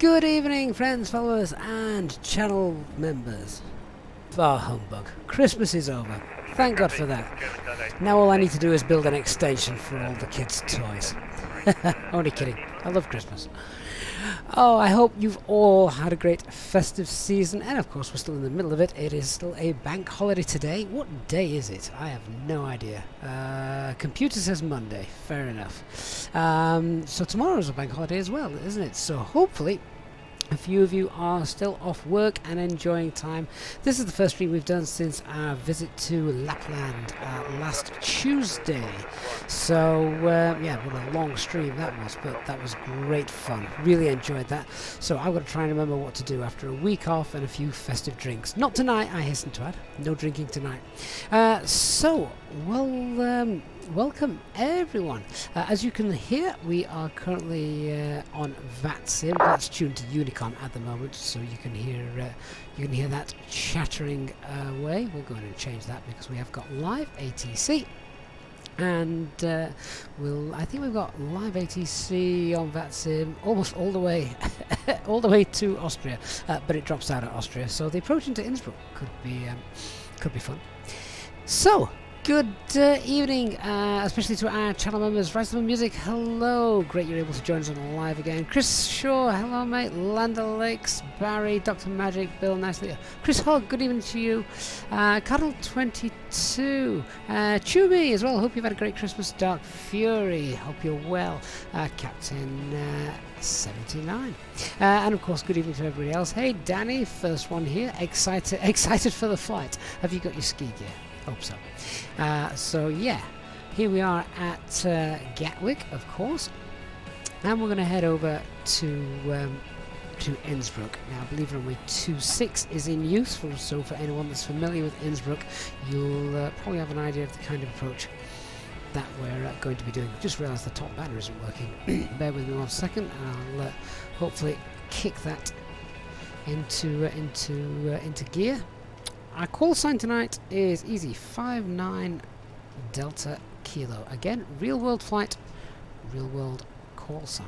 Good evening, friends, followers, and channel members. Bar humbug. Christmas is over. Thank God for that. Now all I need to do is build an extension for all the kids' toys. Only kidding. I love Christmas. Oh, I hope you've all had a great festive season, and of course we're still in the middle of it. It is still a bank holiday today. What day is it? I have no idea. Computer says Monday. Fair enough. So tomorrow's a bank holiday as well, isn't it? So hopefully a few of you are still off work and enjoying time. This is the first stream we've done since our visit to Lapland last Tuesday. So yeah, what a long stream that was, but that was great fun. Really enjoyed that. So I've got to try and remember what to do after a week off and a few festive drinks. Not tonight, I hasten to add. No drinking tonight. Welcome everyone. As you can hear, we are currently on VATSIM. That's tuned to Unicom at the moment, so you can hear that chattering away. We'll go in and change that because we have got live ATC, and I think we've got live ATC on VATSIM almost all the way all the way to Austria, but it drops out at Austria. So the approach into Innsbruck could be fun. So. Good evening, especially to our channel members. VATSIM Music, hello. Great you're able to join us on live again. Chris Shaw, hello mate. Lander Lakes, Barry, Dr. Magic, Bill, nicely. Chris Hogg, good evening to you. Cuddle 22, Chubby as well. Hope you've had a great Christmas. Dark Fury, hope you're well. Captain 79, and of course good evening to everybody else. Hey Danny, first one here. Excited for the flight. Have you got your ski gear? Hope so. So yeah, here we are at Gatwick, of course, and we're going to head over to Innsbruck. Now, believe it or not, 26 is in use, so for anyone that's familiar with Innsbruck, you'll probably have an idea of the kind of approach that we're going to be doing. Just realised the top banner isn't working. Bear with me 1 second, and I'll hopefully kick that into gear. Our call sign tonight is easy, 59 Delta Kilo. Again, real world flight, real world call sign.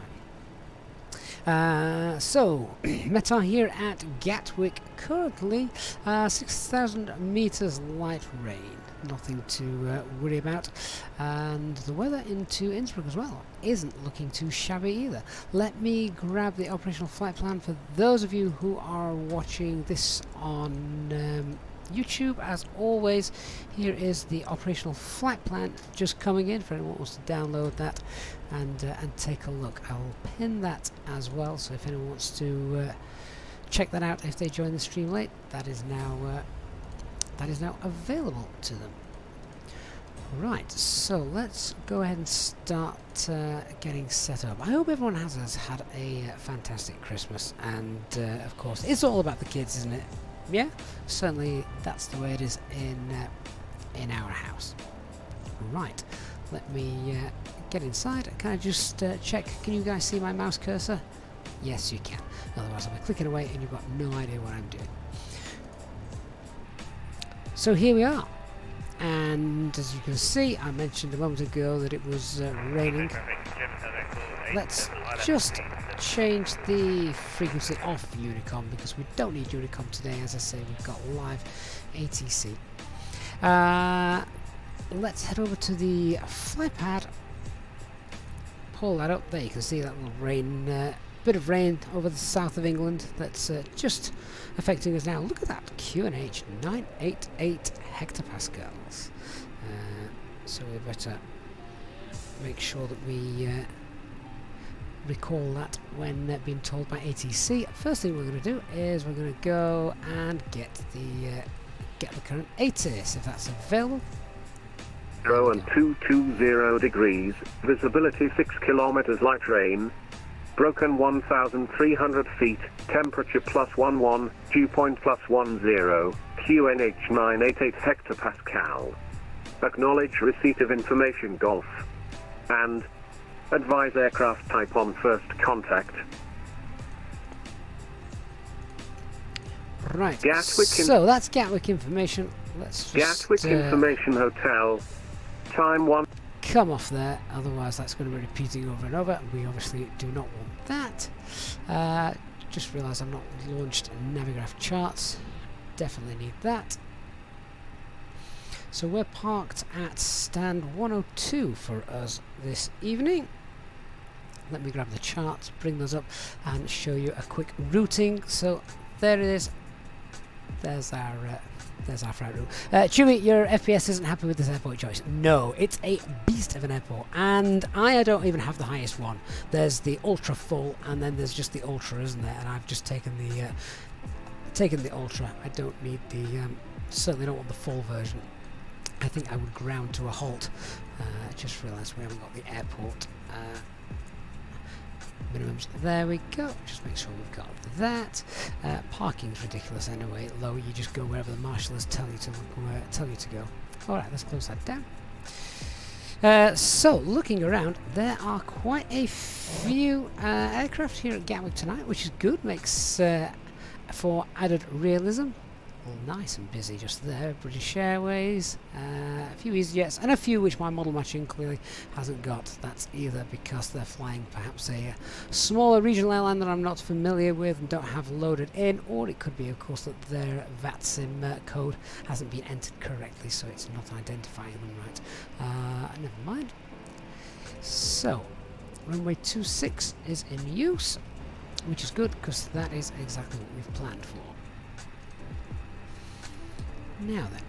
So, METAR here at Gatwick, currently 6,000 meters light rain. Nothing to worry about. And the weather into Innsbruck as well isn't looking too shabby either. Let me grab the operational flight plan for those of you who are watching this on YouTube. As always, here is the operational flight plan just coming in for anyone who wants to download that and take a look. I'll pin that as well, so if anyone wants to check that out if they join the stream late, that is now available to them. Right, so let's go ahead and start getting set up. I hope everyone has had a fantastic Christmas, and of course it's all about the kids, isn't it? Yeah, certainly that's the way it is in our house. Right, let me get inside. Can I just check? Can you guys see my mouse cursor? Yes, you can. Otherwise, I'll be clicking away and you've got no idea what I'm doing. So here we are, and as you can see, I mentioned a moment ago that it was raining. Let's just change the frequency off Unicom because we don't need Unicom today. As I say, we've got live ATC. Let's head over to the flight pad. Pull that up. There you can see that little rain, bit of rain over the south of England that's just affecting us now. Look at that, QNH 988 hectopascals. So we better make sure that we recall that when being told by ATC. First thing we're going to do is we're going to go and get the current ATIS, if that's available. 0 and 220 degrees, visibility 6 kilometers, light rain. Broken 1,300 feet, temperature +11, dew point +10, QNH 988 hectopascal. Acknowledge receipt of information, Golf. And advise aircraft type on first contact. Right, so that's Gatwick information. Let's just Gatwick information hotel, time 1. Come off there, otherwise that's going to be repeating over and over. We obviously do not want that. just realised I've not launched Navigraph charts. Definitely need that. So we're parked at stand 102 for us this evening. Let me grab the charts, bring those up and show you a quick routing. So there it is. There's our flight route. Chewy, your FPS isn't happy with this airport choice. No, it's a beast of an airport, and I don't even have the highest one. There's the ultra full, and then there's just the ultra, isn't there? And I've just taken the ultra. I don't need the certainly don't want the full version. I think I would ground to a halt. Just realised we haven't got the airport minimums. There we go. Just make sure we've got that. Parking's ridiculous anyway. Low, you just go wherever the marshals tell you to go. All right, let's close that down. So, looking around, there are quite a few aircraft here at Gatwick tonight, which is good. Makes for added realism. All nice and busy just there. British Airways, a few EasyJets, and a few which my model matching clearly hasn't got. That's either because they're flying perhaps a smaller regional airline that I'm not familiar with and don't have loaded in, or it could be, of course, that their VATSIM code hasn't been entered correctly, so it's not identifying them right. Never mind. So, runway 26 is in use, which is good because that is exactly what we've planned for. Now then,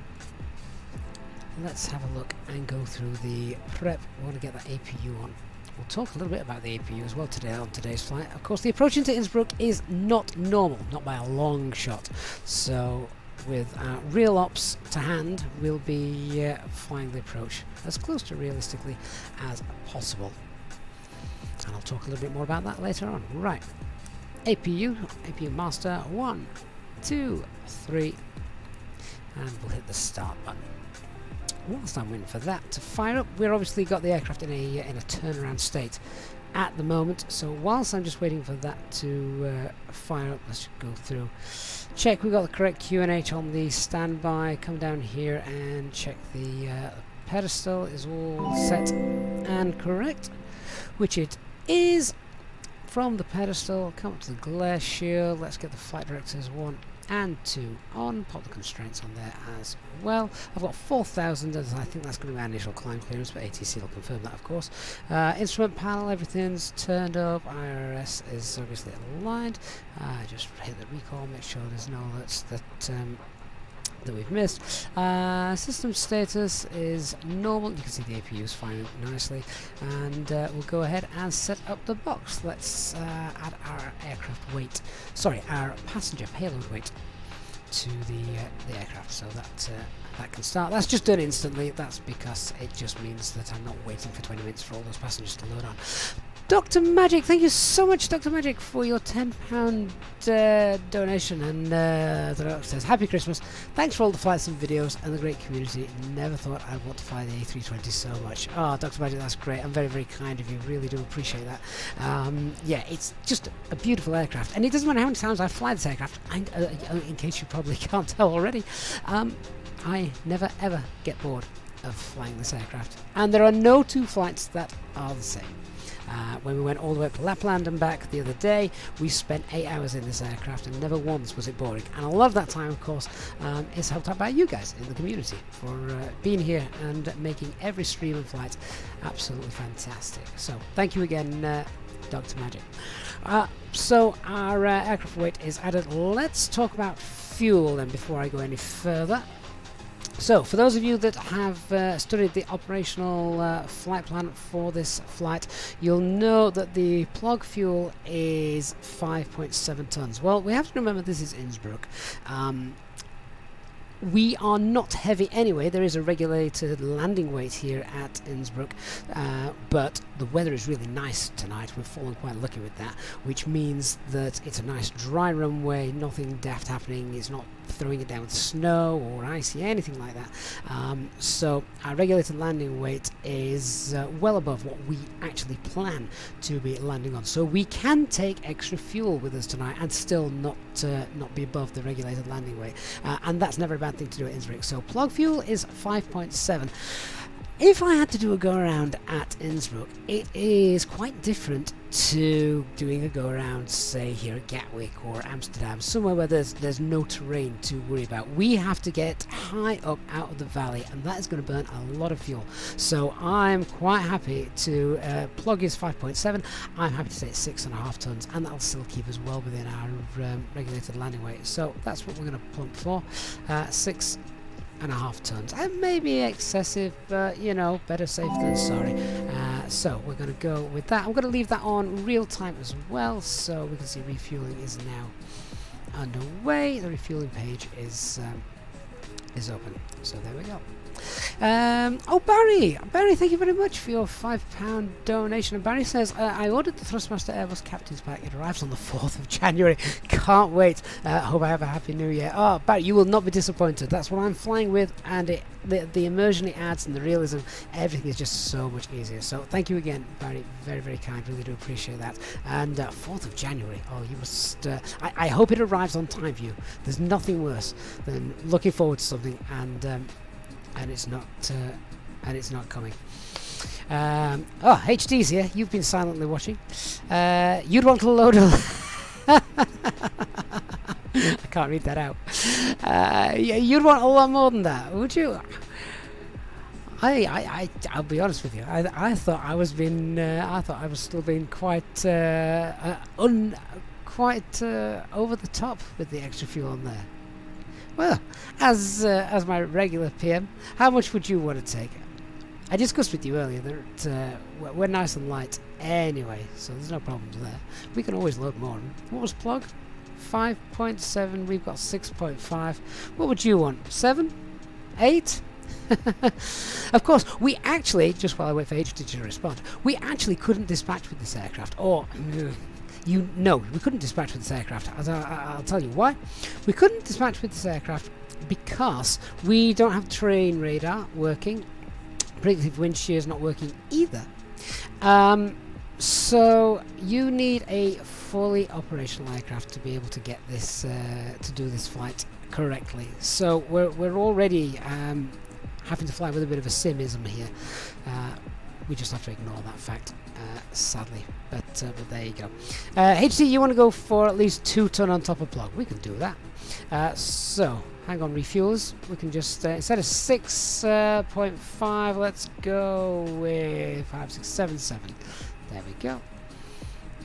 let's have a look and go through the prep. We want to get that APU on. We'll talk a little bit about the APU as well today on today's flight. Of course, the approach into Innsbruck is not normal, not by a long shot. So, with real ops to hand, we'll be flying the approach as close to realistically as possible. And I'll talk a little bit more about that later on. Right, APU master, 1, 2, 3. And we'll hit the start button. Whilst I'm waiting for that to fire up, we've obviously got the aircraft in a turnaround state at the moment. So whilst I'm just waiting for that to fire up, let's just go through. Check we've got the correct QNH on the standby. Come down here and check the pedestal is all set and correct, which it is. From the pedestal, come up to the glare shield. Let's get the flight directors 1 and 2 on, pop the constraints on there as well. I've got 4,000 as I think that's going to be my initial climb clearance, but ATC will confirm that, of course. Instrument panel, everything's turned up. IRS is obviously aligned. Just hit the recall, make sure there's no alerts that we've missed. System status is normal. You can see the APU is firing nicely, and we'll go ahead and set up the box. Let's add our aircraft weight, our passenger payload weight to the aircraft, so that can start. That's just done instantly. That's because it just means that I'm not waiting for 20 minutes for all those passengers to load on. Dr. Magic, thank you so much, Dr. Magic, for your £10 donation. And the says, Happy Christmas. Thanks for all the flights and videos and the great community. Never thought I'd want to fly the A320 so much. Oh, Dr. Magic, that's great. I'm very, very kind of you. Really do appreciate that. Yeah, it's just a beautiful aircraft. And it doesn't matter how many times I fly this aircraft, in case you probably can't tell already, I never, ever get bored of flying this aircraft. And there are no two flights that are the same. When we went all the way up to Lapland and back the other day, we spent 8 hours in this aircraft and never once was it boring. And a lot of that time, of course, is helped out by you guys in the community for being here and making every stream and flight absolutely fantastic. So thank you again, Dr. Magic. So our aircraft weight is added. Let's talk about fuel then before I go any further. So, for those of you that have studied the operational flight plan for this flight, you'll know that the plug fuel is 5.7 tons. Well, we have to remember this is Innsbruck. We are not heavy anyway. There is a regulated landing weight here at Innsbruck, but the weather is really nice tonight. We've fallen quite lucky with that, which means that it's a nice dry runway, nothing daft happening. It's not throwing it down with snow or icy, anything like that. So our regulated landing weight is well above what we actually plan to be landing on. So we can take extra fuel with us tonight and still not be above the regulated landing weight. And that's never a bad thing to do at Innsbruck. So plug fuel is 5.7. If I had to do a go around at Innsbruck, it is quite different to doing a go around, say, here at Gatwick or Amsterdam, somewhere where there's no terrain to worry about. We have to get high up out of the valley, and that is going to burn a lot of fuel. So I'm quite happy to plug is 5.7. I'm happy to say it's 6.5 tons, and that'll still keep us well within our regulated landing weight. So that's what we're going to plump for, 6.5 tons. It may be excessive, but you know, better safe than sorry. So we're going to go with that. I'm going to leave that on real time as well, so we can see refueling is now underway. The refueling page is open. So there we go. Oh, Barry, thank you very much for your £5 donation. And Barry says, I ordered the Thrustmaster Airbus Captain's Pack. It arrives on the 4th of January. Can't wait. Hope I have a happy new year. Oh, Barry, you will not be disappointed. That's what I'm flying with, and the immersion it adds and the realism, everything is just so much easier. So thank you again, Barry. Very, very kind. Really do appreciate that. And 4th of January. Oh, you must. I hope it arrives on time for you. There's nothing worse than looking forward to something and it's not coming. Oh, HD's here. You've been silently watching. You'd want a load of... I can't read that out. Yeah, you'd want a lot more than that, would you? I'll be honest with you. I thought I was still being quite over the top with the extra fuel on there. Well, as my regular PM, how much would you want to take? I discussed with you earlier that we're nice and light anyway, so there's no problems there. We can always load more. What was plug? 5.7. We've got 6.5. What would you want? 7? 8? Of course, we actually, just while I wait for HT to respond, we actually couldn't dispatch with this aircraft, or... we couldn't dispatch with this aircraft. I'll tell you why. We couldn't dispatch with this aircraft because we don't have terrain radar working. Predictive wind shear is not working either. So you need a fully operational aircraft to be able to get this to do this flight correctly. So we're already having to fly with a bit of a simism here. We just have to ignore that fact, sadly. But there you go. HT, you want to go for at least 2 ton on top of plug? We can do that. So, hang on, refuels. We can just, instead of 6.5, let's go with 5, 6, 7, 7. There we go.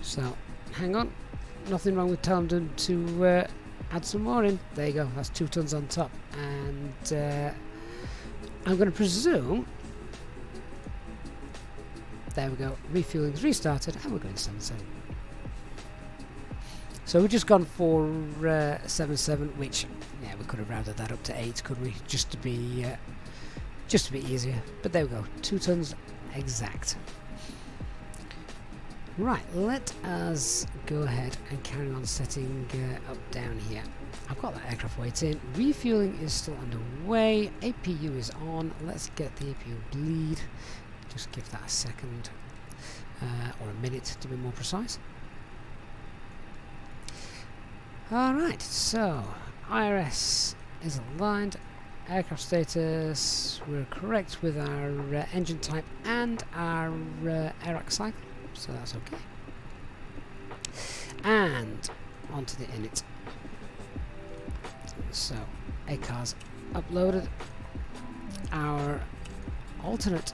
So, hang on. Nothing wrong with telling them to add some more in. There you go. That's 2 tons on top. And I'm going to presume... There we go, refueling's restarted, and we're going 7.7. So we've just gone for 7.7, which, yeah, we could have rounded that up to 8, could we? Just to be easier. But there we go, 2 tons exact. Right, let us go ahead and carry on setting up down here. I've got that aircraft weight in. Refueling is still underway. APU is on. Let's get the APU bleed. Just give that a second, or a minute to be more precise. Alright, so IRS is aligned, aircraft status, we're correct with our engine type and our air cycle, so that's okay. And onto the init. So, ACAR's uploaded. Our alternate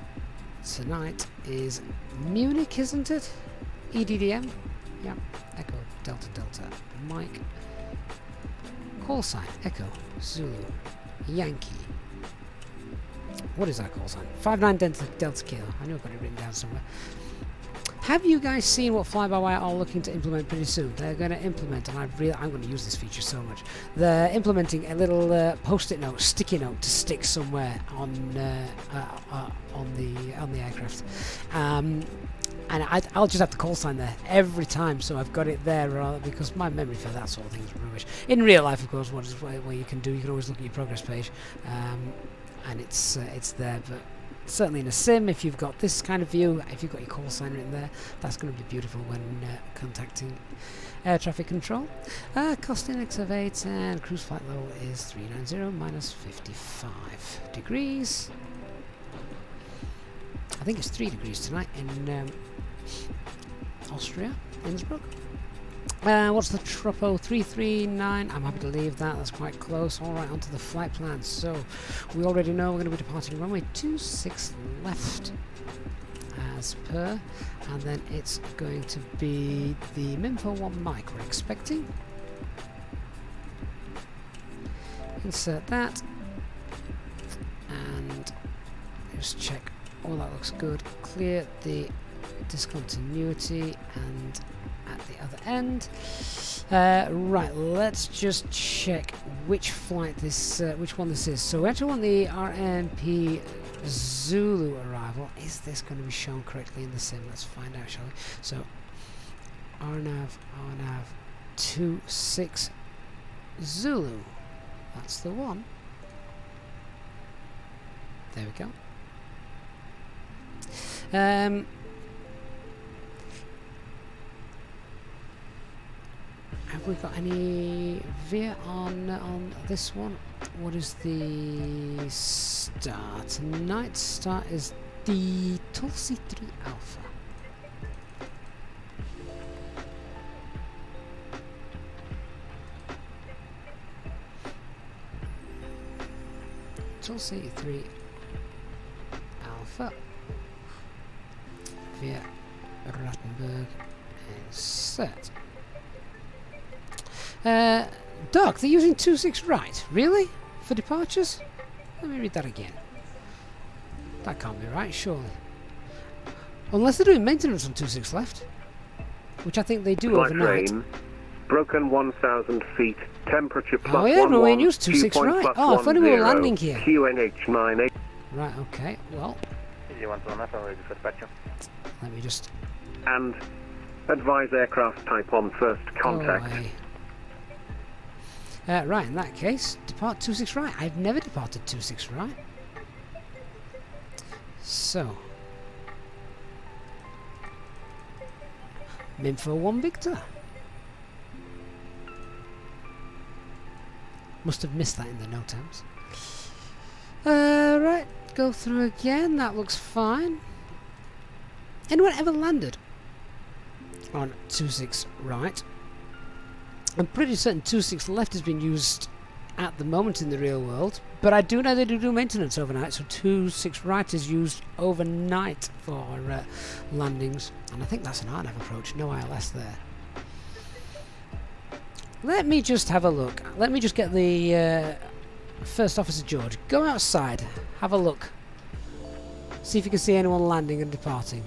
tonight is Munich, isn't it? EDDM? Yeah. Echo Delta Delta Mike. Call sign Echo Zulu Yankee. What is our call sign? 59 Delta Kilo. I know I've got it written down somewhere. Have you guys seen what Fly-by-Wire are looking to implement pretty soon? They're going to implement, and I'm going to use this feature so much. They're implementing a little post-it note, sticky note to stick somewhere on the aircraft, and I'll just have to call sign there every time, so I've got it there because my memory for that sort of thing is rubbish. In real life, of course, what you can do, you can always look at your progress page, and it's there, but. Certainly in a sim, if you've got this kind of view, if you've got your call sign written there, that's going to be beautiful when contacting air traffic control. Cost index of 8 and cruise flight level is 390 minus 55 degrees. think it's 3 degrees tonight in Austria, Innsbruck. What's the Tropo? 339. I'm happy to leave that. That's quite close. All right, onto the flight plan. So we already know we're going to be departing runway 26 left, as per, and then it's going to be the Minfo 1 mic we're expecting. Insert that, and just check all that looks good. Clear the discontinuity and at the other end. Right, let's just check which flight this, which one this is. So we actually want the RNP Zulu arrival. Is this going to be shown correctly in the sim? Let's find out, shall we? So RNAV 26 Zulu. That's the one. There we go. Have we got any VIA on this one? What is the start? Tonight start is the Tulsi 3 Alpha. Tulsi 3 Alpha via Rattenberg insert. Doc, they're using 26 right? Really? For departures? Let me read that again. That can't be right, surely. Unless they're doing maintenance on 26 left, which I think they do Flight overnight. rain, broken 1,000 feet, temperature plus Oh yeah, no, we 11, used 26 dew point right. plus Oh, if only we were 10, landing here. QNH98. Right, okay, well, let me just... And advise aircraft type on first contact. Right, in that case, depart 26 right. I've never departed 26 right. So, Minfo 1 Victor. Must have missed that in the note tabs. Right, go through again. That looks fine. Anyone ever landed on 26 right? I'm pretty certain 26 left has been used at the moment in the real world, but I do know they do maintenance overnight, so 26 right is used overnight for landings, and I think that's an RNAV approach, no ILS there. Let me just have a look. Let me just get the First Officer George. Go outside, have a look. See if you can see anyone landing and departing.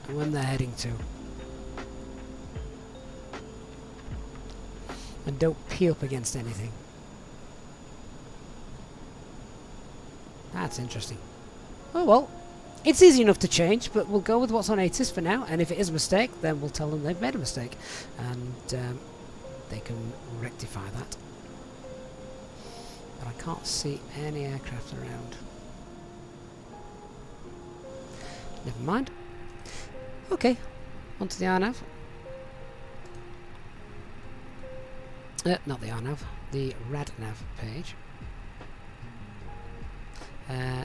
And when they're heading to. And don't pee up against anything. That's interesting. Oh well. It's easy enough to change, but we'll go with what's on ATIS for now, and if it is a mistake, then we'll tell them they've made a mistake, and they can rectify that. But I can't see any aircraft around. Never mind. Okay, onto the RNAV. Not the RNAV, the RADNAV page.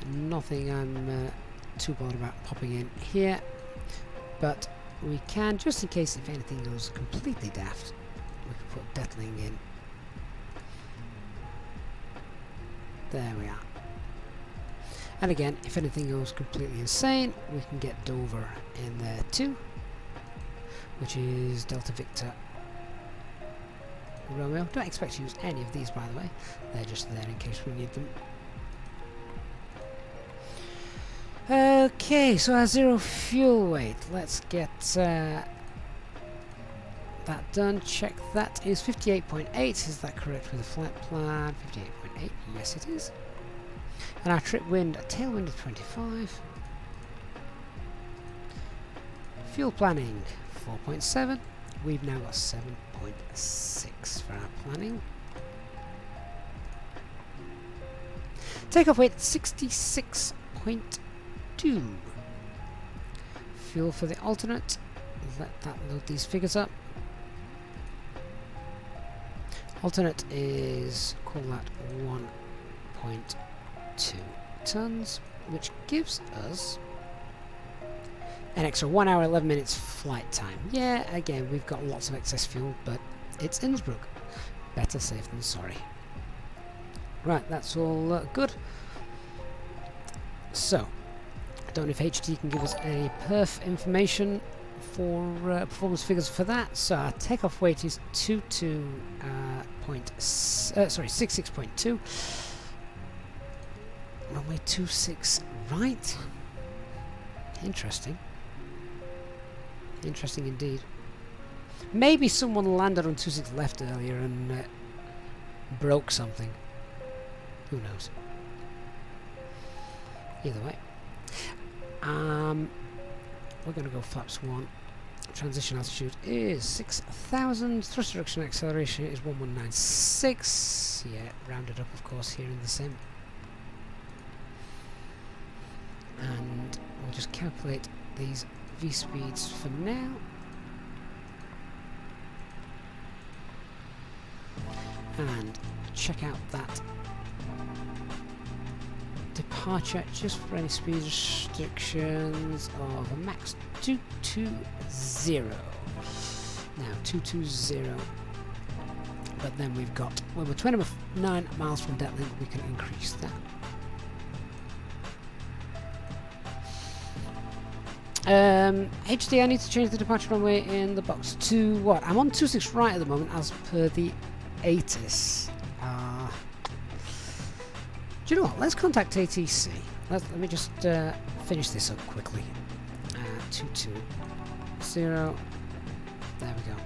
Nothing I'm too bothered about popping in here, but we can, just in case if anything goes completely daft, we can put Detling in. There we are. And again, if anything goes completely insane, we can get Dover in there too, which is Delta Victor Romeo. Don't expect to use any of these, by the way. They're just there in case we need them. Okay, so our zero fuel weight. Let's get that done. Check that is 58.8. Is that correct with the flight plan? 58.8. Yes, it is. And our trip wind, a tailwind of 25. Fuel planning 4.7. We've now got 7.6 for our planning. Takeoff weight 66.2. Fuel for the alternate. Let that load these figures up. Alternate is, call that 1.2 tons. which gives us an extra 1 hour 11 minutes flight time. Yeah, again, we've got lots of excess fuel, but it's Innsbruck. Better safe than sorry. Right, that's all good. So, I don't know if HT can give us any perf information for performance figures for that. So our takeoff weight is 66.2. Runway 26 right. Interesting. Interesting indeed. Maybe someone landed on 26 left earlier and broke something. Who knows? Either way. We're going to go flaps 1. Transition altitude is 6,000. Thrust reduction acceleration is 1196. Yeah, rounded up, of course, here in the sim. And we'll just calculate these V speeds for now. And check out that departure just for any speed restrictions of a max 220. Now 220, but then we've got, when we're 29 miles from Gatwick, we can increase that. HD, I need to change the departure runway in the box to what? I'm on 26 right at the moment as per the ATIS. Do you know what? Let's contact ATC. Let me just finish this up quickly. 220. There we go.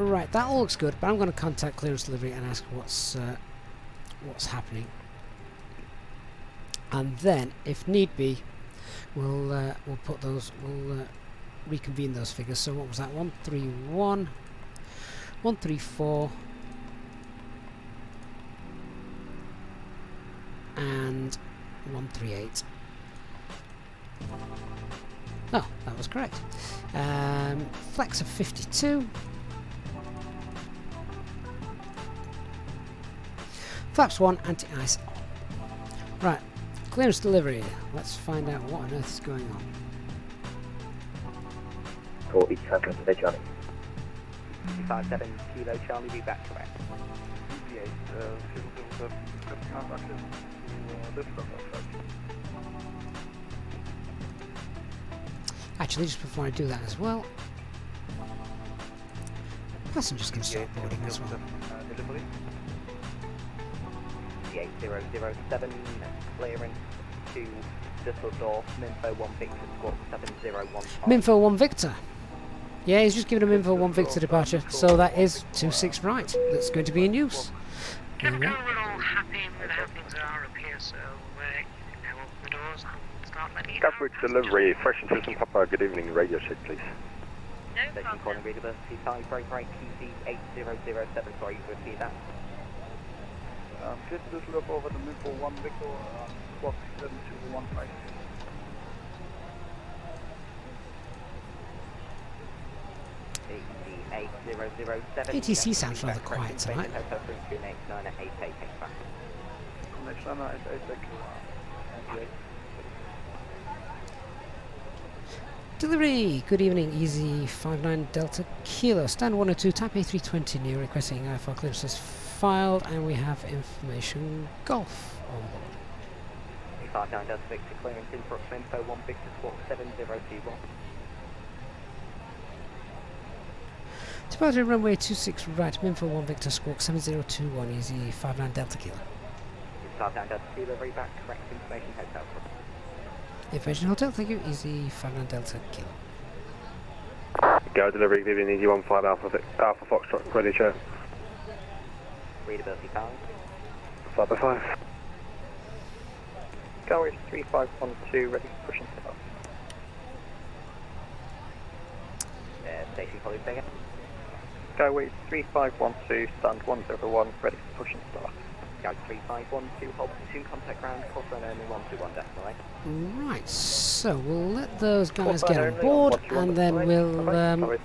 Right, that all looks good, but I'm going to contact clearance delivery and ask what's happening. And then, if need be, we'll put those. We'll reconvene those figures. So what was that? 131, 134. And 138. Oh, that was correct. Flex of 52. Flaps 1, anti-ice on. Right, clearance delivery. Let's find out what on earth is going on. 47 Kilo Charlie. 57 Kilo Charlie, be back correct. Actually, just before I do that as well, passengers can start boarding as well. Delivery. 8007, clearance to Düsseldorf, Minfo 1 Victor, squawk 701. Minfo 1 Victor. Yeah, he's just given a Minfo 1 Victor departure, so that is 26 right. That's going to be in use. We're all happy with how things are up here, so now open the doors and start letting it out. Gatwick delivery, fresh and Susan Papa, good evening, radio check please. No Station problem. calling readability 5 break right QC 8007, sorry, you repeat that. Get Düsseldorf over to Minfo 1 Victor, squawk 7215. ATC sounds rather quiet tonight. Delivery, good evening, Easy 59 Delta Kilo, stand 102, type A320 near, requesting IFR clearances filed, and we have information Golf on board. 59 Delta Victor, clearance Innsbruck, Minfo 1 Victor, squawk 7021. Departure runway 26 right, Minfo 1 Victor, squawk 7021, Easy 59 Delta Kilo. 59 Delta Kilo, very back, correct information, hotel. Information Hotel, thank you, Easy 59 Delta Kilo. Go delivery, good evening, Easy 15 Alpha Foxtrot, ready show. Readability 5. 5 by 5. Gatwick 3512, ready for pushing start. Station calling second. Gatwick 3512, stand 101, ready for pushing start. Guide 3512, hold 2, contact ground, call sign only 121 decimal. Right, so we'll let those guys get on board, and then we'll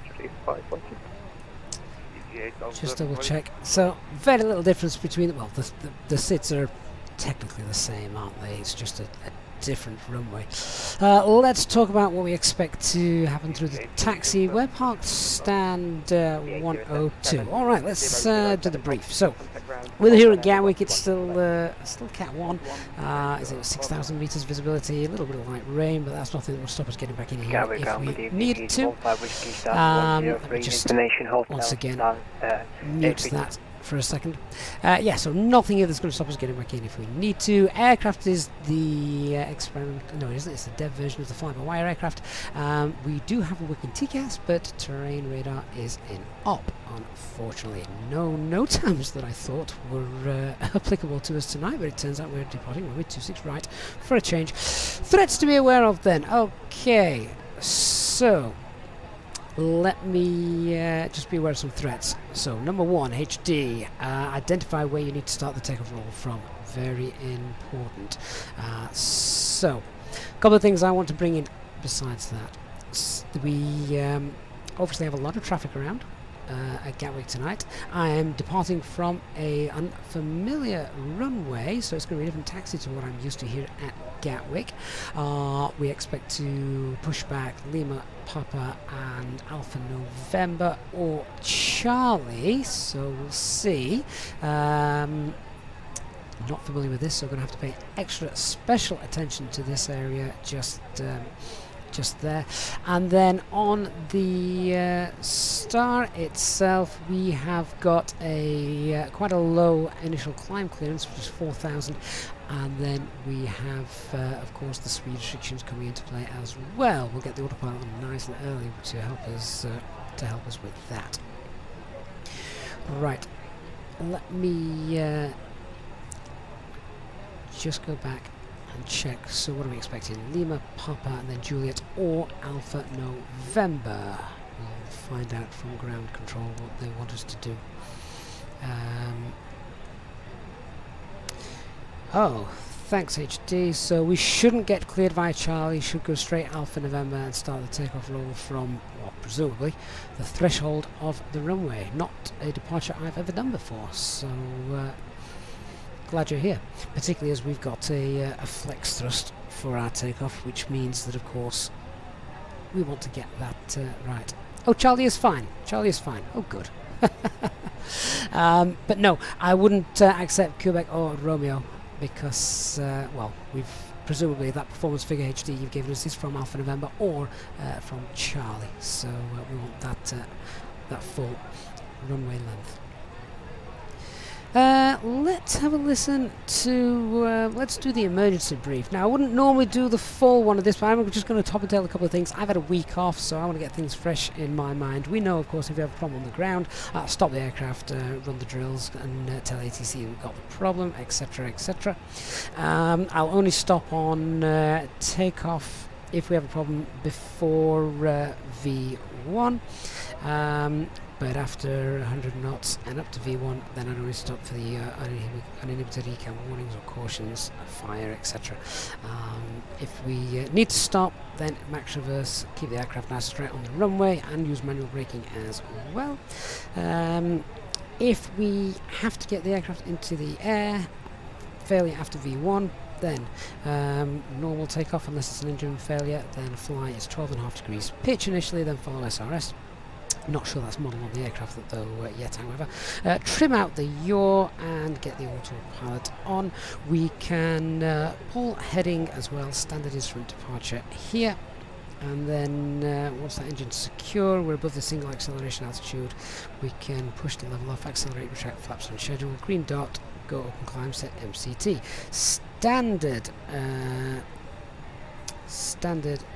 just double check. So very little difference between, well, the SIDs are technically the same, aren't they? It's just a different runway. Let's talk about what we expect to happen through the taxi. We're parked stand 102. Alright, let's do the brief. So, we're here at Gatwick. It's still Cat 1. Is it 6,000 metres visibility? A little bit of light rain, but that's nothing that will stop us getting back in here if we need to. Just once again mute that for a second. Yeah, so nothing here that's going to stop us getting back in if we need to. Aircraft is the experiment. No, it isn't. It's the dev version of the fly-by-wire aircraft. We do have a working TCAS, but terrain radar is in op. Unfortunately, no NOTAMs that I thought were applicable to us tonight, but it turns out we're departing runway 26 right for a change. Threats to be aware of then. Okay, so let me just be aware of some threats. So, number 1, HD. Identify where you need to start the takeoff roll from. Very important. So, a couple of things I want to bring in besides that. We obviously have a lot of traffic around at Gatwick tonight. I am departing from a unfamiliar runway, so it's going to be a different taxi to what I'm used to here at Gatwick. We expect to push back Lima, Papa and Alpha November or Charlie, so we'll see. Not familiar with this, so I'm going to have to pay extra special attention to this area just there. And then on the Star itself, we have got a quite a low initial climb clearance, which is 4,000, and then we have of course the speed restrictions coming into play as well. We'll get the autopilot on nice and early to help us with that. Right, let me just go back and check. So what are we expecting? Lima, Papa and then Juliet or Alpha November. We'll find out from ground control what they want us to do. Oh, thanks HD. So we shouldn't get cleared via Charlie, should go straight Alpha November and start the takeoff roll from, well, presumably, the threshold of the runway. Not a departure I've ever done before, so glad you're here, particularly as we've got a flex thrust for our takeoff, which means that of course we want to get that right. Oh, Charlie is fine. Charlie is fine. Oh, good. But no, I wouldn't accept Quebec or Romeo because, well, we've presumably that performance figure HD you've given us is from Alpha November or from Charlie, so we want that full runway length. Let's have a listen to, let's do the emergency brief. Now, I wouldn't normally do the full one of this, but I'm just going to top and tail a couple of things. I've had a week off, so I want to get things fresh in my mind. We know, of course, if you have a problem on the ground, stop the aircraft, run the drills, and tell ATC we've got the problem, etc., etc. I'll only stop on takeoff if we have a problem before V1. But after 100 knots and up to V1, then I'd only stop for the uninhibited ECAM warnings or cautions, fire, etc. If we need to stop, then max reverse, keep the aircraft nice and straight on the runway, and use manual braking as well. If we have to get the aircraft into the air, failure after V1, then normal takeoff unless it's an engine failure, then fly is 12.5 degrees pitch initially, then follow SRS. Not sure that's model on the aircraft though yet, however. Trim out the yaw and get the autopilot on. We can pull heading as well, standard instrument departure here. And then once that engine's secure, we're above the single acceleration altitude, we can push the level off, accelerate, retract, flaps on schedule, green dot, go up and climb, set MCT. Standard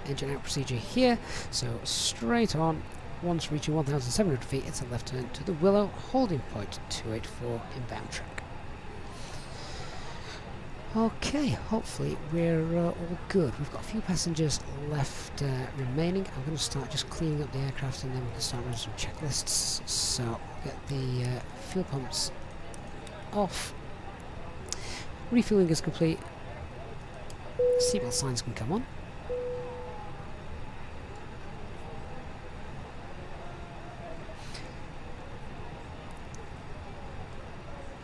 engine out procedure here, so straight on. Once reaching 1,700 feet, it's a left turn to the Willow, holding point 284 inbound track. Okay, hopefully we're all good. We've got a few passengers left remaining. I'm going to start just cleaning up the aircraft and then we can start running some checklists. So, get the fuel pumps off. Refueling is complete. Seatbelt signs can come on.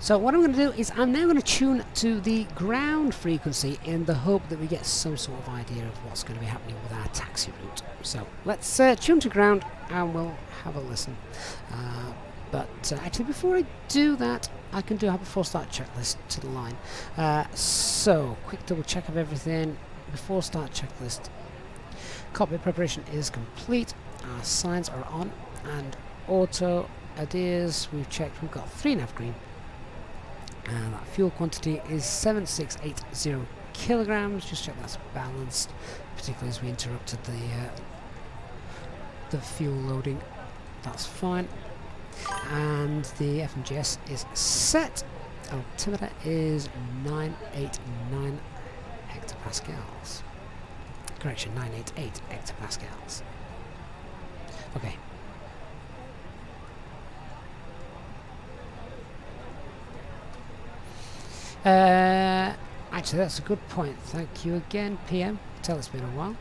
So what I'm going to do is I'm now going to tune to the ground frequency in the hope that we get some sort of idea of what's going to be happening with our taxi route. So let's tune to ground and we'll have a listen. But actually before I do that, I can do a before start checklist to the line. So quick double check of everything. Before start checklist. Cockpit preparation is complete. Our signs are on and auto adheres. We've checked. We've got 3 nav green. And that fuel quantity is 7680 kilograms. Just check that's balanced, particularly as we interrupted the fuel loading. That's fine. And the FMGS is set. Altimeter is 989 hectopascals. Correction, 988 hectopascals. Okay. Actually, that's a good point. Thank you again, PM. Tell it's been a while.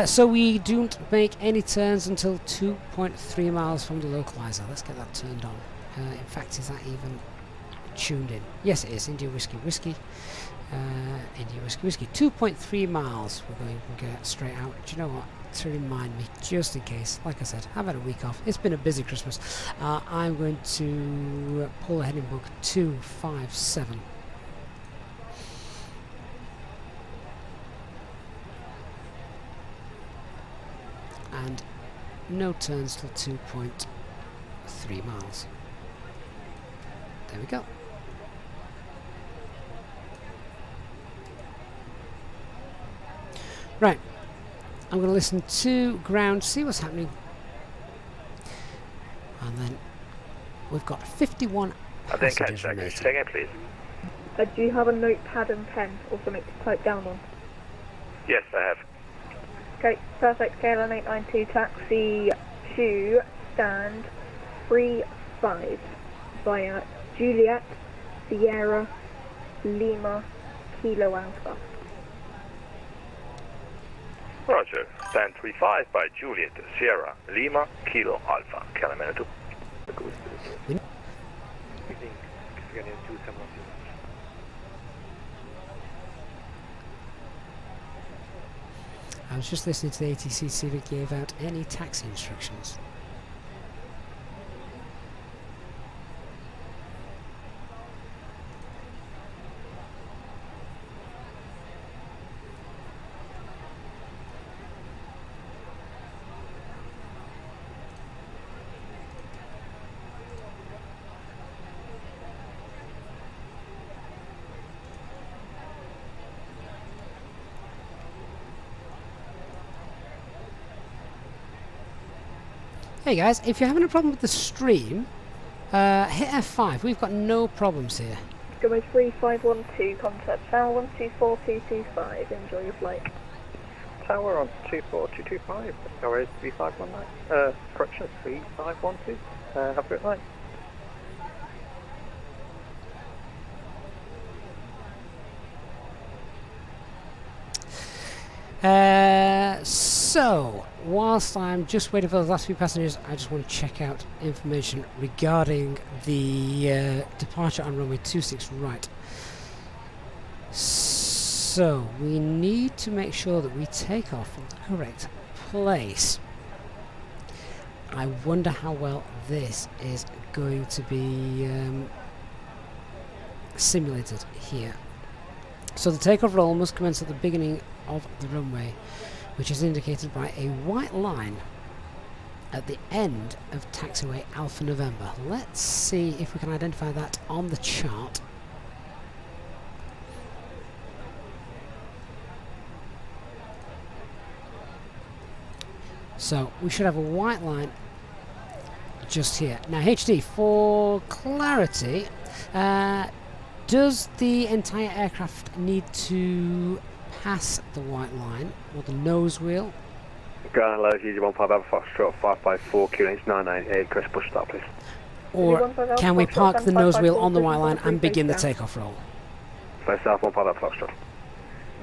So we don't make any turns until 2.3 miles from the localizer. Let's get that turned on. In fact, is that even tuned in? Yes, it is. India Whiskey Whiskey. India Whiskey Whiskey. 2.3 miles. We're going to get straight out. Do you know what? To remind me, just in case, like I said, I've had a week off. It's been a busy Christmas. I'm going to pull ahead in book 257. And no turns till 2.3 miles. There we go. Right, I'm going to listen to ground, see what's happening, and then we've got 51 I didn't catch passengers that. remaining. Say again, please. Do you have a notepad and pen or something to type down on? Yes, I have. Okay, perfect. KLM 892 taxi to stand 35 via Juliet, Sierra, Lima, Kilo Alpha. Roger. Stand 35 by Juliet, Sierra, Lima, Kilo Alpha. KLM 892. I was just listening to the ATC see if it gave out any taxi instructions. Hey guys, if you're having a problem with the stream, hit F5. We've got no problems here. Go 3512, contact tower 124225. Enjoy your flight. Tower on 24225. Tower is 3519. Correction, 3512. Have a good night. So, whilst I'm just waiting for the last few passengers, I just want to check out information regarding the departure on runway 26 right. So, we need to make sure that we take off from the correct place. I wonder how well this is going to be simulated here. So the takeoff roll must commence at the beginning of the runway, which is indicated by a white line at the end of taxiway Alpha November. Let's see if we can identify that on the chart. So we should have a white line just here. Now HD, for clarity, does the entire aircraft need to pass the white line or the nose wheel? Ground hello, GG15 Alpha Foxtrot 554 QNH 998. Chris, push start, please. Or can we park the nose wheel on the white line and begin the takeoff roll? First Alpha 15 Alpha Foxtrot.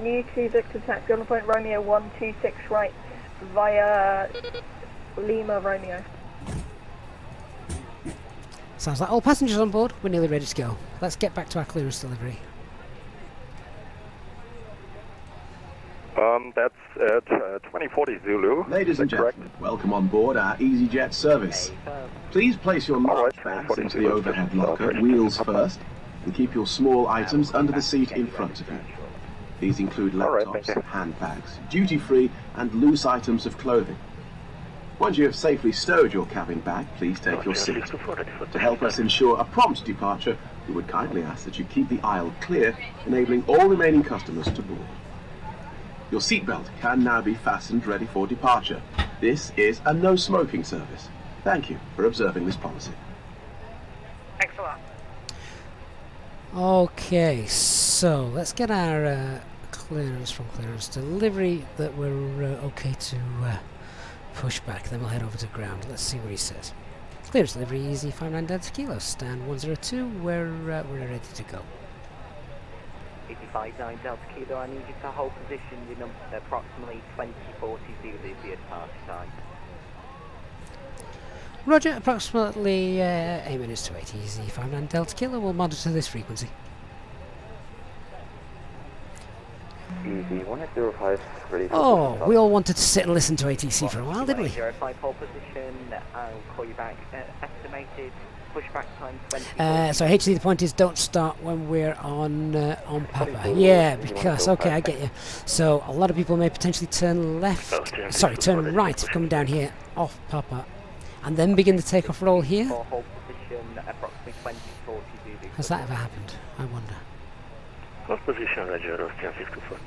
New to Victor taxi on the point Romeo 126 right via Lima Romeo. Sounds like all passengers on board. We're nearly ready to go. Let's get back to our clearance delivery. That's at 2040 Zulu. Ladies and gentlemen, welcome on board our EasyJet service. Please place your large bags into the overhead locker, wheels first, and keep your small items under the seat in front of you. These include laptops, handbags, duty-free and loose items of clothing. Once you have safely stowed your cabin bag, please take your seat. To help us ensure a prompt departure, we would kindly ask that you keep the aisle clear, enabling all remaining customers to board. Your seatbelt can now be fastened ready for departure. This is a no-smoking service. Thank you for observing this policy. Thanks a lot. Okay, so let's get our clearance from clearance delivery that we're okay to push back. Then we'll head over to ground. Let's see what he says. Clearance delivery, easy 59 Delta Kilo, stand 102. We're ready to go. 859 Delta Kilo, I need you to hold position in approximately 2040 Zulu for your departure time. Roger, approximately 8 minutes to 8. Easy 59 Delta Kilo, we'll monitor this frequency. Easy 105, ready for Oh, we all wanted to sit and listen to ATC for a while, didn't we? 05 pole position, I'll call you back. Estimated pushback time 20. So HD, the point is don't start when we're on Papa. Yeah, because, okay, I get you. So a lot of people may potentially turn left, sorry, turn right coming down here off Papa, and then begin the takeoff roll here. Hold position, approximately 2040 Zulu. Has that ever happened? I wonder. Hold position, Roger, 1054.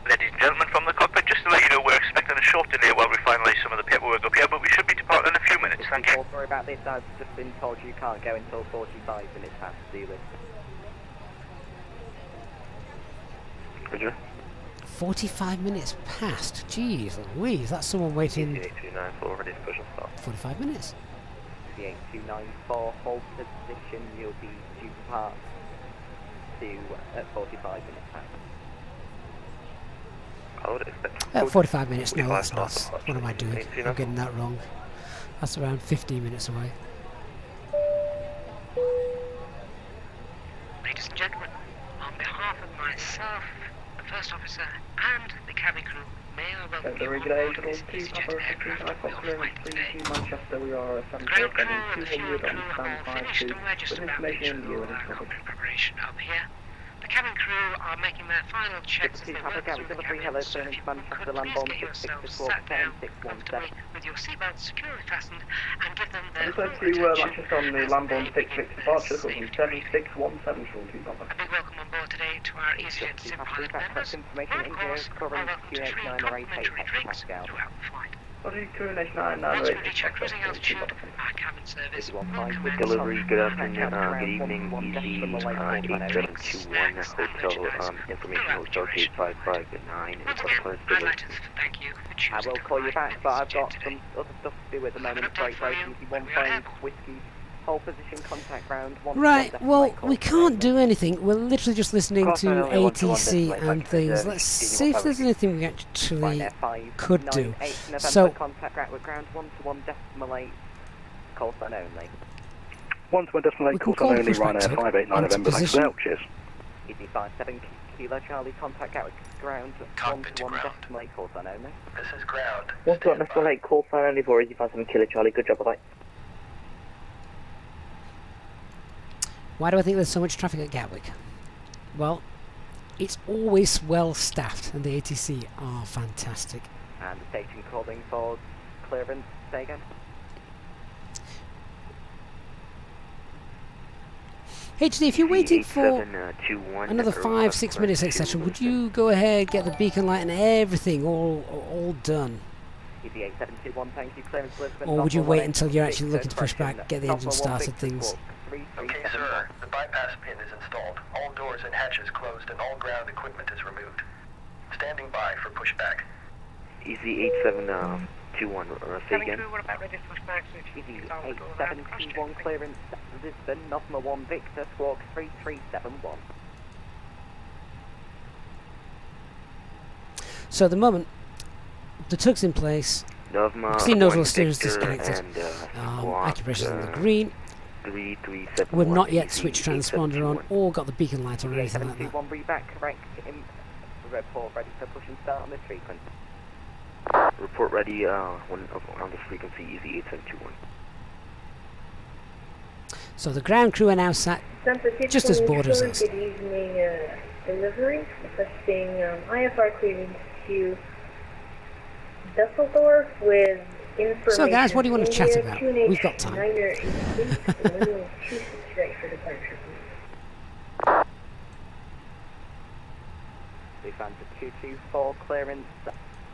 Ladies and gentlemen from the cockpit, just to let you know we're expecting a short delay while we finalise some of the paperwork up here, but we should be departing in a few minutes, thank you. Sorry about this, I've just been told you can't go until 45 minutes past Zulu. Roger. 45 minutes past. Jeez Louise, that's someone waiting 8294, ready to push and start. 45 minutes. The 8294, hold position, you'll be due to depart at 45 minutes past. I would expect 45 minutes, no, that's 45 not. past. What am I doing? I'm getting that wrong. That's around 15 minutes away. Ladies and gentlemen, on behalf of myself, the first officer, and the cabin crew, may I welcome you on board this EasyJet aircraft we are flying today. Manchester, we are The ground crew and the fuel crew have all finished and we're just about to ensure all our cockpit preparation up here. The cabin crew are making their final checks as they work through the cabin, so if you could please get yourselves sat down comfortably with your seatbelts securely fastened and give them their full attention. Manchester on the Lamborn 66 departure, cooking 7617 short 2 A big welcome on board today to our EasyJet sim pilot members, who of course are welcome to treat complimentary drinks throughout the flight. Sorry, crew 9 Once we reach our cruising altitude, our cabin service will commence Delivery, good afternoon, good evening, easy, 8721, hotel, information was associated 559, Once again, I'd like to thank you for I choosing will to call you fly back, with but I've EasyJet got today. some other stuff to do at the moment. Break, easy 15, whiskey, hold position, contact ground, 1. Right, well, we can't do anything. We're literally just listening to ATC and things. Let's see if there's anything we actually could do. So, Contact ground with ground 121.8, call sign only. 121.8, call call sign only, Pushback Ryanair to 589 November, thanks position. for help, cheers. Easy 57 Kilo Charlie, contact Gatwick ground, Cockpit to 121.8, call sign only. This is ground. 121.8, call sign only for Easy 57 Kilo Charlie, good job, bye. why do I think there's so much traffic at Gatwick? Well, it's always well staffed, and the ATC are fantastic. And the station calling for clearance, say again. HD, if you're waiting for another 5-6 minutes, etc., would you go ahead, get the beacon light and everything all done? Easy 8721, thank you, clearance Lisbon. Or would you wait until you're actually looking to push back, get the engine started, things? Okay, sir. The bypass pin is installed. All doors and hatches closed and all ground equipment is removed. Standing by for pushback. Easy 8721, say Cabin again. crew, what about ready to push back? So if you Easy can start the door around the cross 8721, check, clearance Lisbon, November 1 Victor, squawk 3371. So at the moment, the tug's in place. See nozzle steer is disconnected. Acupressure's in the green. We've not yet switched transponder on or got the beacon light on or anything like that. One read back, correct. Report ready for push and start on this frequency. Report ready on this frequency, easy 8721. So the ground crew are now sat just as bored as us. Good evening, delivery. Requesting IFR clearance to Dusseldorf with information. So guys, what do you want to chat about? We've got time. Ready for departure. We found the 224 clearance,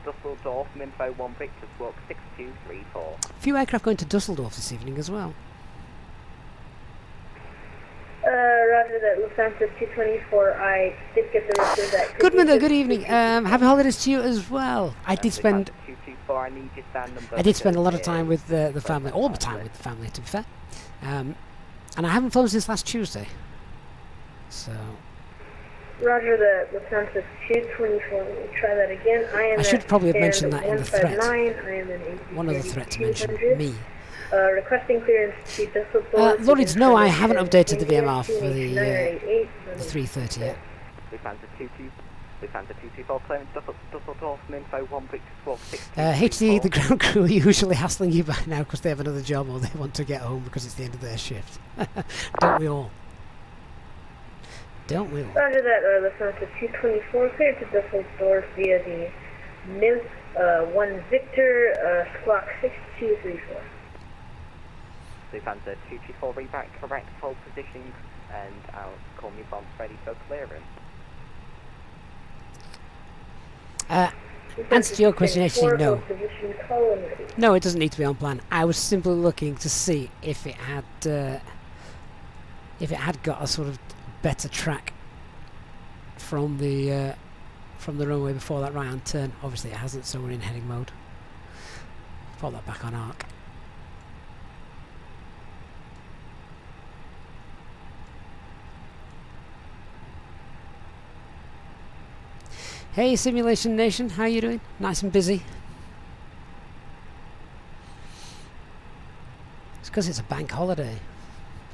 Dusseldorf, Info 1 Victor, squawk 6234. A few aircraft going to Dusseldorf this evening as well. Roger that, Lufthansa 224. I did get the rest of that. Goodman, good evening. Happy holidays to you as well. I did spend a lot of time with the family, all the time with the family, to be fair. And I haven't flown since last Tuesday. So. Roger that, Lufthansa 224. Let me try that again. I should probably have mentioned that in the threat. I am in One of the threats mentioned me. Requesting clearance to Dusseldorf. Lords, no, I haven't updated the VMR for the 330 yet. We found the 224 clearance, Dusseldorf, Info 1 Victor, squawk 6234. HT, the ground crew are usually hassling you by now because they have another job or they want to get home because it's the end of their shift. Don't we all? Don't we all? Roger that, Lufthansa 224, clear to Dusseldorf via the NIV 1 Victor, squawk 6234. Lufthansa 224, read back, correct, hold position, and I'll call me bombs ready for clearance. Answer to your question, HT, no. No, it doesn't need to be on plan. I was simply looking to see if it had got a sort of better track from the runway before that right-hand turn. Obviously it hasn't, so we're in heading mode. Put that back on arc. Hey Simulation Nation, how you doing? Nice and busy. It's because it's a bank holiday.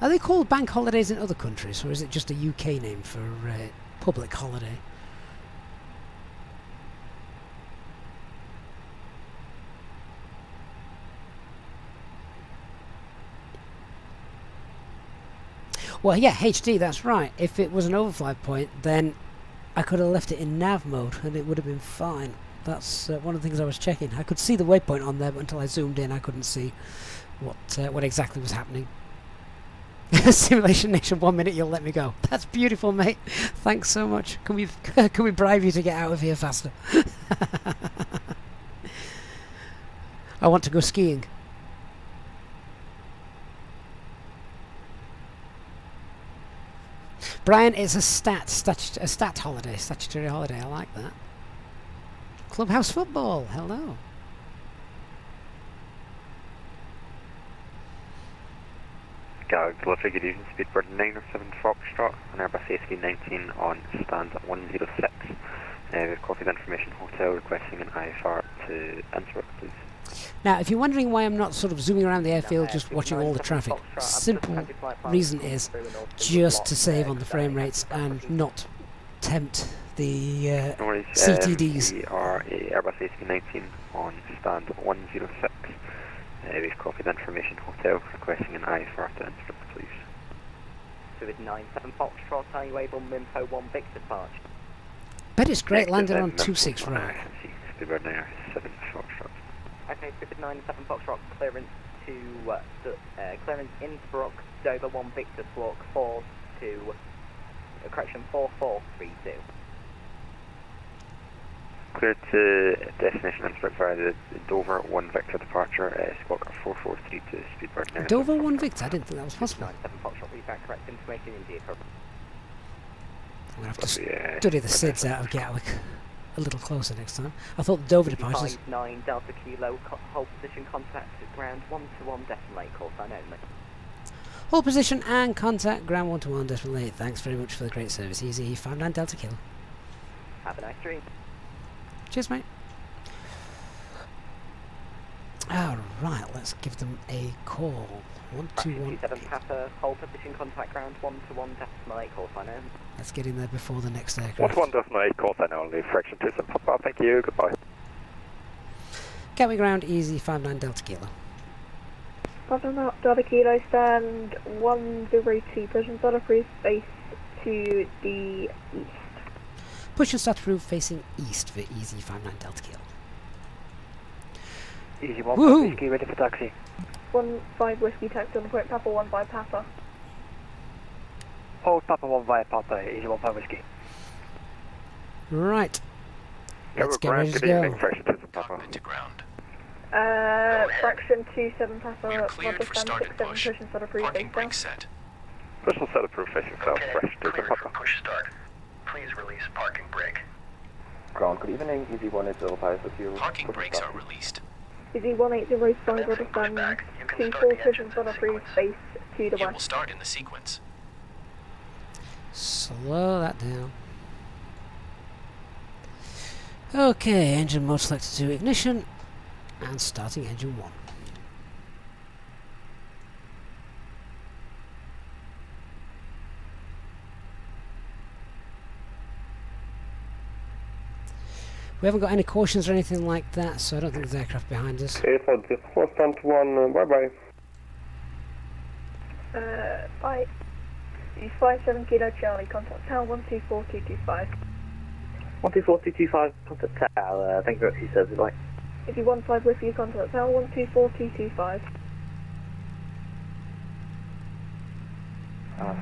Are they called bank holidays in other countries, or is it just a UK name for public holiday? Well, yeah, HD, that's right. If it was an overfly point, then I could have left it in nav mode and it would have been fine. That's one of the things I was checking. I could see the waypoint on there, but until I zoomed in I couldn't see what exactly was happening. Simulation Nation, 1 minute, you'll let me go. That's beautiful, mate. Thanks so much. Can we bribe you to get out of here faster? I want to go skiing. Brian, it's a stat holiday, statutory holiday. I like that. Clubhouse football. Hello. Delivery, good evening, Speedbird 907 Foxtrot, on Airbus A319 on stand 106. We've copied the information hotel requesting an IFR to Innsbruck, please. Now, if you're wondering why I'm not sort of zooming around the airfield just watching all the traffic, simple reason is just to save on the frame rates and not tempt the CTDs. We are Airbus A319 on stand 106. We've copied the information hotel requesting an IFR to Innsbruck, please. With 97 Foxtrot, are you able to info 1 Victor departure? Bet it's great landing on 26 right. Speedbird 907 Foxtrot. Okay, Speedbird 97 Foxtrot, clearance to clearance Innsbruck, Dover 1 Victor, squawk 4432. Cleared to destination Innsbruck via the Dover 1 Victor departure, squawk 4432, Speedbird 9. Dover 1 Victor? I didn't think that was possible. 97 Foxtrot, read back correct information in vehicle. I'm going to have to study the SIDS out of Gatwick a little closer next time. I thought the Dover departures... 59 Delta Kilo, hold position, contact at ground 121, decimal 8, call sign only. Hold position and contact ground 121, decimal 8. Thanks very much for the great service. Easy 59 Delta Kilo. Have a nice dream. Cheers, mate. All right, let's give them a call. 121. 27 Papa, hold position, contact ground 121.8, call sign in. Let's get in there before the next aircraft. 121.8, call sign only, fraction 27 Papa, thank you, goodbye. Gatwick ground, easy 59 Delta Kilo. Papa Delta Kilo, stand 102, push and start approved, face to the east. Push and start approved, facing east for easy 59 Delta Kilo. Easy 1 Woohoo! whiskey, ready for taxi. 15 whiskey, taxi on the point, Papa 15 Papa. Hold Papa 15 Papa, easy 15 whiskey. Right. Let's get ready to go. Fraction 27 Papa. Cockpit to ground. Fraction 27 Papa. We are cleared for start and push. Push and start approved, Parking face brake south. set. Push and start approved, facing south, Okay, fraction 27 cleared for Papa. push start. Please release parking brake. Ground, good evening, easy 1805 with you. Parking brakes are released. Easy 1805, Then order from stand pushback, you can 24, start the push and engines start in approved, sequence. face to the You will west. start in the sequence. Slow that down. Okay, engine mode selected to ignition and starting engine 1. We haven't got any cautions or anything like that, so I don't think there's aircraft behind us. Okay, for this stand 1, bye bye. Bye. 57 Kilo Charlie, contact tower 124225. 124225, contact tower, thank you very much for your service, bye. If you want 5 whiskey, contact tower 124225.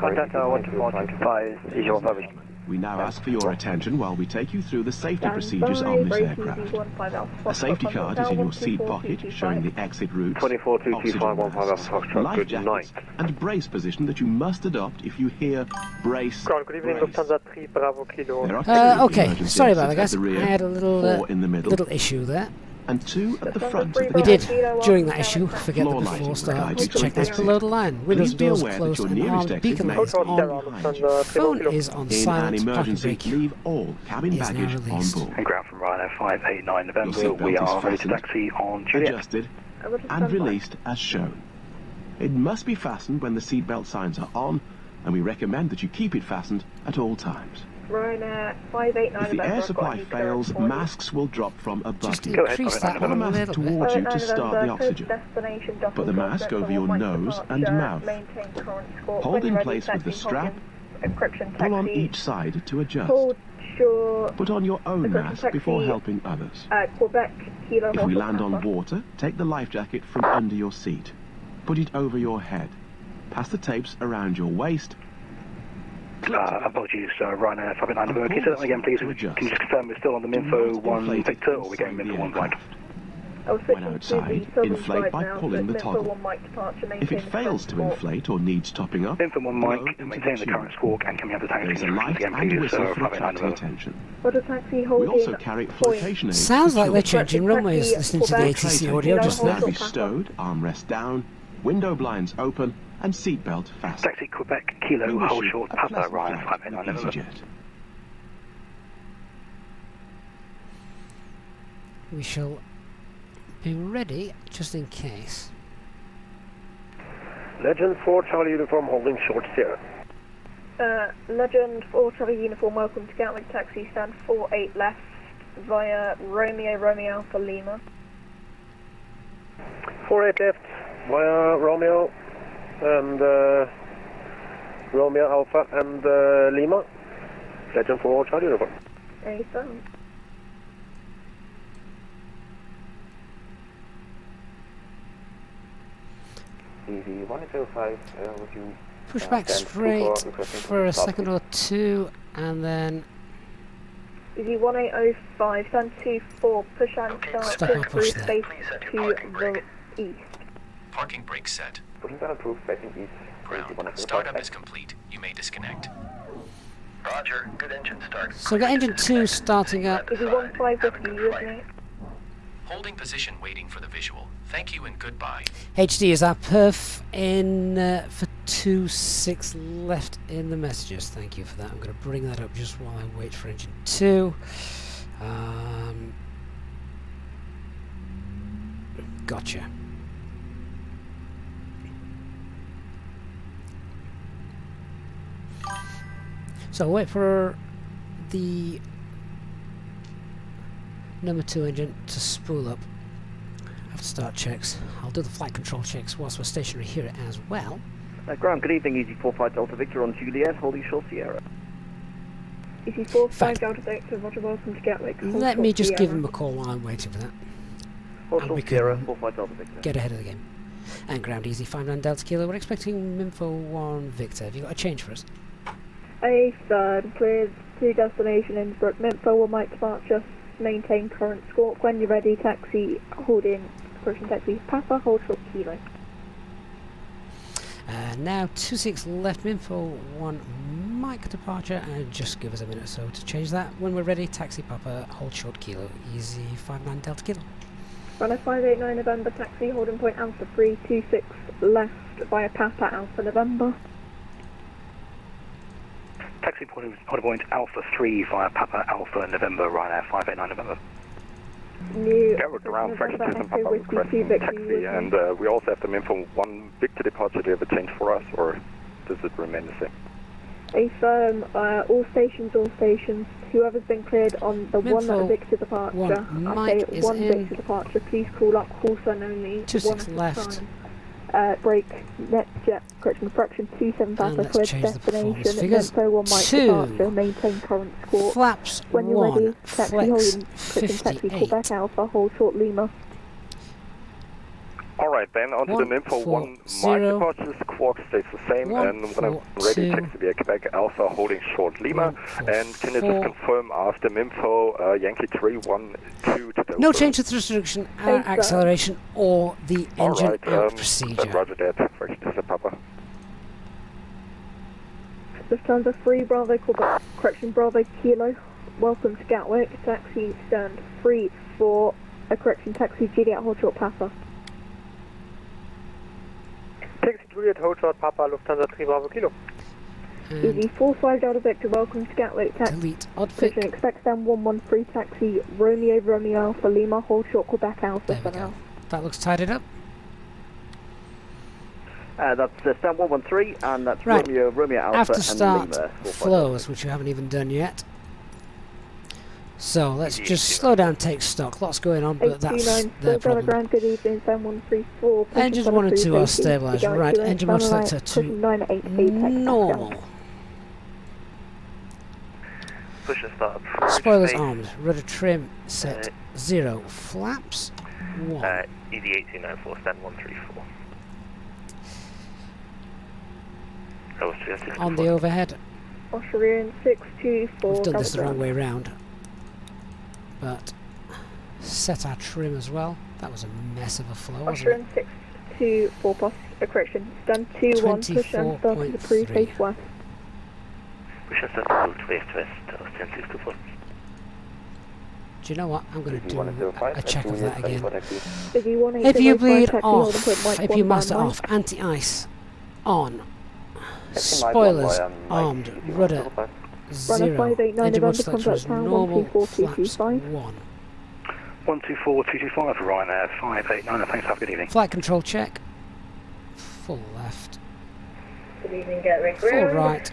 Contact tower 124225, easy 15 whiskey. We now ask for your attention while we take you through the safety Stand procedures by, on this break aircraft. easy 15 Alpha A safety Foxtrot, card contact is in tower your seat pocket 124225. showing the exit routes, 24225 oxygen masks, Foxtrot, life good jackets, night. and brace position that you must adopt if you hear brace, Ground, good evening, brace. Lufthansa 3 Bravo Kilo. There are two Okay, emergency sorry about that, exits guys. at the rear, I had a little, 4 in the middle, little issue there. and 2 at the front of the We cabin. did, during that issue, forget Floor that lighting before start, guides you check to this exit. below the line. Windows Please be doors aware that closed your and nearest armed, exit beacon may lights be on, behind you. phone is on In silent, an parking emergency, brake leave all cabin is now baggage on released. board. And ground from Ryanair 589 Your November, seatbelt we is are ready to fastened, taxi on Juliet. adjusted, and released as shown. It must be fastened when the seatbelt signs are on, and we recommend that you keep it fastened at all times. Ryanair 589 If the air supply fails, masks will drop from above Just you. increase that Put a one a mask little bit. towards you to start the oxygen. Put the mask over your nose and mouth. Hold in place with the strap. Pull on each side to adjust. Put on your own mask before helping others. Quebec Kilo If we land on Papa. water, take the life jacket from under your seat. Put it over your head. Pass the tapes around your waist. Apologies, Ryanair 589 November. And Can you say that pull again, please? to adjust. Can you just confirm we're still on the Do Minfo not 1 inflate Victor, or inside we're going the Minfo 1 Mike? aircraft. I was When switching outside, to the southern inflate side by now, pulling the Minfo toggle. 1 Mike departure, If maintain it fails to current inflate or needs topping up, Minfo 1 blow Mike, into maintain the tube. current squawk, and can we have the taxi There is a instructions light again, and please, whistle for 589 attracting November? attention. Order taxi We holding also carry flotation aids. Sounds for like they're children. changing runways, listening to the ATC audio just Must now there. be stowed, armrest down, window blinds open, and seatbelt fastened. Taxi Quebec We Kilo, wish hold you short, a Papa pleasant Ryanair flight 589 with November. EasyJet. We shall be ready just in case. Legend 4 Charlie Uniform holding short steer. Legend 4 Charlie Uniform, welcome to Gatwick Taxi, stand 48 left via Romeo Alpha Lima. 48 left via Romeo and Romeo Alpha and Lima. Legend 4 Charlie Uniform. Anytime. Easy 105, would you Push back straight for a second or two, and then Easy 1805, stand 24, push and start, Stop and push through there. space to the east. Parking brake set. Pushing that approved facing east. Ground. Startup is complete. You may disconnect. Roger, good engine start. so we've got engine 2 starting up. Easy 15 whiskey, you with me? Holding position, waiting for the visual. Thank you and goodbye. HD is our perf in for 26 left in the messages. Thank you for that. I'm going to bring that up just while I wait for engine 2. Gotcha. So wait for the number 2 engine to spool up. I have to start checks. I'll do the flight control checks whilst we're stationary here as well. Ground, good evening, Easy 45 Delta Victor on Juliet, holding short Sierra. Easy 45 Delta Victor, Roger, welcome to Gatwick. Let me just give him a call while I'm waiting for that. Hold And we short Sierra, can 45 Delta Victor. get ahead of the game. And ground easy, 59 Delta Kilo. We're expecting Info 1 Victor. Have you got a change for us? A third, cleared to destination Innsbruck, Info 1 Mike departure, maintain current squawk. When you're ready, taxi, hold in, approaching taxi, Papa, hold short Kilo. Now 26 left, Info 1 Mike departure, and just give us a minute or so to change that. When we're ready, taxi Papa, hold short Kilo, easy 59 Delta Kilo. Runner 589 November, taxi, holding point Alpha 326 left via Papa Alpha November. Taxi holding point Alpha 3 via Papa Alpha November, Ryanair 589 November. New Gatwick ground, fraction November, system, Papa Echo Whiskey requesting 2 Victor, taxi, and we also have the Info 1 Victor departure. Do you have a change for us, or does it remain the same? Affirm, all stations, whoever's been cleared on the Info 1 Victor departure, one I Mike say is 1 in. Victor departure, please call up, call sign only, 26 1 left. time. Break, net jet, correction, fraction 27 And Papa, let's cleared change the performance destination, figures. Info 1 Mike 2. departure, maintain current squawk. Flaps When you're 1, ready, taxi flex holding, correction, taxi, call 58. back Alpha, hold short Lima. Alright, then onto the Info 1 Mike departure. Squawk stays the same, and when I'm ready, taxi via Quebec Alpha holding short Lima. And can you just confirm after Info Yankee 312 to Delta? No change to thrust reduction, acceleration, or the engine out procedure. Roger that, fraction system, Papa. Lufthansa 3 Bravo, correction, Bravo Kilo, welcome to Gatwick, taxi stand 3 for a correction, taxi Juliet, hold short Papa. Taxi Juliet, hold short Papa, Lufthansa 3 Bravo Kilo. Easy 45 Delta Victor, welcome to Gatwick, taxi. Delete Oddfic. Expect stand 113 taxi Romeo Alpha Lima, hold short Quebec Alpha There for we go. now. That looks tidied up. That's stand 113, and that's Right. Romeo Alpha After and start Lima. flows, which we haven't even done yet. So let's just slow down, take stock. Lots going on, but that's 829 their problem. Ground, good evening, stand 134. Engines 1 and 2 are stabilised. Right, engine mode selector to normal. Push and start. Spoilers armed. Rudder trim set 0. Flaps 1. Easy 8294, stand 134. On the overhead. Austrian 624. We've done this the wrong way round. But set our trim as well. That was a mess of a flow, wasn't it? Austrian 624, correction. Stand 21, push and start to the cruise face west. Push and start to west, stand 624. Do you know what? I'm going to do a check of that again. If you bleed off, if you master off, anti-ice on, spoilers armed, rudder 0, engine mode selector is normal, flaps 1. 124225, Ryanair 589, thanks, have a good evening. Flight control check. Full left. Good evening, Gatwick Full right.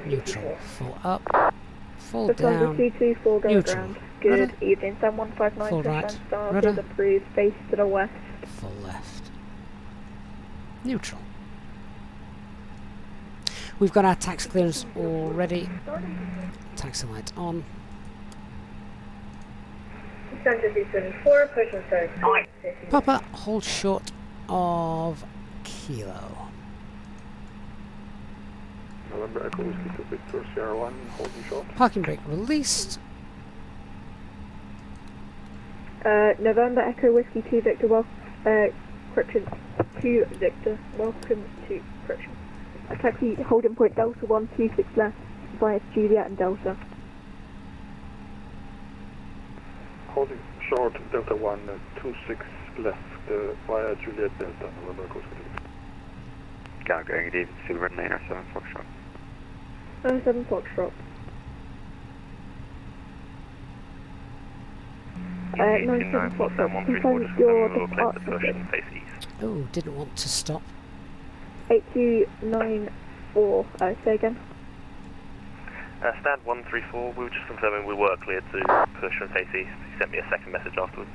Neutral. Full up. Full down. Neutral. Good evening, stand 159, Full push right. and start Rudder. to the cruise face to the west. Full left. Neutral. We've got our taxi clearance already. Taxi lights on. Center 324, push and start. Papa, hold short of Kilo. November Echo Whiskey to Victor, Sierra 1, holding short. Parking brake released. November Echo Whiskey 2 Victor, correction, 2 Victor, welcome to, correction. A taxi holding point Delta 126 left via Juliet and Delta. Holding short Delta 126 left via Juliet Delta, November Echo Whiskey. Got going, good evening, Silver 9 or 7 Foxtrot. 7 Foxtrot. 97 Foxtrot, confirm your departure. Oh, didn't want to stop. 8294, say again. Stand 134, we were just confirming we were cleared to push and face east. He sent me a second message afterwards.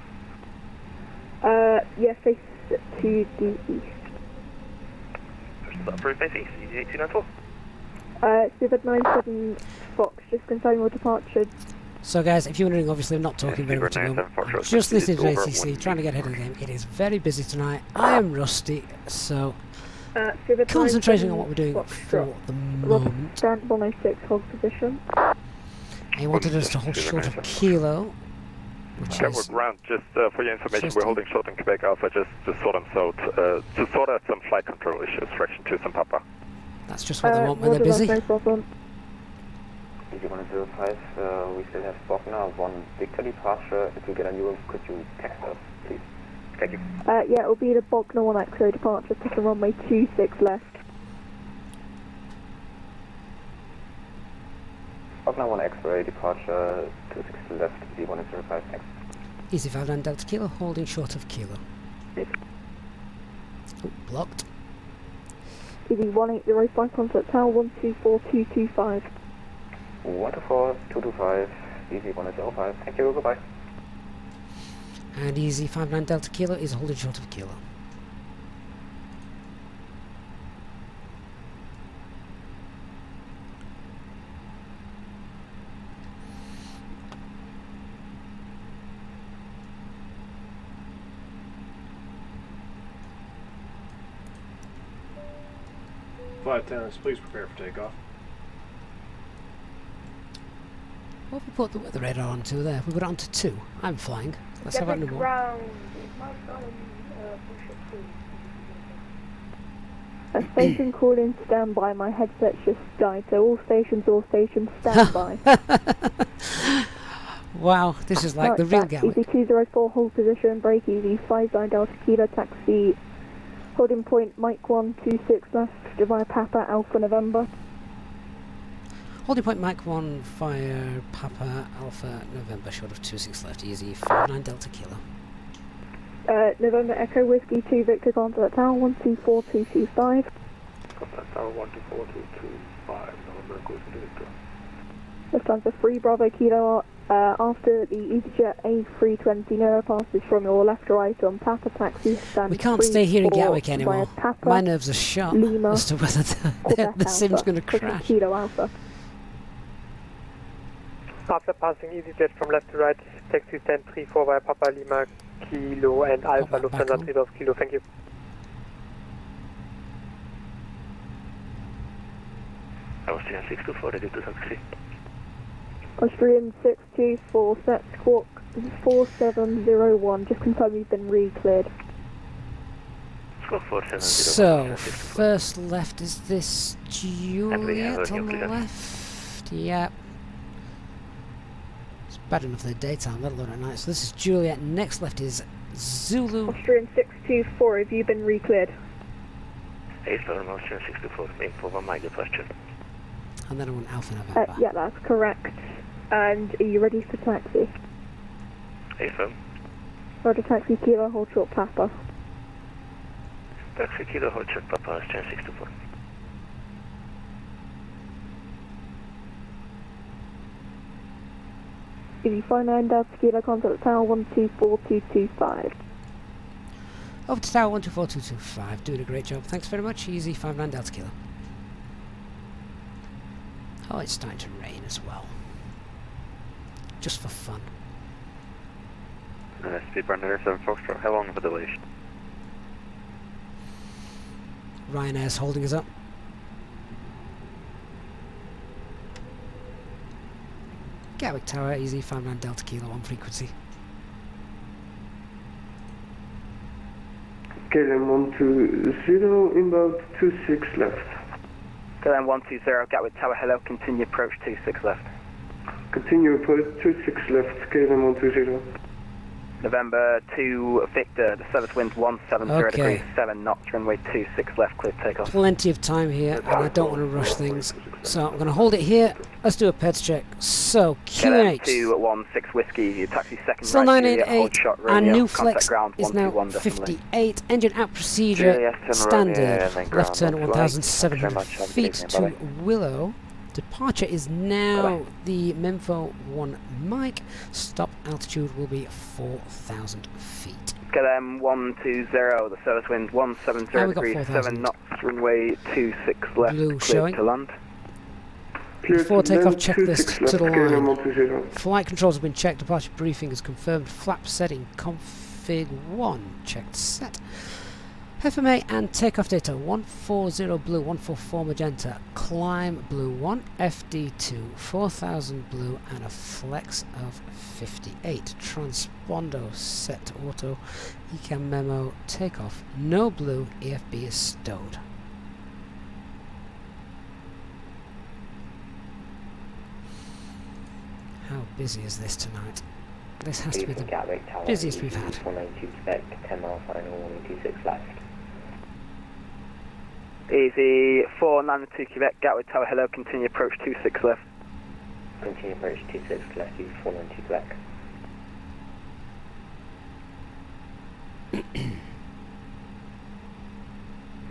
Yeah, face to the east. Push is approved, face east, easy 8294. Civet 97 Fox, just confirming your departure. So guys, if you're wondering, obviously I'm not talking very much at the moment. I'm just listening to ATC, trying to get ahead of the game. It is very busy tonight. I am rusty, so concentrating on what we're doing for the moment. Stand 106, hold position. He wanted us to hold short of Kilo, which is... ground, just for your information, we're holding short in Quebec Alpha, just to sort out some flight control issues, fraction 2 some Papa. That's just what they want when they're busy. No problem. Easy 105, we still have Bogner, 1 Victor departure. If you get a new one, could you text us, please? Thank you. Yeah, it'll be the Bogner 1 X-ray departure, taking runway 26 left. Bogner 1 X-ray departure, 26 left, Easy 105, next. Easy 59 Delta Kilo, holding short of Kilo. Oh, blocked. Easy 1805, contact tower 124225. 124, 225, Easy 105, thank you, goodbye. And Easy 59 Delta Kilo is holding short of Kilo. Flight attendants, please prepare for takeoff. What have we put the radar onto there? We put it onto 2. I'm flying. Let's have that no more. A station calling standby. My headset's just died, so all stations standby. Wow, this is like the real Gatwick. Easy 204, hold position, break easy, 59 Delta Kilo, taxi, holding point, Mike 126 left, via Papa, Alpha November. Holding point Mike 1, fire Papa, Alpha November, short of 26 left, easy 59 Delta Kilo. November Echo Whiskey 2 Victor, contact tower 124225. Contact tower 124225, November Echo Whiskey 2 Victor. Lufthansa 3 Bravo Kilo, after the EasyJet A320 Nero passes from your left to right on Papa taxi stand. We can't stay here in Gatwick anymore. Papa, my nerves are shot Lima, as to whether the sim's going to crash. Kilo Alpha. After passing EasyJet from left to right, taxi stand 34 via Papa Lima, Kilo and Alpha, Lufthansa 3 Kilo, thank you. Austrian 624, ready to taxi. Austrian 624, set squawk 4701, just confirm you've been re-cleared. So, first left is this Juliet on the left? Yep. It's bad enough the daytime, let alone at night. So this is Juliet, next left is Zulu. Austrian 624, have you been re-cleared? Austrian 624, main for my question. And then I want Alpha November. Yeah, that's correct. And are you ready for taxi? Affirm. Roger, taxi Kilo, hold short Papa. Taxi Kilo, hold short Papa, Austrian 624. Easy 59 Delta Kilo, contact tower 124225. Over to tower 124225, doing a great job. Thanks very much, Easy 59 Delta Kilo. Oh, it's starting to rain as well. Just for fun. Speedburn 7 Foxtrot, how long of a delay? Ryanair's holding us up. Gatwick Tower, Easy 59 Delta Kilo on frequency. KLM 120, inbound 26 left. KLM 120, Gatwick Tower, hello, continue approach 26 left. Continue approach 26 left, KLM 120. November 2 Victor, the service wind 170 degrees, 7 knots, runway 26 left, clear takeoff. Plenty of time here, and I don't want to rush things, so I'm going to hold it here. Let's do a PEDS check. So, QNH. 216 whiskey, taxi second still right, 988, shot our radio, new flex ground, is now 58. Engine out procedure, standard, left turn at 1,700 feet to Willow. Departure is now the Memphis 1 Mike. Stop altitude will be 4,000 feet. KLM 120, the service wind 170 degrees, 7 knots, runway 26 left, Blue clear showing. to land. Before takeoff, checklist to the line. Flight controls have been checked. Departure briefing is confirmed. Flap setting config 1 checked set. FMA and takeoff data 140 blue, 144 magenta, climb blue 1, FD2, 4000 blue and a flex of 58. Transponder set to auto, ECAM memo, takeoff, no blue, EFB is stowed. How busy is this tonight? This has to be the busiest we've had. 192 spec, 10 miles final, 126 left. Easy 492 Quebec, Gatwick Tower, hello, continue approach 26 left. Continue approach 26 left, use 492 Quebec.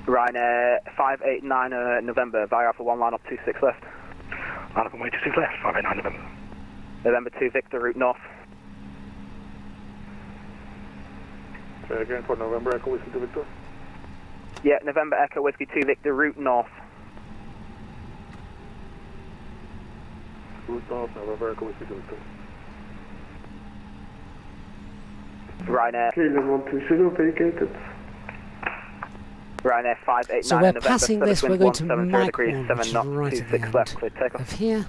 Ryanair 589 November, via Alpha 1 line up 26 left. Line up and way 26 left, 589 November. November 2 Victor, route north. Say again for November Echo Whiskey 2 Victor. Yeah, November Echo Whiskey 2 Victor, route north. Route north, November Echo Whiskey 2 Victor. Ryanair. KLM 120 vacated. Ryanair 589 so we're November, passing this, we're going to Mike 1, which is right at the left, clear takeoff. of here.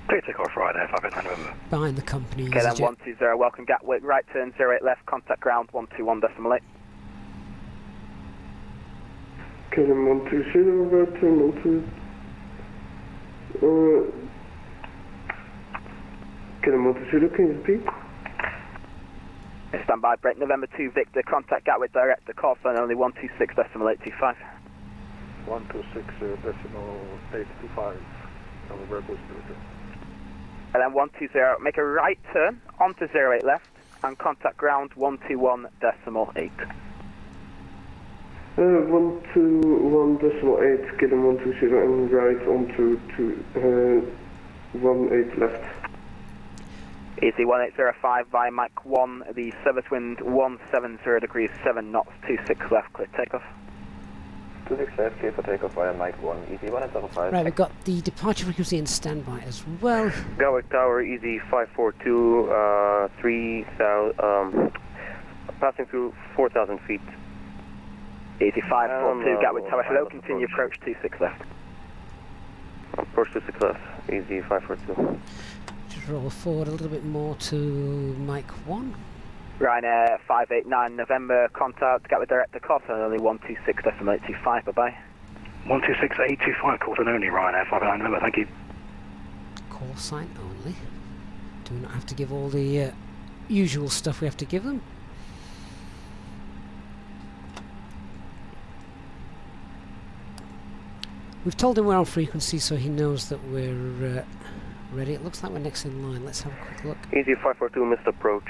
Clear takeoff, Ryanair 589 November. Behind the company. KLM 120, welcome Gatwick, right turn 08 left, contact ground 121.8. KLM 120, right turn 02. KLM 120, can you repeat? Stand by, Brent, November 2 Victor, contact Gatwick direct, the call sign only 126.825. 126.825, November Echo Whiskey 2 Victor. And then 120, make a right turn onto 08 left and contact ground 121.8. 121.8, KLM 120 and right onto 18 left. Easy 1805 via Mike 1, the service wind 170 degrees, 7 knots, 26 left, clear takeoff. 26 left, clear for takeoff via Mike 1, easy 175. Right, we've got the departure frequency in standby as well. Gatwick Tower, easy 542, 3000, passing through 4,000 feet. Easy 542, Gatwick Tower, hello, continue approach 26 left. Approach 26 left, easy 542. Just roll forward a little bit more to Mike 1. Ryanair 589 November, contact Gatwick director, call sign only 126.825, bye bye. 126.825, call sign only, Ryanair 589 November, thank you. Call sign only. Do not have to give all the usual stuff we have to give them. We've told him we're on frequency, so he knows that we're ready. It looks like we're next in line. Let's have a quick look. Easy 542, missed approach.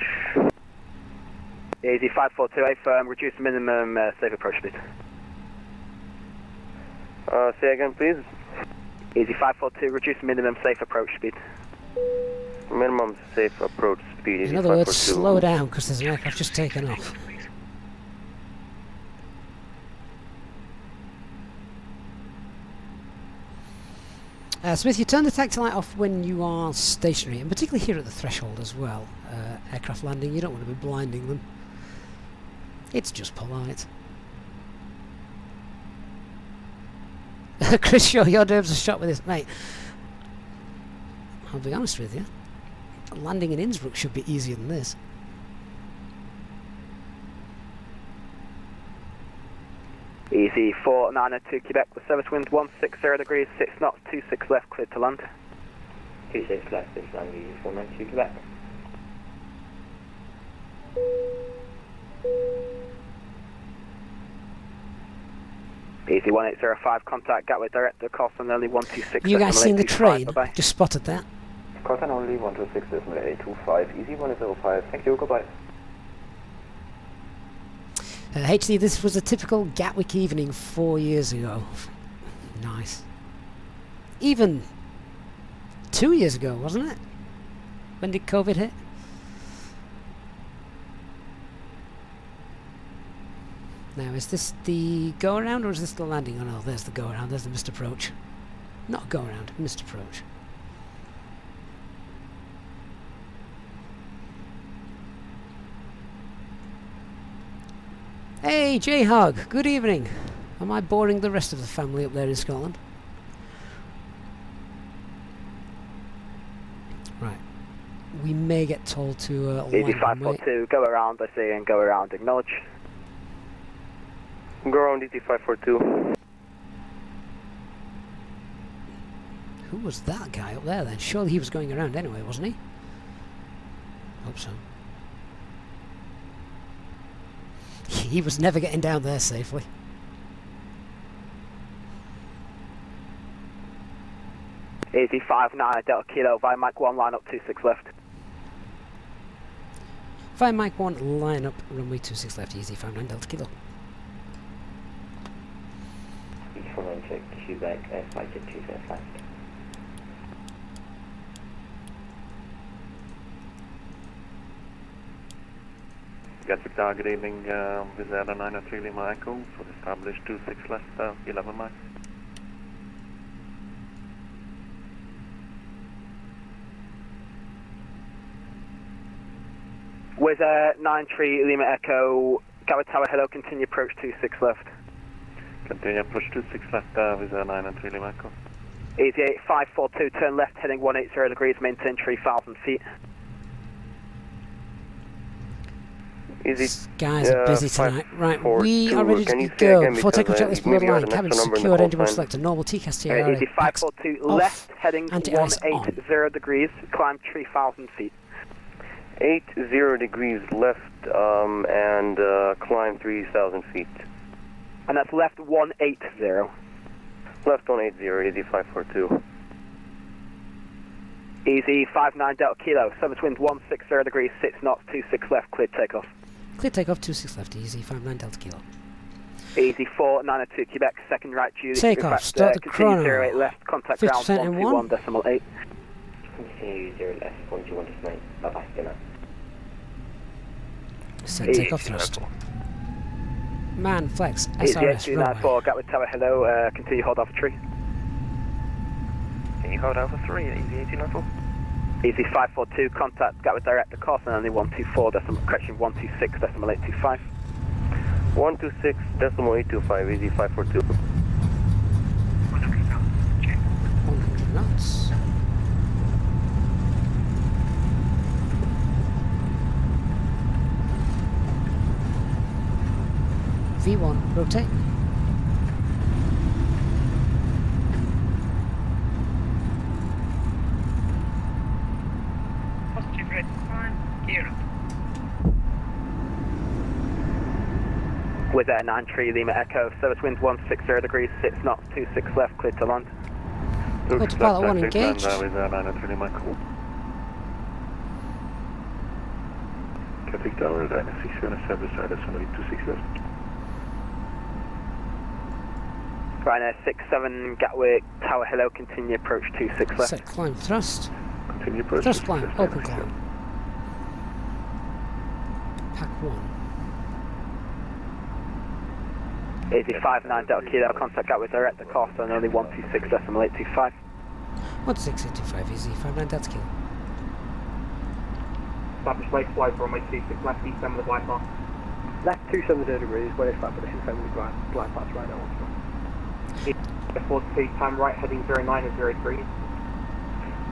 Easy 542, firm, reduce minimum safe approach speed. Say again, please. Easy 542, reduce minimum safe approach speed. Minimum safe approach speed. In other words, slow down because there's an aircraft just taken off. Smith, you turn the tactile light off when you are stationary, and particularly here at the threshold as well. Aircraft landing, you don't want to be blinding them. It's just polite. Chris Shaw, your nerves are shot with this. Mate, I'll be honest with you. Landing in Innsbruck should be easier than this. Easy 492 Quebec, the service wind 160 degrees, 6 knots, 26 left, clear to land. 26 left, this land, easy 492 Quebec. Easy 1805, contact Gatwick Director, cost on only 126. You guys seen the train? Bye-bye. Just spotted that. Contact only 126.825, easy 105, thank you, goodbye. HD, this was a typical Gatwick evening 4 years ago. Nice. Even 2 years ago, wasn't it? When did COVID hit? Now, is this the go-around or is this the landing? Oh no, there's the go-around, there's the missed approach. Not go-around, missed approach. Hey, J-Hog, good evening. Am I boring the rest of the family up there in Scotland? Right. We may get told to Easy 542, go around, I say, and go around, acknowledge. Go around Easy 542. Who was that guy up there then? Surely he was going around anyway, wasn't he? Hope so. He was never getting down there safely. Easy 59, Delta Kilo, via Mike 1, line up 26 left. Via Mike 1, line up, runway 26 left, easy 59 Delta Kilo. Easy 496, Pushback, 522 left. Gatwick Tower, good evening, with Air 903 Lima Echo, for established 26 left, 11 miles. With 93 Lima Echo, Gatwick Tower, hello, continue approach 26 left. Continue approach 26 left, with Air 903 Lima Echo. Easy 8542, turn left, heading 180 degrees, maintain 3,000 feet. These guys are busy tonight. Right, we are ready to go. Before takeoff checklist below the line, cabin secured, engine select, normal TCAS TRA. Easy 542, left, heading 180 degrees, climb 3,000 feet. 80 degrees left and climb 3,000 feet. And that's left 180. Left 180, easy 542. Easy 59 Delta Kilo, service wind 160 degrees, 6 knots, 26 left, cleared takeoff. Cleared takeoff 26 left, easy 59 Delta Kilo. Easy 4902 Quebec, second right Julie. Takeoff, start the chrono. 08 left, contact ground 121.8. 0 left, 121.9, bye-bye, good night. Set takeoff thrust. Man, flex, Easy SRS, 294, Gatwick Tower, hello, continue hold Alpha 3. Can you hold Alpha 3 at Easy 1894? Easy 542, contact Gatwick Director, cost and only 124, correction 126.825. 126.825, easy 542. 100 knots. V1, rotate. Positive red climb, gear up. With 93 Lima Echo, service wind 160 degrees, 6 knots, 26 left, cleared to land. Autopilot 1 engaged. With 93 Lima Echo. Gatwick Tower, 67 established, that's only 26 left. Ryanair 67 Gatwick Tower, hello, continue approach 26 left. Set climb thrust. Continue approach. Thrust climb, open climb. Pack 1. Easy 59 Delta Kilo, contact Gatwick Director, cost on only 126.825. 16825, easy 59 Delta Kilo. Established lake flight for runway 26 left, east end of the glide path. Left 270 degrees, where it's flat position 7 glide path right now. F40, time right heading 0903.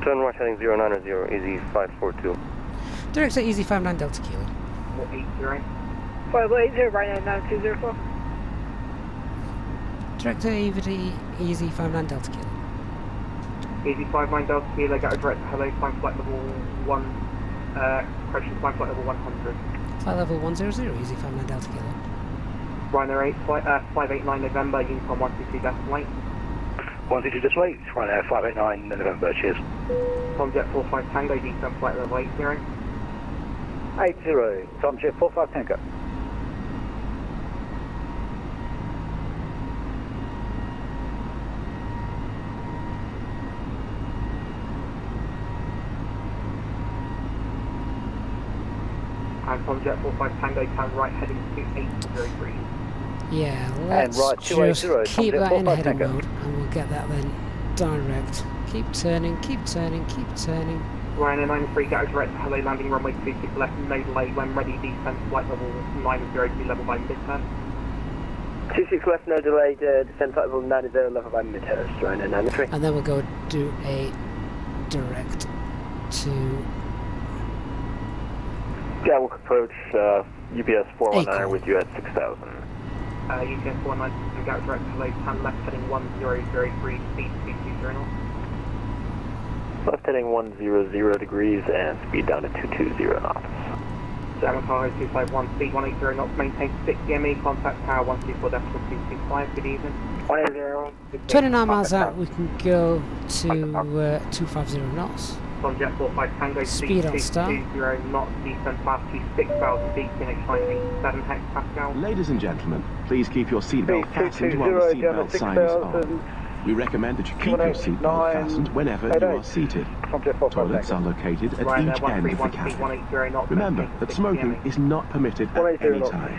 Turn right heading 090, easy 542. Director easy 59 Delta Kilo. 480. 580 right now, 9204. Director easy 59 Delta Kilo. Easy 59 Delta Kilo, Gatwick Director, hello, climb flight level 1, correction, climb flight level 100. Climb Flight level 100, easy 59 Delta Kilo. Ryanair 8, 589 November, Unicom 122 decimal 8. 122 decimal 8, Ryanair 589 November, cheers. Tomjet 45 Tango, descend flight level 80. 80, Tomjet 45 Tango. And Tomjet 45 Tango, turn right heading to 803. Yeah, let's right, just keep that in heading Tango. mode and we'll get that then direct. Keep turning, keep turning, keep turning. Ryanair 93, Gatwick direct to hello, landing runway 26 left, no delay, when ready, descend flight level 902 level by mid-turn. 26 left, no delay, descend flight level 90 level by mid-turn, Ryanair 93. And then we'll go do a direct to Gatwick approach, UPS 419 with you at 6,000. UPS 419, Gatwick direct to hello, turn left heading 1003, speed 220 knots. Left heading 100 degrees and speed down to 220 knots. German Cargo 251, speed 180 knots, maintain 6 DME, contact tower 124.225, good evening. 29 miles out, we can go to 250 knots. Tomjet 45 Tango, speed on start. 220 knots, descend fast to 6,000 feet, QNH 987 hectopascal. Ladies and gentlemen, please keep your seatbelt fastened while the seatbelt sign is on. We recommend that you keep your seatbelt fastened whenever you are seated. Toilets are located at each end of the cabin. Remember that smoking is not permitted at any time.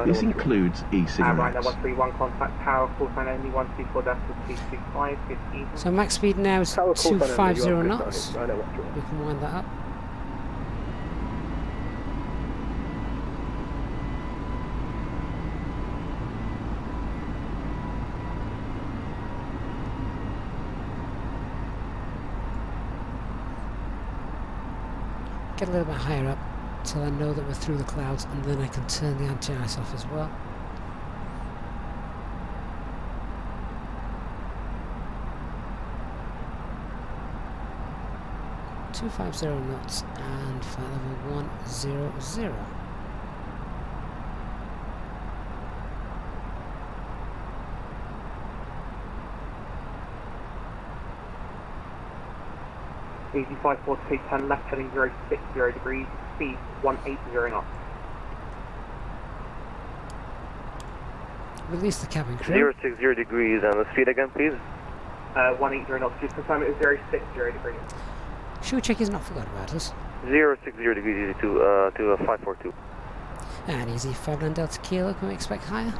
This includes e-cigarettes. Ryanair 131, contact tower, call sign only 124.225, good evening. So max speed now is 250 knots. We can wind that up. Get a little bit higher up till I know that we're through the clouds, and then I can turn the anti-ice off as well. .250 knots and flight level 100. Easy 542, turn left heading 060 degrees, speed 180 knots. Release the cabin crew. 060 degrees and the speed again, please. 180 knots, just confirm it was 060 degrees. Should we check he's not forgot about us? 060 degrees easy to 542. And easy 59 Delta Kilo, can we expect higher?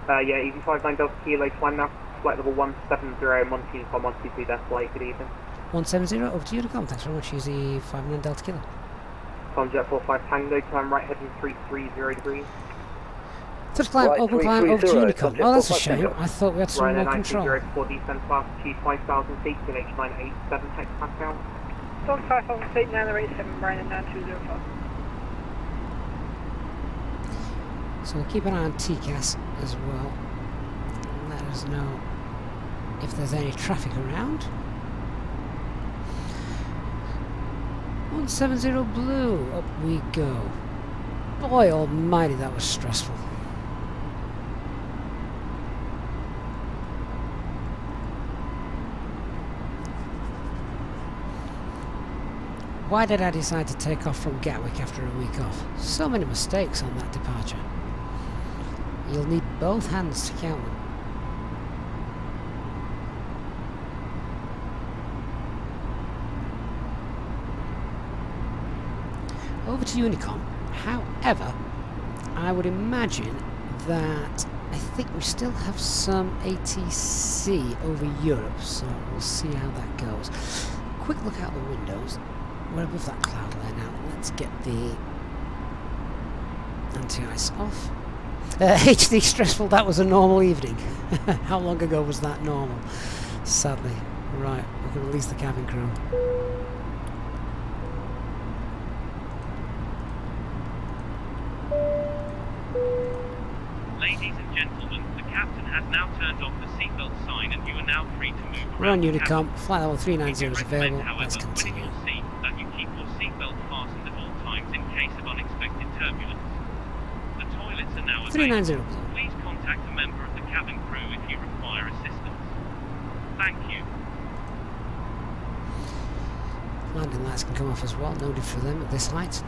Yeah, easy 59 Delta Kilo, climb now, flight level 170, Monty from 122 decimal 8, good evening. 170, over to Unicom, thanks very much, easy 59 Delta Kilo. Tomjet 45 Tango, climb right heading 330 degrees. Third climb, right, open climb, over to Unicom. Oh, that's a shame, I thought we had some more control. Ryanair 4 descend fast to 5,000 feet, QNH 987 hectopascal. Dog 5,000 feet, 987, Ryanair 9205. So we'll keep an eye on TCAS as well. Let us know if there's any traffic around. 170 blue, up we go. Boy almighty, that was stressful. Why did I decide to take off from Gatwick after a week off? So many mistakes on that departure. You'll need both hands to count them. Over to Unicom. However, I would imagine that I think we still have some ATC over Europe, so we'll see how that goes. Quick look out the windows. We're above that cloud line now. Let's get the anti-ice off. HD stressful, that was a normal evening. How long ago was that normal? Sadly. Right, we're going to release the cabin crew. Ladies and gentlemen, the captain has now turned off the seatbelt sign and you are now free to move We're on around. Unicom, flight level 390 is available. However, Let's continue. that you keep your seatbelt fastened at all times in case of unexpected 390. Please contact a member of the cabin crew if you require assistance. Thank you. Landing lights can come off as well, no need for them at this height.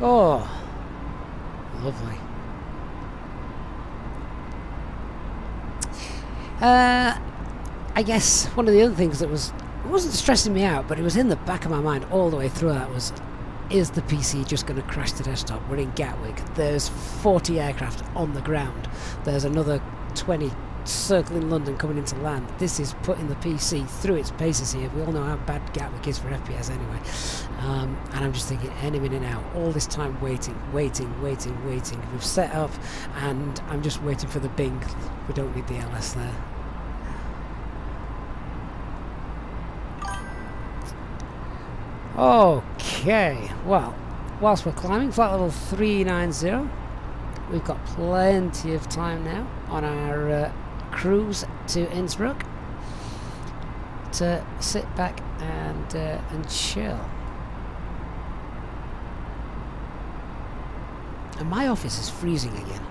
Oh, lovely. I guess one of the other things that wasn't stressing me out, but it was in the back of my mind all the way through that was, is the PC just going to crash to desktop? We're in Gatwick. There's 40 aircraft on the ground. There's another 20 circling London coming into land. This is putting the PC through its paces here. We all know how bad Gatwick is for FPS anyway. And I'm just thinking, any minute now, all this time waiting. We've set up, and I'm just waiting for the Bing. We don't need the LS there. Okay, well, whilst we're climbing, flight level 390, we've got plenty of time now on our cruise to Innsbruck to sit back and chill. And my office is freezing again.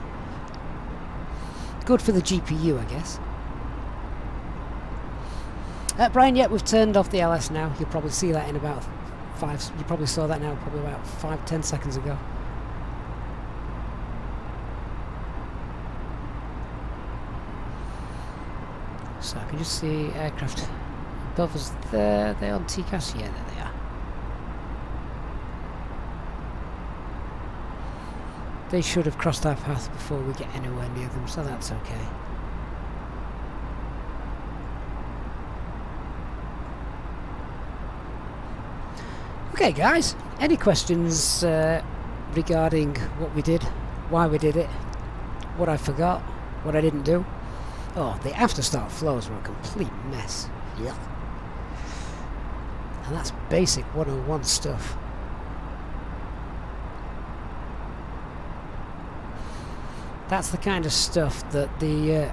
Good for the GPU, I guess. Brian, yeah, we've turned off the LS now. You'll probably see that in about you probably saw that now probably about 5-10 seconds ago. So I can just see aircraft above us there. They're on TCAS? Yeah, there they are. They should have crossed our path before we get anywhere near them, so that's okay. Okay guys, any questions regarding what we did, why we did it, what I forgot, what I didn't do? Oh, the after start flows were a complete mess. Yep. And that's basic 101 stuff. That's the kind of stuff that the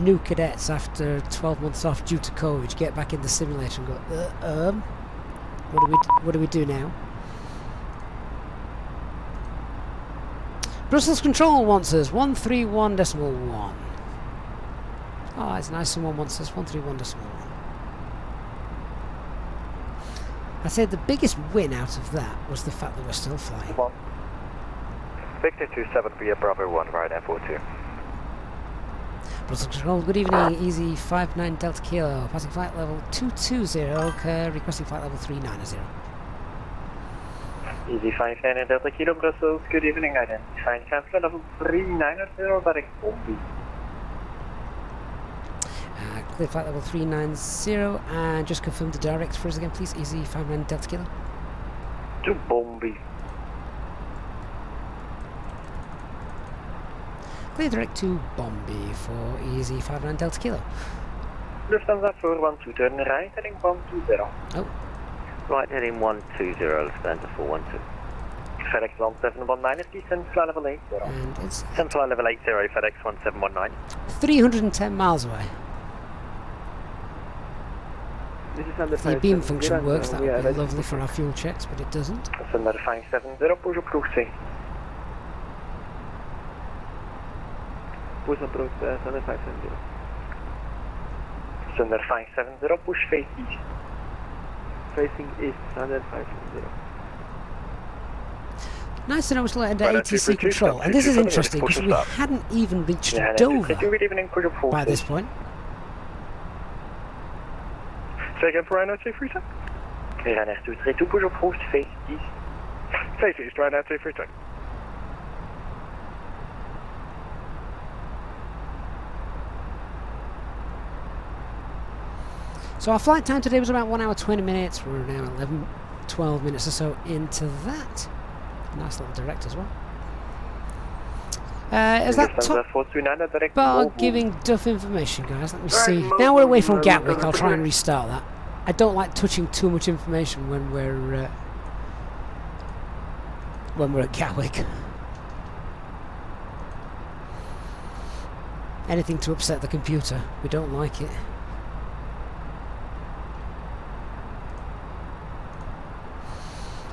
new cadets after 12 months off due to COVID get back in the simulator and go, what do we do now? Brussels Control wants us 131.1. Oh, it's nice someone wants us 131.1. I'd say the biggest win out of that was the fact that we're still flying. Victor 27 via Bravo 1 via Airport 2. Brussels Control, good evening, Easy 59 Delta Kilo, passing flight level 220, requesting flight level 390. Easy 59 Delta Kilo, Brussels, good evening, identifying flight level 390, direct Bombi. Clear flight level 390, and just confirm the direct for us again, please, Easy 59 Delta Kilo. To Bombi. Clear direct to Bombi for Easy 59 Delta Kilo. Lufthansa 412, turn right, heading 120. Oh. Right, heading 120, Lufthansa 412. FedEx 1719 is descent flight level 80. And it's... Descent flight level 80, FedEx 1719. 310 miles away. If the beam function works, that would be lovely for our fuel checks, but it doesn't. Descender 570, push approach 3. Push approach Descender 570. Descender 570, push face east. Facing east, Descender 570. Nice to know it's under ATC control, and this is interesting because we hadn't even reached Dover by this point. Say again for Rhino 232? Rhino 232, push approach face east. Face east, Rhino 232. So our flight time today was about 1 hour 20 minutes. We're now 12 minutes or so into that. Nice little direct as well. Is that top bar giving Duff information, guys? Let me see. Now we're away from Gatwick, I'll try and restart that. I don't like touching too much information when we're at Gatwick. Anything to upset the computer, we don't like it.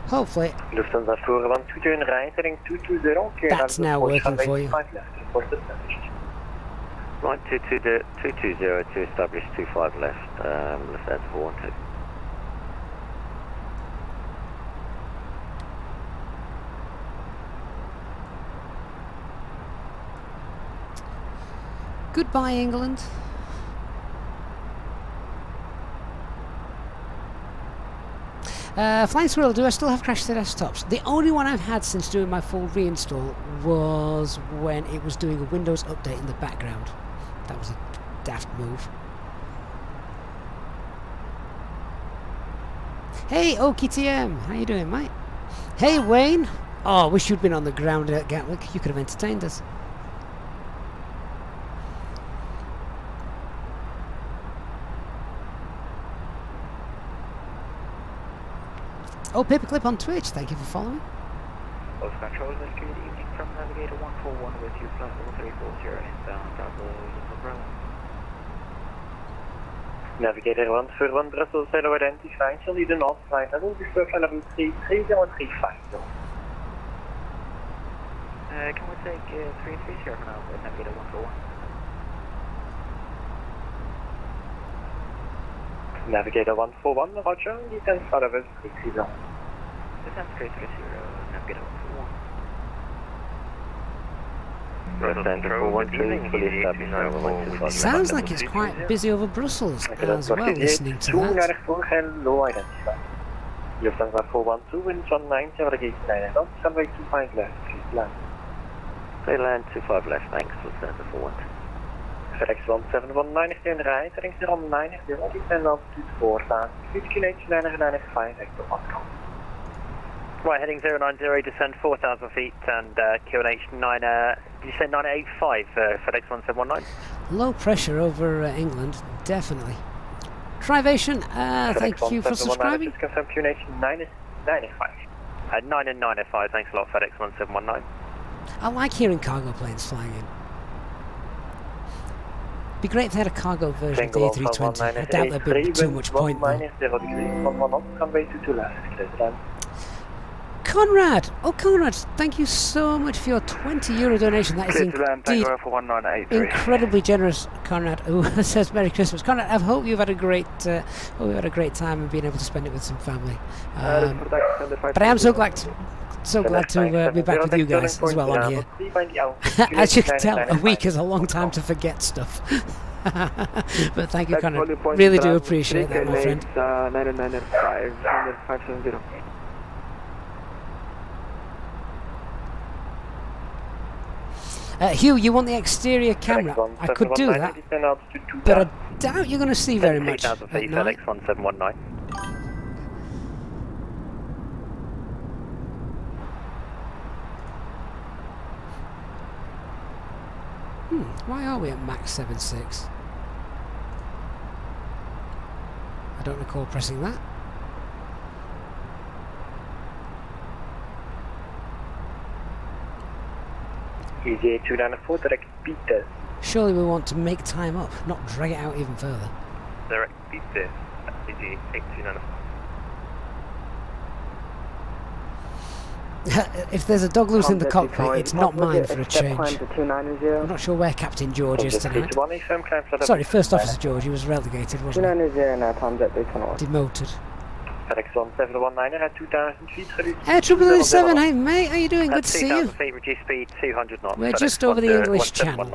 Hopefully Lufthansa 4122 in right, heading 220. that's now working for you. Right, 220 to establish 25 left, Lufthansa 412. Goodbye, England. Flying Squirrel, do I still have crashed desktops? The only one I've had since doing my full reinstall was when it was doing a Windows update in the background. That was a daft move. Hey, OKTM, how you doing, mate? Hey, Wayne. Oh, wish you'd been on the ground at Gatwick. You could have entertained us. Oh, Paperclip on Twitch, thank you for following. Coast Control, good evening from Navigator 141 with you, flight level 340, inbound Bravo, Bravo. Navigator 141 Brussels, hello, identify, shall lead the north flight level, before flight level 33035. Can we take 330 for now, Navigator 141? Navigator 141, roger, descent flight level 330. Descent 330, Navigator 141. It sounds like it's quite busy over Brussels as well, listening to that. Lufthansa 412, wind 190, navigation 9 runway 25 left, please land. They land 25 left, thanks, Lufthansa 412. FedEx 1719 is in right, heading 09, descend altitude 4, fast, 15H995, Hector Moscow. Right, heading 090, descend 4,000 feet and QNH 9, did you say 985 FedEx 1719? Low pressure over England, definitely. Trivation, thank you for subscribing. Just confirm QNH 995. 9 and 905, thanks a lot, FedEx 1719. I like hearing cargo planes flying in. Be great if they had a cargo version of the A320. I doubt there'd be too much point though. Conrad! Oh, Conrad, thank you so much for your €20 donation. That is indeed incredibly generous, Conrad. Who says Merry Christmas. Conrad, I hope you've had a great, time and been able to spend it with some family. But I am so glad to be back with you guys as well on here. As you can tell, a week is a long time to forget stuff. But thank you, Conrad. Really do appreciate that, my friend. 570. Hugh, you want the exterior camera? I could do that, but I doubt you're going to see very much at night. FedEx 1719. Why are we at Mach 76? I don't recall pressing that. Easy 294, direct speed test. Surely we want to make time up, not drag it out even further. Direct speed test, Easy 8294. If there's a dog loose in the cockpit, it's not mine for a change. I'm not sure where Captain George is tonight. Sorry, First Officer George, he was relegated, wasn't he? Demoted. FedEx 1719 at 2,000 feet. Air 777, hey mate, how you doing? Good to see you. Feet, reduce speed 200 knots. We're just over the English Channel.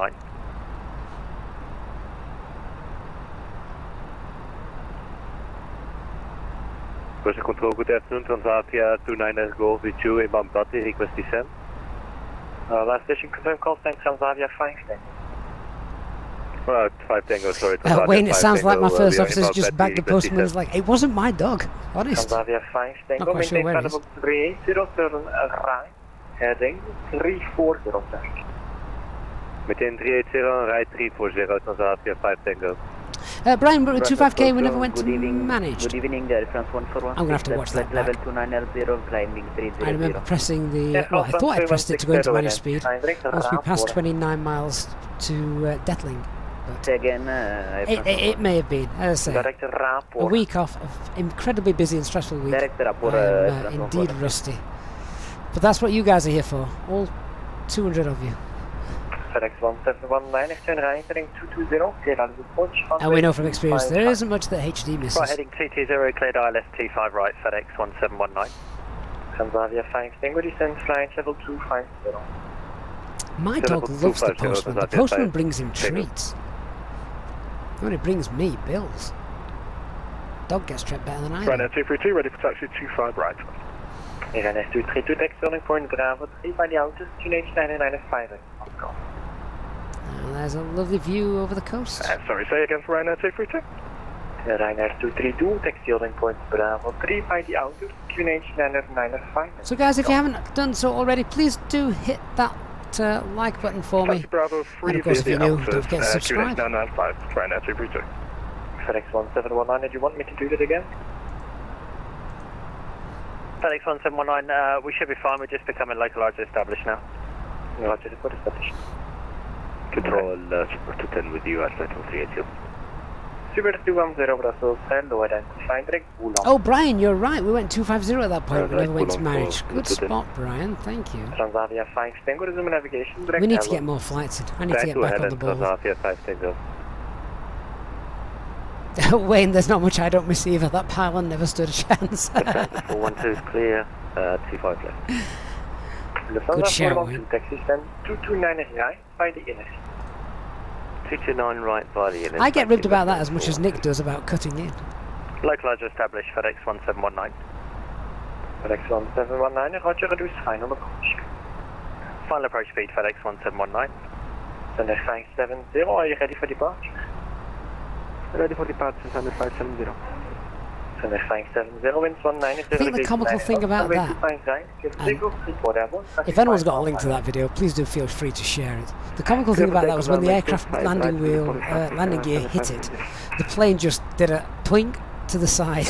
Question control, good afternoon, Transavia 290 Golf with you, inbound Bati, request descent. Last station confirm call, thanks Transavia 5 Tango. 5 Tango, sorry. Wayne, it sounds like my first officer's just bagged the postman. It's like, it wasn't my dog, honest. Transavia 5 Tango, not quite sure where it is. 380, turn right, heading 340 traffic. Meteen 380, right 340, Transavia 5 Tango. Brian, 25k we never went to manage. Good evening, there is France 141. I'm going to have to watch that back. Level 29L0, climbing 300. I remember pressing the, well, I thought I pressed it to go into managed speed. Once we passed 29 miles to Detling. but Say again, it may have been. As I say, a week off, of incredibly busy and stressful week. I'm indeed rusty. But that's what you guys are here for, all 200 of you. FedEx 1719, heading 220, And we know from experience there isn't much that HD misses. Right, heading 220, cleared ILS T5 right, FedEx 1719. Transavia 5 Tango, descend flight level 250. My dog loves the postman. The postman brings him treats. He only brings me bills. Dog gets treated better than I do. Right now, 232, ready for taxi 25 right. RNS 232, taxi turning point Bravo 3 by the outer, 2H995. There's a lovely view over the coast. Sorry, say again for Ryanair 232. Ryanair 232, taxi turning point Bravo 3 by the outer, 2H995. So guys, if you haven't done so already, please do hit that like button for me. Bravo 3 and of course, if you're new, don't forget to subscribe. 995, Ryanair 232. FedEx 1719, did you want me to do that again? FedEx 1719, we should be fine, we're just becoming localized established now. Roger, report established. Control Super 210 with you at level 382. Super 210 Brussels, hello, identifying direct Boulogne. Oh, Brian, you're right. We went 250 at that point. We never went to marriage. Good spot, Brian. Thank you. Transavia 5 Tango, resume navigation. We need to get more flights in. I need to get back on the ball. Transavia 5 Tango. Wayne, there's not much I don't miss either. That pylon never stood a chance. 412 is clear, 25 left. Good shout, Wayne. Taxi stand 229 right by the inner. 229 right by the inner. I get ribbed about that as much as Nick does about cutting in. Localizer established, FedEx 1719. FedEx 1719, roger, reduce final approach. Final approach speed, FedEx 1719. Thunder 570, are you ready for departure? Ready for departure, Thunder 570. Thunder 570, winds 19. I think the comical thing about that, if anyone's got a link to that video, please do feel free to share it. The comical thing about that was when the aircraft landing gear hit it, the plane just did a plink to the side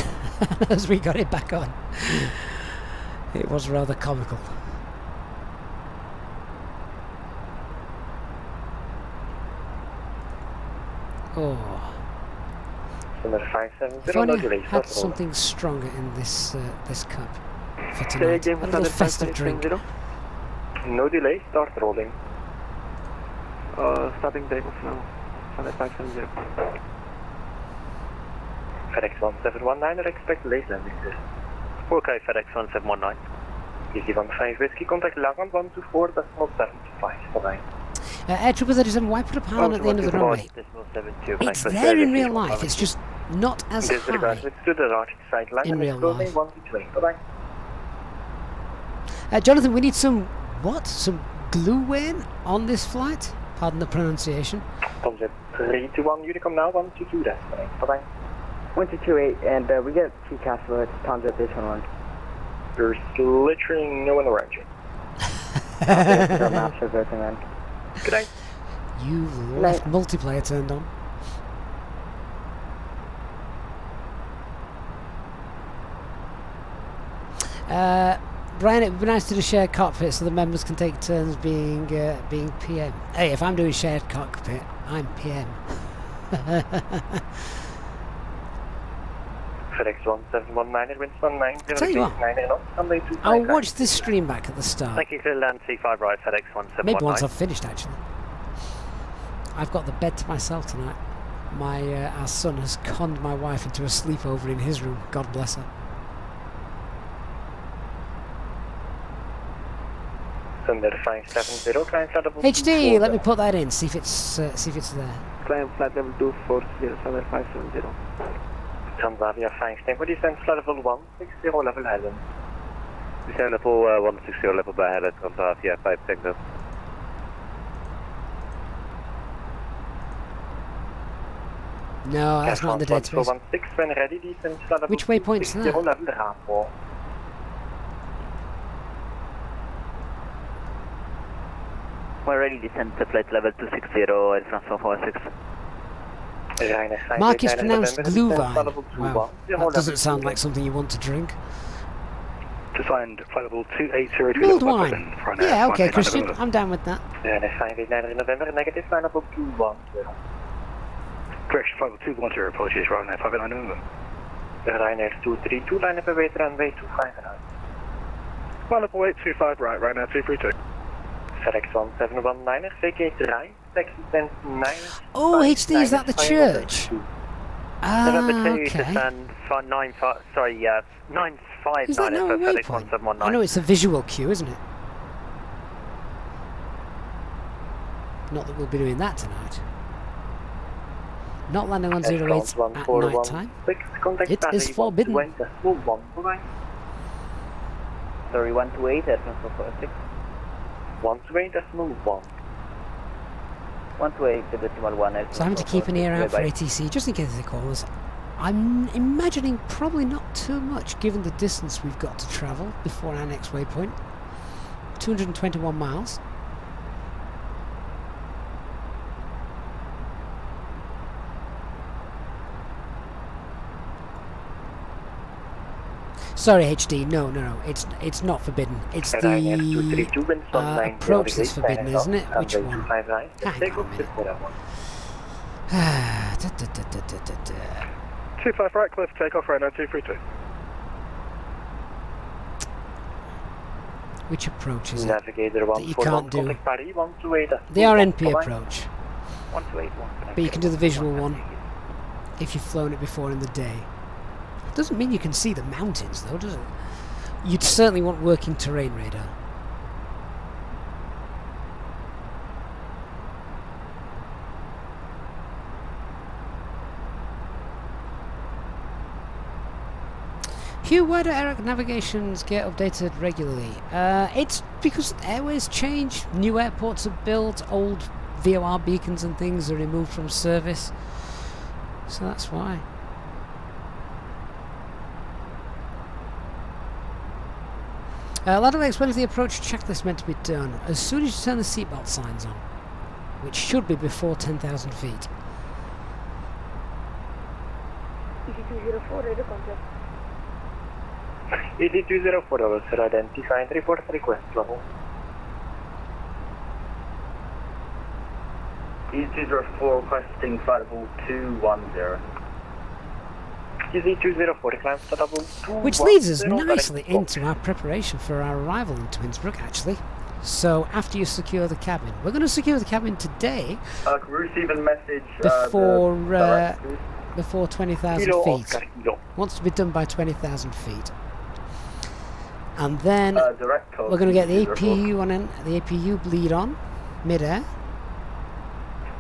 as we got it back on. It was rather comical. Oh. If only I had something stronger in this this cup for tonight. A little festive drink. No delay, start rolling. Starting takeoff now. 570. FedEx 1719, expect late landing. Okay, FedEx 1719. Easy 15 Whiskey, contact Lagan 124.725. Bye-bye. Air Troopers 87, why put a pylon at the end of the runway? It's there in real life, it's just not as high in real life. Jonathan, we need some, what? Some glue, Wayne, on this flight? Pardon the pronunciation. 321 Unicom now, 122 rest. Bye-bye. 1228, and we get TCAS for tons of this one. There's literally no one around you. Good day. You've left multiplayer turned on. Brian, it would be nice to do shared cockpit so the members can take turns being PM. Hey, if I'm doing shared cockpit, I'm PM. FedEx 1719, winds 19, Tell you what, I'll watch this stream back at the start. Thank you for land T5 right, FedEx 1719. Maybe once I've finished, actually. I've got the bed to myself tonight. Our son has conned my wife into a sleepover in his room. God bless her. Thunder 570, climb flight level HD, let me put that in. See if it's there. Climb flight level 240, Thunder 570. Transavia 5 Tempo, descend flight level 160, level Island. Descend level 160, level by Island, Transavia 5 Tempo. No, that's not in the database. When ready, descend flight level Which waypoint's that? level Rapport. We're ready, descend to flight level 260 at transfer 46. Mark is pronounced Glühwein. Wow, that doesn't sound like something you want to drink. To find flight level 280 Mulled wine. Yeah, okay, Christian, I'm down with that. November, negative flight level 210. Correction, 50210, apologies, Ryanair 589 November. Ryanair 232, line up await runway 25 right. Line up await 25 right, Ryanair 232. FedEx 1719, vacate right, taxi 10-9. Oh, HD, is that the church? November 2 okay. to stand for 95, sorry, 959 Is that now for a FedEx waypoint? 1719. I know it's a visual queue, isn't it? Not that we'll be doing that tonight. Not landing on 08 at night time. It is forbidden. 3128 at 146. 128.1. 128.1. So I'm having to keep an ear out for ATC just in case they call us. I'm imagining probably not too much given the distance we've got to travel before our next waypoint. 221 miles. Sorry, HD. No. It's not forbidden. It's the approach that's forbidden, isn't it? Which one? Hang on a minute. 25 right, clear for takeoff right now, 232. Which approach is it Navigator that you can't do? Paris, 128. The RNP approach. 128. But you can do the visual one if you've flown it before in the day. Doesn't mean you can see the mountains though, does it? You'd certainly want working terrain radar. Hugh, why do air navigations get updated regularly? It's because airways change, new airports are built, old VOR beacons and things are removed from service. So that's why. Ladder Lakes, when is the approach checklist meant to be done? As soon as you turn the seatbelt signs on, which should be before 10,000 feet. EC204, radio contact. EC204, officer identified, report request level. EC204 requesting flight level 210. EC204, climb to level 2. Which leads us nicely into our preparation for our arrival into Innsbruck, actually. So, after you secure the cabin, we're going to secure the cabin today. Can we receive a message before 20,000 feet. Wants to be done by 20,000 feet. And then we're going to get the APU on the APU bleed on mid-air.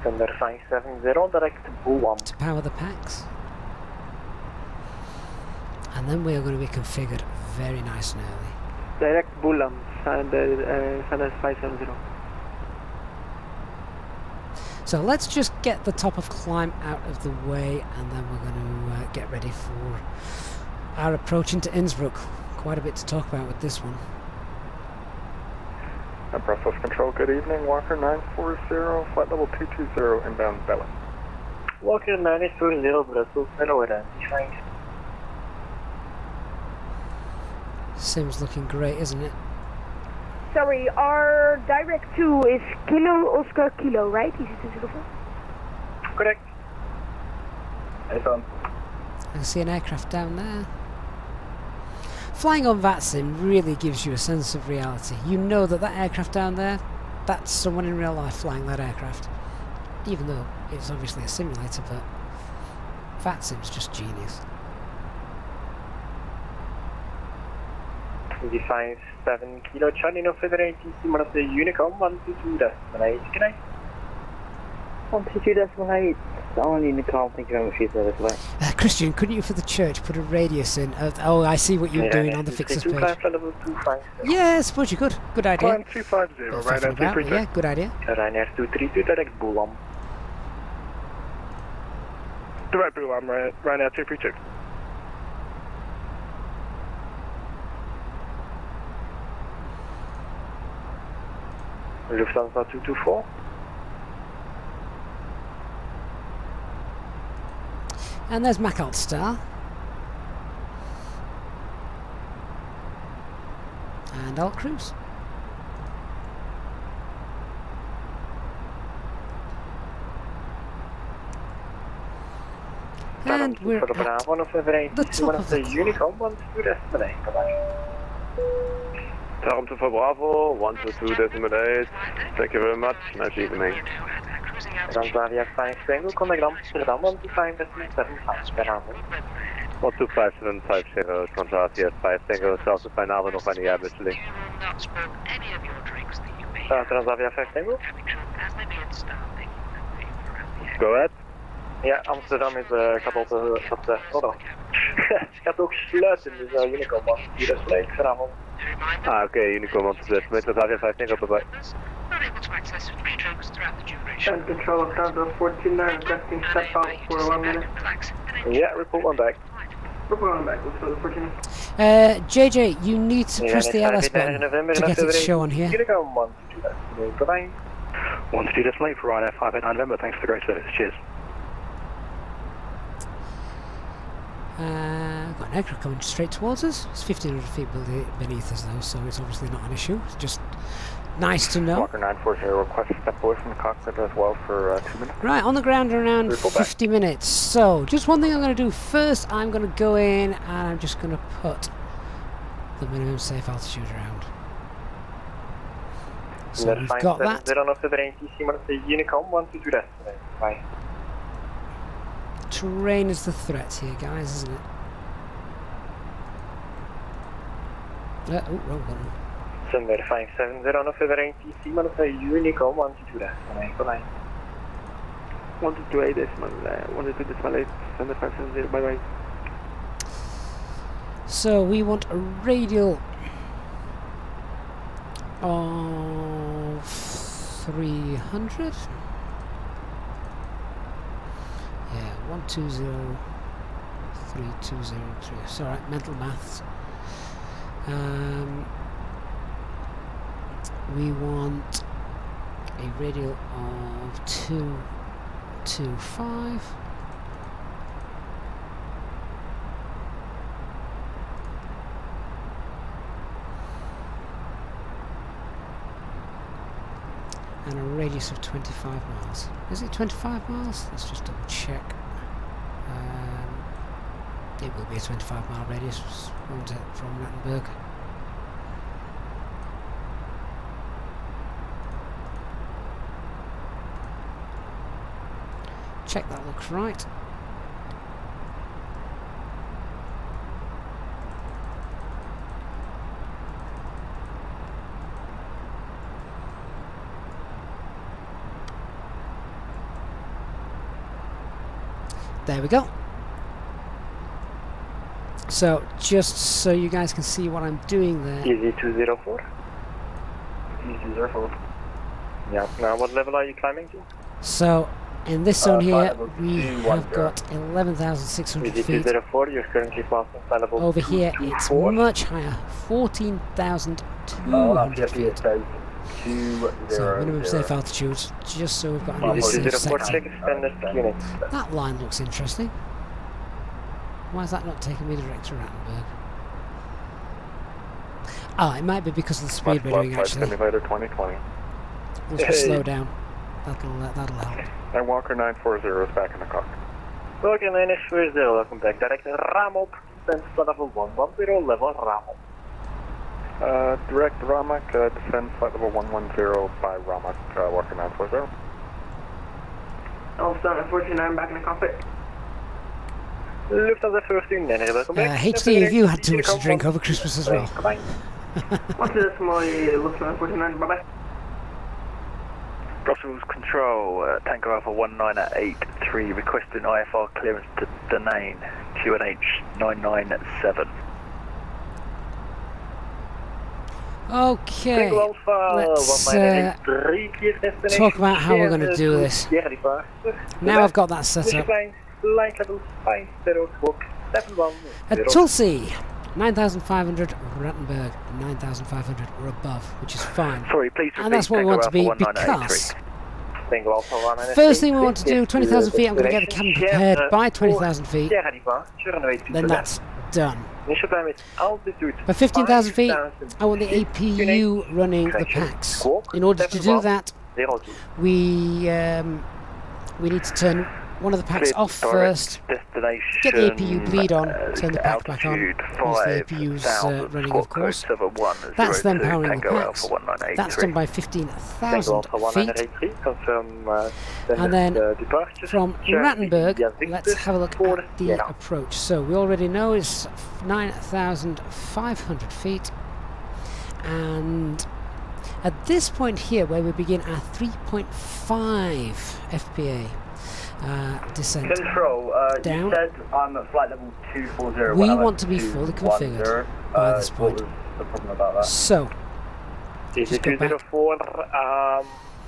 Thunder 570, direct to Bull to power the packs. And then we are going to be configured very nice and early. Direct Bullam, Sanders 570. So let's just get the top of climb out of the way, and then we're going to get ready for our approach into Innsbruck. Quite a bit to talk about with this one. Brussels Control, good evening. Walker 940, flight level 220, inbound Bella. Walker 940, Brussels, hello, identified. Sim's looking great, isn't it? Sorry, our direct 2 is Kilo Oscar Kilo, right? EC204? Correct. Anytime. I can see an aircraft down there. Flying on VATSIM really gives you a sense of reality. You know that that aircraft down there, that's someone in real life flying that aircraft. Even though it's obviously a simulator, but VATSIM's just genius. 27 Kilo Charlie, no further ATC, one of the Unicom, 122.8, can I? 122.8, on Unicom, thank you very much for your service, mate. Christian, couldn't you for the church put a radius in? Oh, I see what you're doing on the fixers page. Yeah, I suppose you could. Good idea. Climb 250, right now 232. Yeah, good idea. Ryanair 232, direct Bullam. Direct Bullam, right now 232. Lufthansa 224. And there's Mac Star. And Alt Cruise. And we're at the top of the Unicom, 122.8. Toronto for Bravo, 122.8. Thank you very much. Nice evening. Transavia 5 Tango, connect Amsterdam, 125.75 per aanval. 125.750, Transavia 5 Tango, zelfs de finale nog aan de jaarwisseling. Transavia 5 Tango. Go ahead. Ja, Amsterdam is kapot. Het gaat ook sluiten, dus Unicom, 122.8 vanavond. Ah, oké, Unicom 122, met Transavia 5 Tango, bye bye. And control of Delta 49, requesting step out for 1 minute. Yeah, report one back. Report one back, let's go to 49. JJ, you need to press the LS button to get it to show on here. Unicom 122.8, bye-bye. 122.8 for Ryanair 589 November, thanks for the great service, cheers. Got an aircraft coming straight towards us. It's 1,500 feet beneath us though, so it's obviously not an issue. It's just nice to know. Walker 940, request step away from the cockpit as well for 2 minutes. Right, on the ground around 50 minutes. So, just one thing I'm going to do first, I'm going to go in and I'm just going to put the minimum safe altitude around. So we've got that. Unicom 122.8, bye. Terrain is the threat here, guys, isn't it? Oh, wrong button. Sunway 570 on February TC, Unicom 122.8, bye-bye. 122.8 decimal, 122.8, Sunway 570, bye-bye. So we want a radial of 300. Yeah, 120.3203. It's alright, mental maths. We want a radial of 225. And a radius of 25 miles. Is it 25 miles? Let's just double check. It will be a 25-mile radius, won't it, from Rattenberg? Check that looks right. There we go. So, just so you guys can see what I'm doing there. Easy 204. Easy 204. Yeah, now what level are you climbing to? So, in this zone here, we have got 11,600 feet. Easy 204, you're currently passing flight level over here, it's much higher, 14,200 feet. So, minimum safe altitude, just so we've got a nice safe sector. That line looks interesting. Why is that not taking me direct to Rattenberg? Ah, it might be because of the speed we're doing actually. Simulator 2020. Let's just slow down. That'll help. And Walker 940 is back in the cockpit. Walker 940, welcome back. Direct Ramok, descent flight level 110, level Ramok. Direct Ramak, descend flight level 110 by Ramak, Walker 940. Alpha 49, back in the cockpit. Lufthansa 15, welcome back. HD, have you had too much to drink over Christmas as well? What's this, my Lufthansa 49, bye-bye. Brussels Control, Tango Alpha 1983, requesting IFR clearance to Danane, QNH 997. Okay, let's talk about how we're going to do this. Now I've got that set up. At Tulsi, 9,500, Rattenberg, 9,500 or above, which is fine. Sorry, please repeat. And that's what we want to be because first thing we want to do, 20,000 feet, I'm going to get the cabin prepared by 20,000 feet, then that's done. For 15,000 feet, I want the APU running the packs. In order to do that, we need to turn one of the packs off first, get the APU bleed on, turn the pack back on, once the APU's running of course. That's then powering the packs. That's done by 15,000 feet. And then from Rattenberg, let's have a look at the approach. So we already know it's 9,500 feet. And at this point here, where we begin our 3.5 FPA descent down, you said I'm at flight level 240. we want to be fully configured by this point. The problem about that? So, just go back.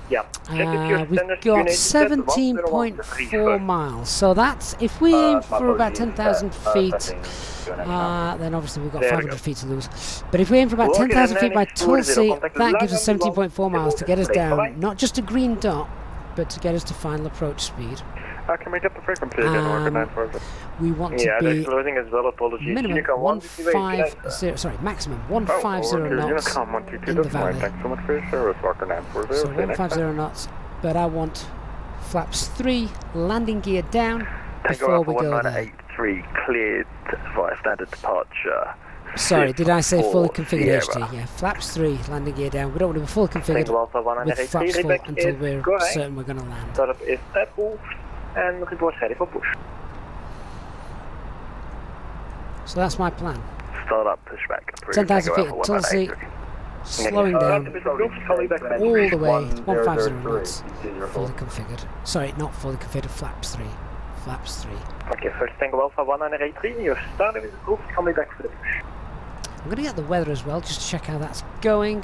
Yeah. We've got 17.4 miles, so that's, if we aim for about 10,000 feet, then obviously we've got 500 feet to lose. But if we aim for about 10,000 feet by Tulsi, that gives us 17.4 miles to get us down, not just a green dot, but to get us to final approach speed. Can we get the frequency again, Orca 940? We want to be as well, apologies. minimum 150, sorry, maximum 150 knots in the valley. Thanks so much for your service, Orca 940. So 150 knots, but I want flaps 3, landing gear down before we go there. 1983 cleared via standard departure. Sorry, did I say fully configured HT? Yeah, flaps 3, landing gear down. We don't want to be fully configured with flaps 4 until we're certain we're going to land. Startup is approved and report ready for push. So that's my plan. Start up, pushback. 10,000 feet at Tulsi, slowing down all the way, 150 knots, fully configured. Sorry, not fully configured, flaps 3. Flaps 3. Okay, first Tango Alpha 183, you're starting with approved, call me back for the push. I'm going to get the weather as well, just to check how that's going.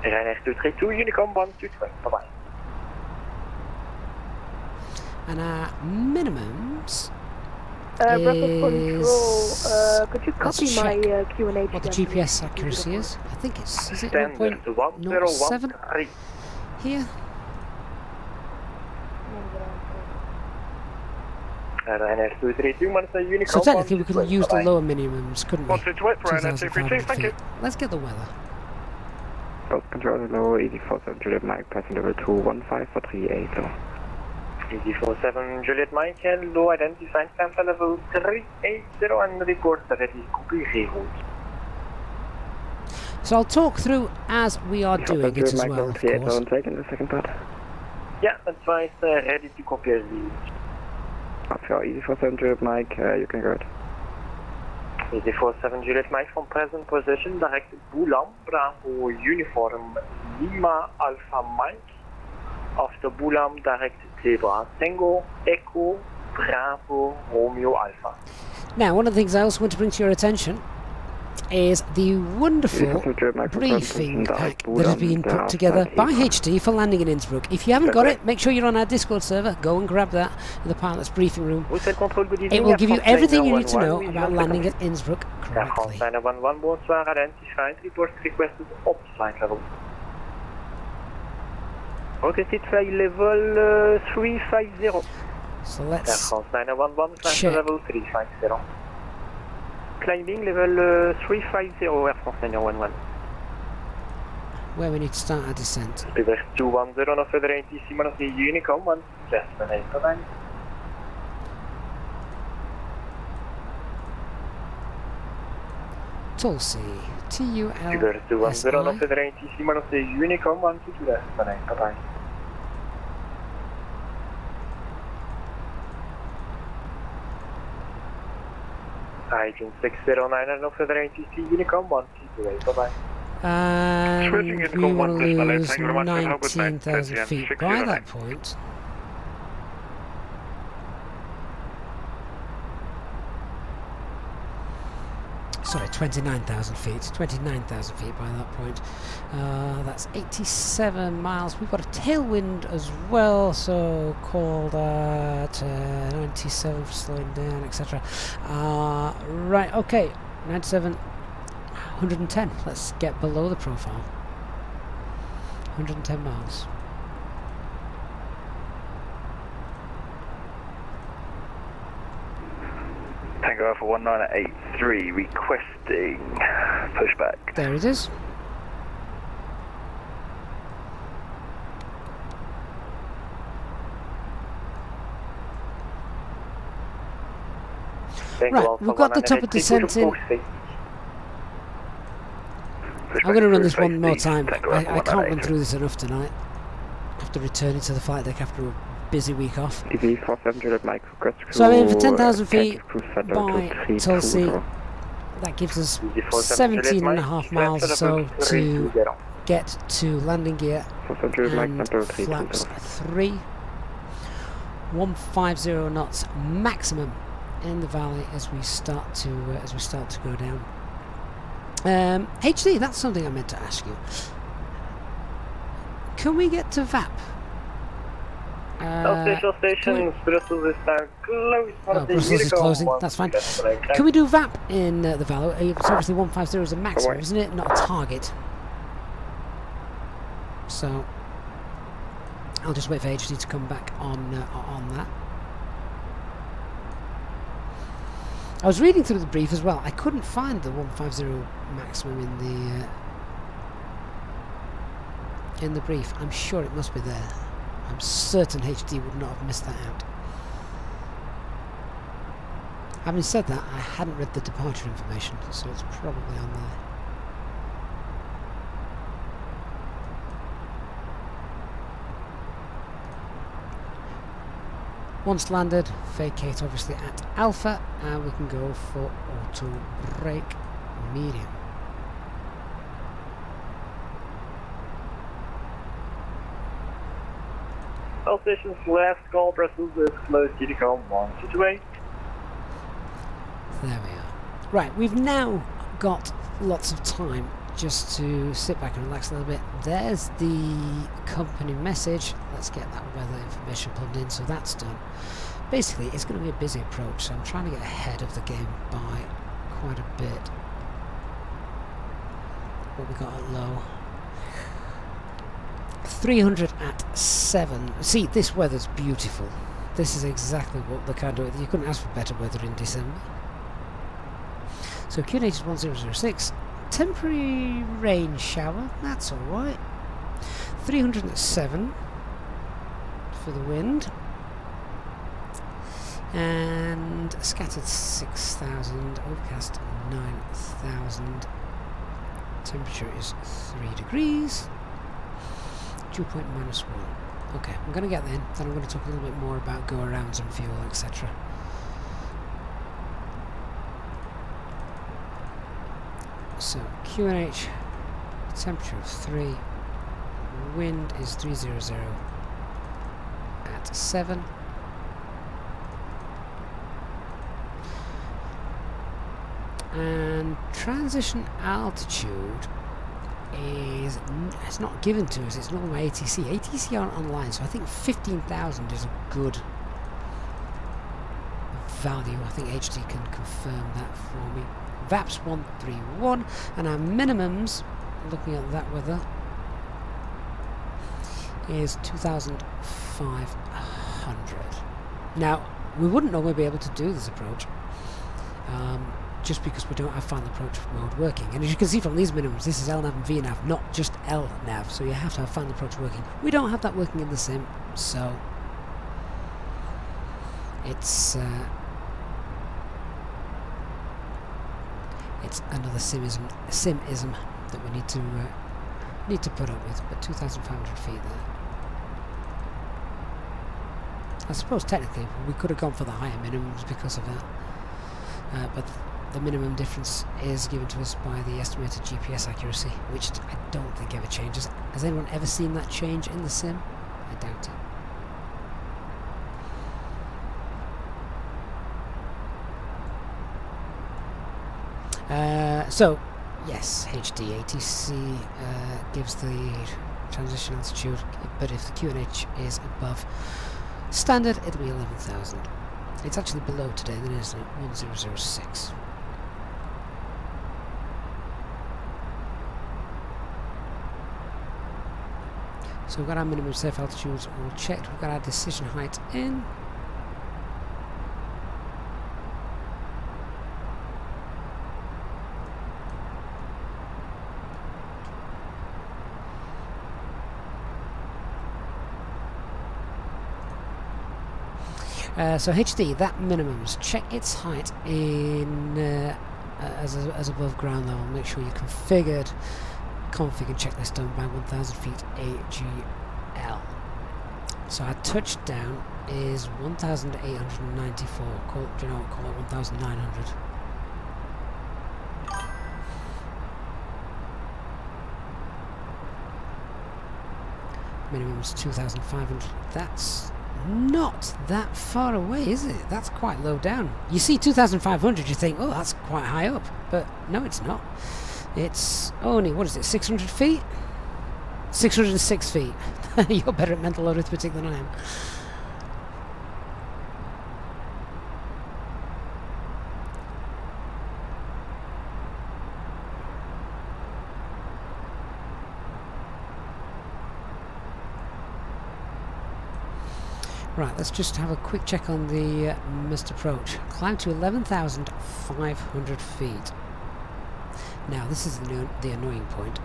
Ryanair 232, Unicom 122, bye-bye. And our minimums could you copy my Q&A? What the GPS accuracy is? I think it's, is it 1.07 here? So technically we could use the lower minimums, couldn't we? 2,500 feet. Let's get the weather. Control low, easy 47 Juliet Mike, passing level 215 for 38. Easy 47 Juliet Mike, low identified sample level 380 and report that it is completely reroute. So I'll talk through as we are doing it as well, of course. The second part. Yeah, that's right, ready to copy the So easy 47 Juliet Mike, you can go ahead. Easy 47 Juliet Mike from present position, direct Boulam, Bravo Uniform Lima Alpha Mike. After Boulam, direct Zebra Tango Echo Bravo Romeo Alpha. Now, one of the things I also want to bring to your attention is the wonderful briefing pack that has been put together by HT for landing in Innsbruck. If you haven't got it, make sure you're on our Discord server. Go and grab that in the pilot's briefing room. It will give you everything you need to know about landing at Innsbruck correctly. Rotated flight level 350. So let's check. Level 350. Climbing level 350, Air France 911. Where we need to start our descent. Reverse 210 on Federal ATC, Monaco Unicom, 1 destination. Bye-bye. Tulsi, TUL. Reverse 210 on Federal ATC, Monaco Unicom, 1 to destination. Bye-bye. Agent 609 and Federal ATC Unicom 128, bye-bye. And we want to lose 19,000 feet by that point. Sorry, 29,000 feet. 29,000 feet by that point. That's 87 miles. We've got a tailwind as well, so call that 97 for slowing down, etc. Right, okay. 97, 110. Let's get below the profile. 110 miles. Tango Alpha 1983 requesting pushback. There it is. Right, we've got the top of descent in. I'm going to run this one more time. I can't run through this enough tonight. I have to return it to the flight deck after a busy week off. So I'm in for 10,000 feet by Tulsi. That gives us 17.5 miles or so to get to landing gear and flaps 3. 150 knots maximum in the valley as we start to go down. HD, that's something I meant to ask you. Can we get to VAP? Official stations, Brussels is now closed. Brussels is closing, that's fine. Can we do VAP in the Valo? It's obviously 150 is a maximum, isn't it? Not a target. So, I'll just wait for HD to come back on that. I was reading through the brief as well. I couldn't find the 150 maximum in the brief. I'm sure it must be there. I'm certain HD would not have missed that out. Having said that, I hadn't read the departure information, so it's probably on there. Once landed, vacate obviously at Alpha, and we can go for auto brake medium. All stations, last call, Brussels is closed, Unicom 128. There we are. Right, we've now got lots of time just to sit back and relax a little bit. There's the company message. Let's get that weather information plugged in, so that's done. Basically, it's going to be a busy approach, so I'm trying to get ahead of the game by quite a bit. What we got at low? 300 at 7. See, this weather's beautiful. This is exactly what the kind of... You couldn't ask for better weather in December. So QNH is 1006. Temporary rain shower, that's alright. 307 for the wind. And scattered 6,000, overcast 9,000. Temperature is 3 degrees. Dew point -1. Okay, I'm going to get there, then I'm going to talk a little bit more about go-arounds and fuel, etc. So, QNH, temperature of 3, wind is 300 at 7. And transition altitude is it's not given to us, it's not on my ATC. ATC aren't online, so I think 15,000 is a good value. I think HD can confirm that for me. VAPS 131, and our minimums, looking at that weather, is 2,500. Now, we wouldn't normally be able to do this approach, just because we don't have final approach mode working. And as you can see from these minimums, this is LNAV and VNAV, not just LNAV, so you have to have final approach working. We don't have that working in the sim, so it's another simism that we need to put up with. But 2,500 feet there. I suppose technically we could have gone for the higher minimums because of that, but the minimum difference is given to us by the estimated GPS accuracy, which I don't think ever changes. Has anyone ever seen that change in the sim? I doubt it. So, yes, HD ATC gives the transition altitude, but if the QNH is above standard, it'll be 11,000. It's actually below today, then isn't it? 1006. So we've got our minimum safe altitudes all checked, we've got our decision height in. So HD, that minimums. Check its height in as above ground level. Make sure you configured config and checklist done by 1000 feet AGL. So our touchdown is 1,894. Call it 1,900. Minimum's 2,500. That's not that far away, is it? That's quite low down. You see 2,500, you think, oh, that's quite high up. But no, it's not. It's only, what is it, 600 feet? 606 feet. You're better at mental arithmetic than I am. Right, let's just have a quick check on the missed approach. Climb to 11,500 feet. Now, this is the annoying point.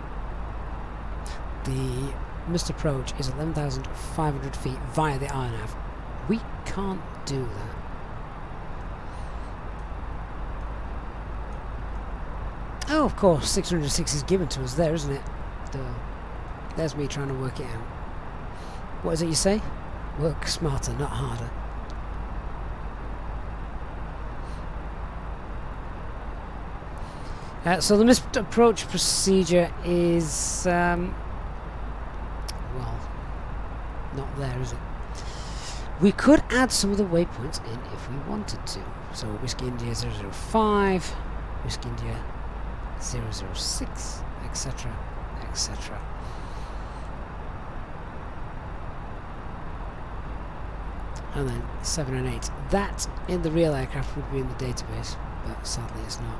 The missed approach is 11,500 feet via the RNAV. We can't do that. Oh, of course, 606 is given to us there, isn't it? Duh. There's me trying to work it out. What is it you say? Work smarter, not harder. So the missed approach procedure is, well, not there, is it? We could add some of the waypoints in if we wanted to. So Whiskey India 005, Whiskey India 006, etc., etc. And then 7 and 8. That in the real aircraft would be in the database, but sadly it's not.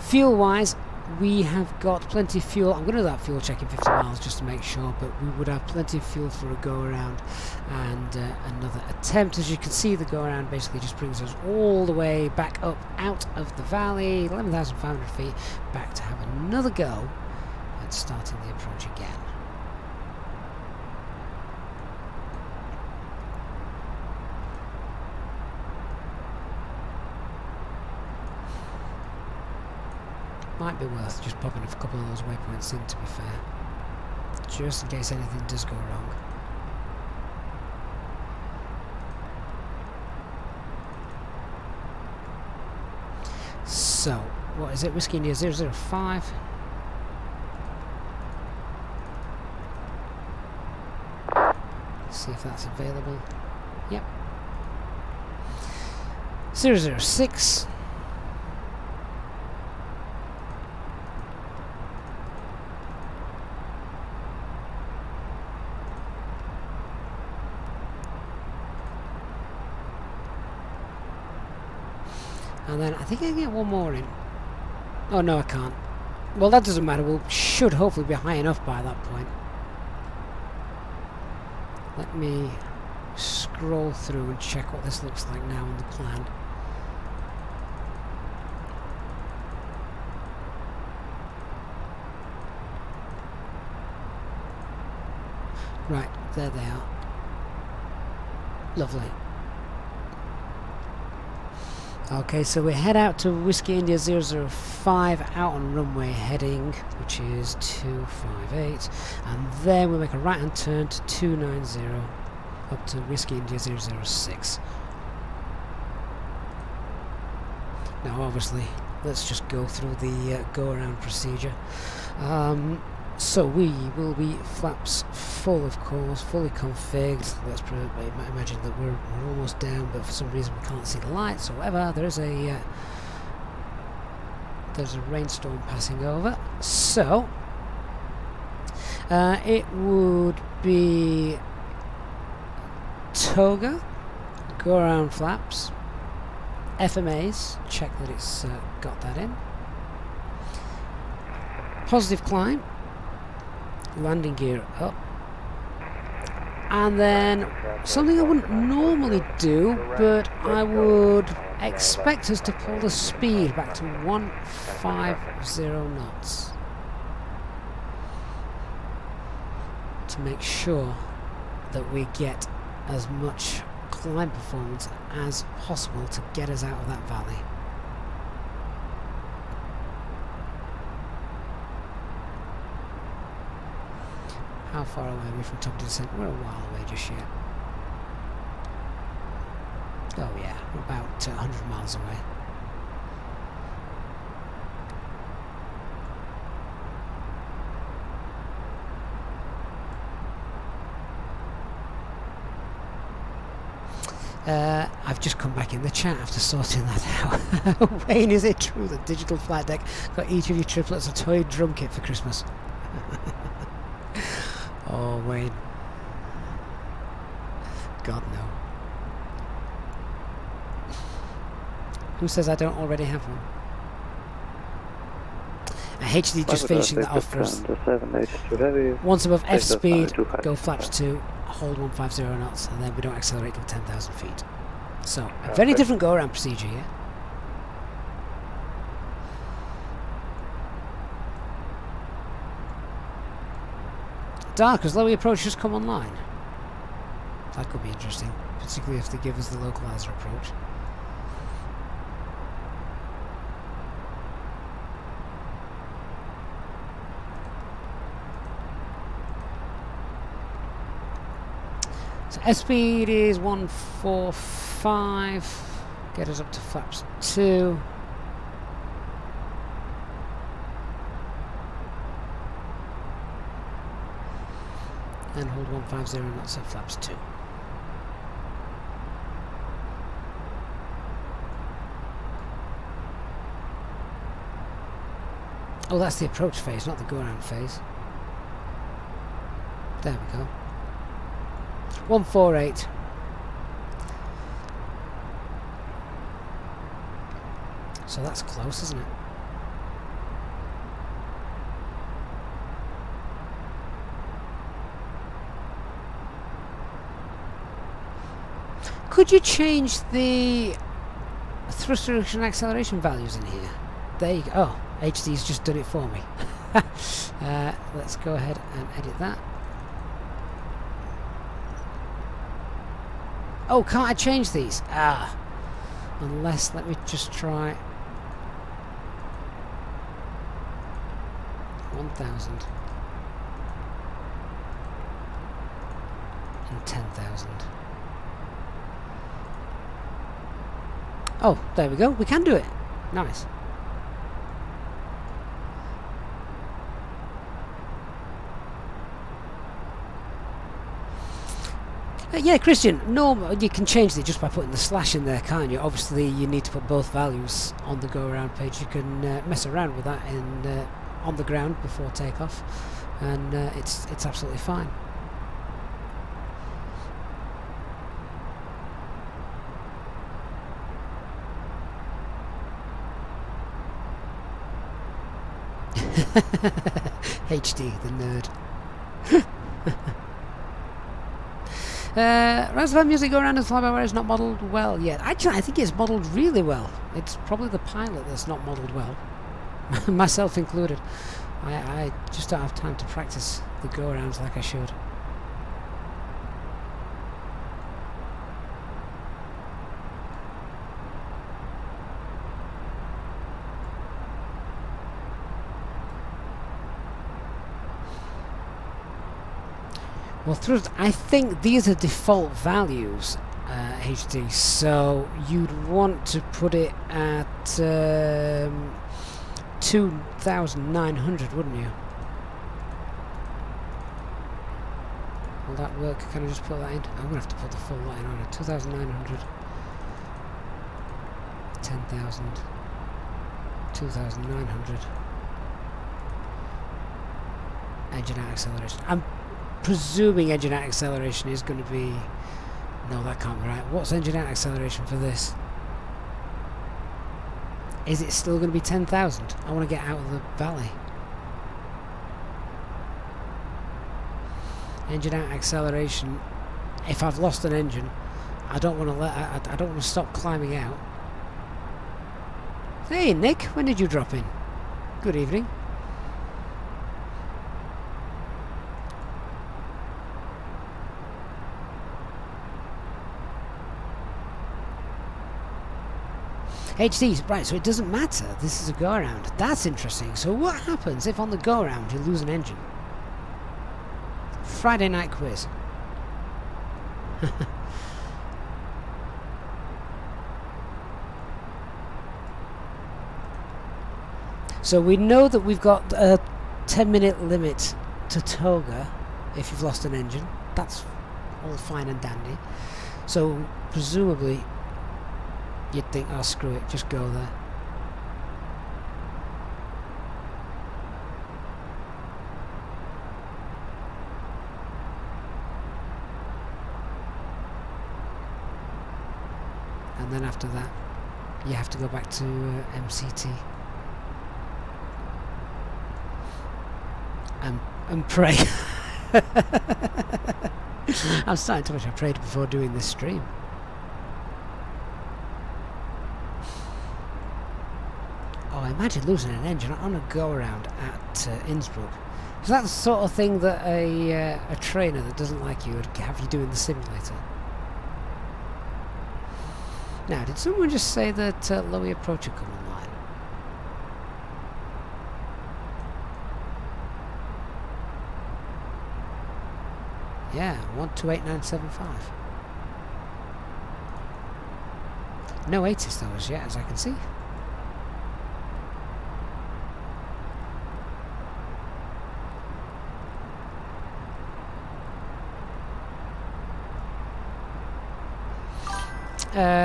Fuel wise, we have got plenty of fuel. I'm going to do that fuel check in 50 miles just to make sure, but we would have plenty of fuel for a go around and another attempt. As you can see, the go around basically just brings us all the way back up out of the valley, 11,500 feet, back to have another go at starting the approach again. Might be worth just popping a couple of those waypoints in, to be fair, just in case anything does go wrong. So, what is it? Whiskey India 005. See if that's available. Yep. 006. And then I think I can get one more in. Oh no, I can't. Well, that doesn't matter. We should hopefully be high enough by that point. Let me scroll through and check what this looks like now on the plan. Right, there they are. Lovely. Okay, so we head out to Whiskey India 005 out on runway heading, which is 258, and then we make a right hand turn to 290 up to Whiskey India 006. Now obviously let's just go through the go around procedure. So we will be flaps full, of course, fully configured. Let's imagine that we're almost down, but for some reason we can't see the lights or whatever. There's a rainstorm passing over. So it would be toga, go around flaps, FMAs, check that it's got that in. Positive climb. Landing gear up, and then something I wouldn't normally do, but I would expect us to pull the speed back to 150 knots to make sure that we get as much climb performance as possible to get us out of that valley. How far away are we from top of descent? We're a while away just yet. Oh yeah, we're about 100 miles away. I've just come back in the chat after sorting that out. Wayne, is it true that Digital Flight Deck got each of you triplets a toy drum kit for Christmas? Oh, Wayne. God, no. Who says I don't already have one? HD just finishing that off for us. Once above F speed, go flaps 2, hold 150 knots, and then we don't accelerate till 10,000 feet. So, a very different go-around procedure here. Dark, as lower approach just come online. That could be interesting, particularly if they give us the localizer approach. So S speed is 145, get us up to flaps 2. And hold 150 knots at flaps 2. Oh, that's the approach phase, not the go-around phase. There we go. 148. So that's close, isn't it? Could you change the thrust reduction acceleration values in here? There you go. Oh, HD's just done it for me. Let's go ahead and edit that. Oh, can't I change these? Ah. Unless, let me just try 1,000 and 10,000. Oh, there we go. We can do it. Nice. Yeah, Christian, no, you can change it just by putting the slash in there, can't you? Obviously, you need to put both values on the go-around page. You can mess around with that in on the ground before takeoff, and it's absolutely fine. HD, the nerd. Roosevelt music go around and fly-by-wire is not modelled well yet. Actually, I think it's modelled really well. It's probably the pilot that's not modelled well. Myself included. I just don't have time to practice the go-arounds like I should. Well, I think these are default values, HD, so you'd want to put it at 2,900, wouldn't you? Will that work? Can I just put that in? I'm going to have to put the full line on it. 2,900, 10,000, 2,900. Engine out acceleration. I'm presuming engine out acceleration is going to be... No, that can't be right. What's engine out acceleration for this? Is it still going to be 10,000? I want to get out of the valley. Engine out acceleration. If I've lost an engine, I don't want to I don't want to stop climbing out. Hey Nick, when did you drop in? Good evening. HD, right, so it doesn't matter. This is a go-around. That's interesting. So what happens if on the go-around you lose an engine? Friday night quiz. So we know that we've got a 10-minute limit to Toga if you've lost an engine. That's all fine and dandy. So presumably you'd think, oh screw it, just go there. And then after that you have to go back to MCT and pray. I'm starting to wish I prayed before doing this stream. Oh, imagine losing an engine on a go-around at Innsbruck. Is that the sort of thing that a trainer that doesn't like you would have you do in the simulator? Now, did someone just say that Lowy Approach had come online? Yeah, 128975. No 80s though as yet, as I can see.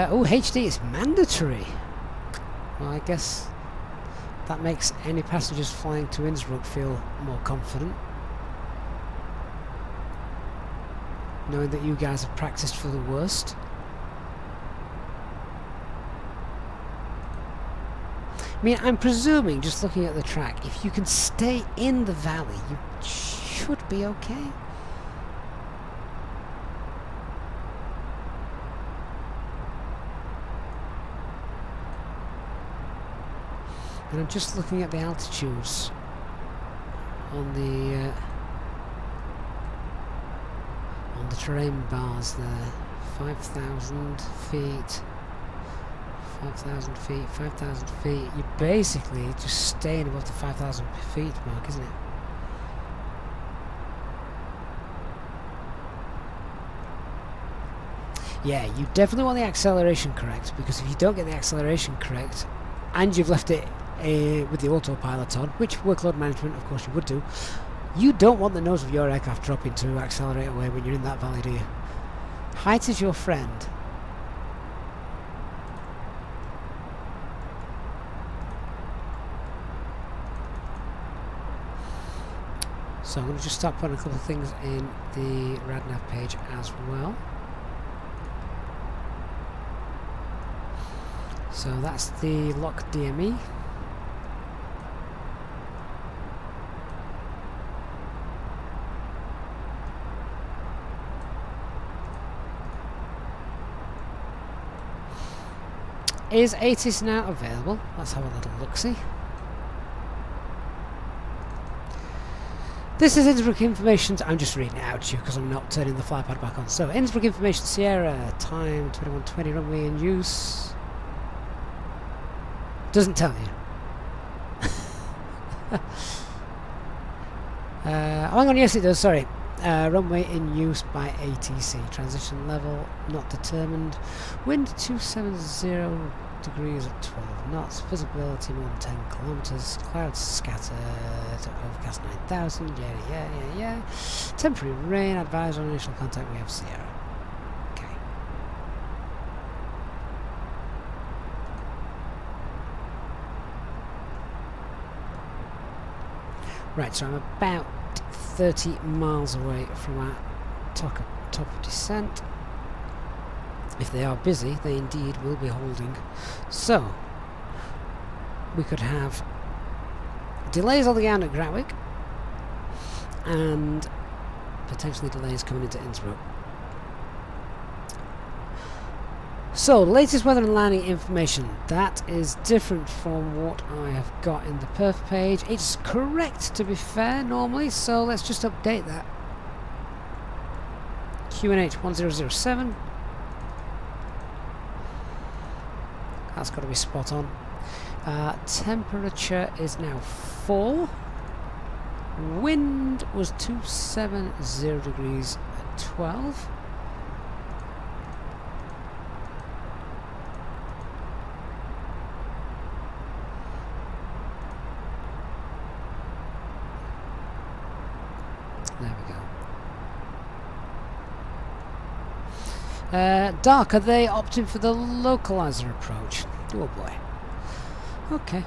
Oh, HD is mandatory. Well, I guess that makes any passengers flying to Innsbruck feel more confident, knowing that you guys have practiced for the worst. I mean, I'm presuming, just looking at the track, if you can stay in the valley, you should be okay. And I'm just looking at the altitudes on the terrain bars there. 5,000 feet, 5,000 feet, 5,000 feet. You're basically just staying above the 5,000 feet mark, isn't it? Yeah, you definitely want the acceleration correct, because if you don't get the acceleration correct and you've left it with the autopilot on, which workload management of course you would do, you don't want the nose of your aircraft dropping to accelerate away when you're in that valley, do you? Height is your friend. So I'm going to just start putting a couple of things in the RadNav page as well. So that's the lock DME. Is 80s now available? Let's have a little look-see. This is Innsbruck Information. I'm just reading it out to you because I'm not turning the flypad back on. So, Innsbruck Information Sierra, time 2120, runway in use. Doesn't tell you. Oh, hang on, yes it does, sorry. Runway in use by ATC. Transition level not determined. Wind 270 degrees at 12 knots. Visibility more than 10 kilometers. Clouds scattered. Overcast 9,000. Yeah. Temporary rain. Advise on initial contact. We have Sierra. Okay. Right, so I'm about 30 miles away from our top of descent. If they are busy, they indeed will be holding. So we could have delays on the ground at Gatwick and potentially delays coming into Innsbruck. So, latest weather and landing information. That is different from what I have got in the perf page. It's correct, to be fair, normally, so let's just update that. QNH 1007. that's got to be spot on. Temperature is now 4. Wind was 270 degrees at 12. There we go. Dark, are they opting for the localizer approach? Oh boy. Okay.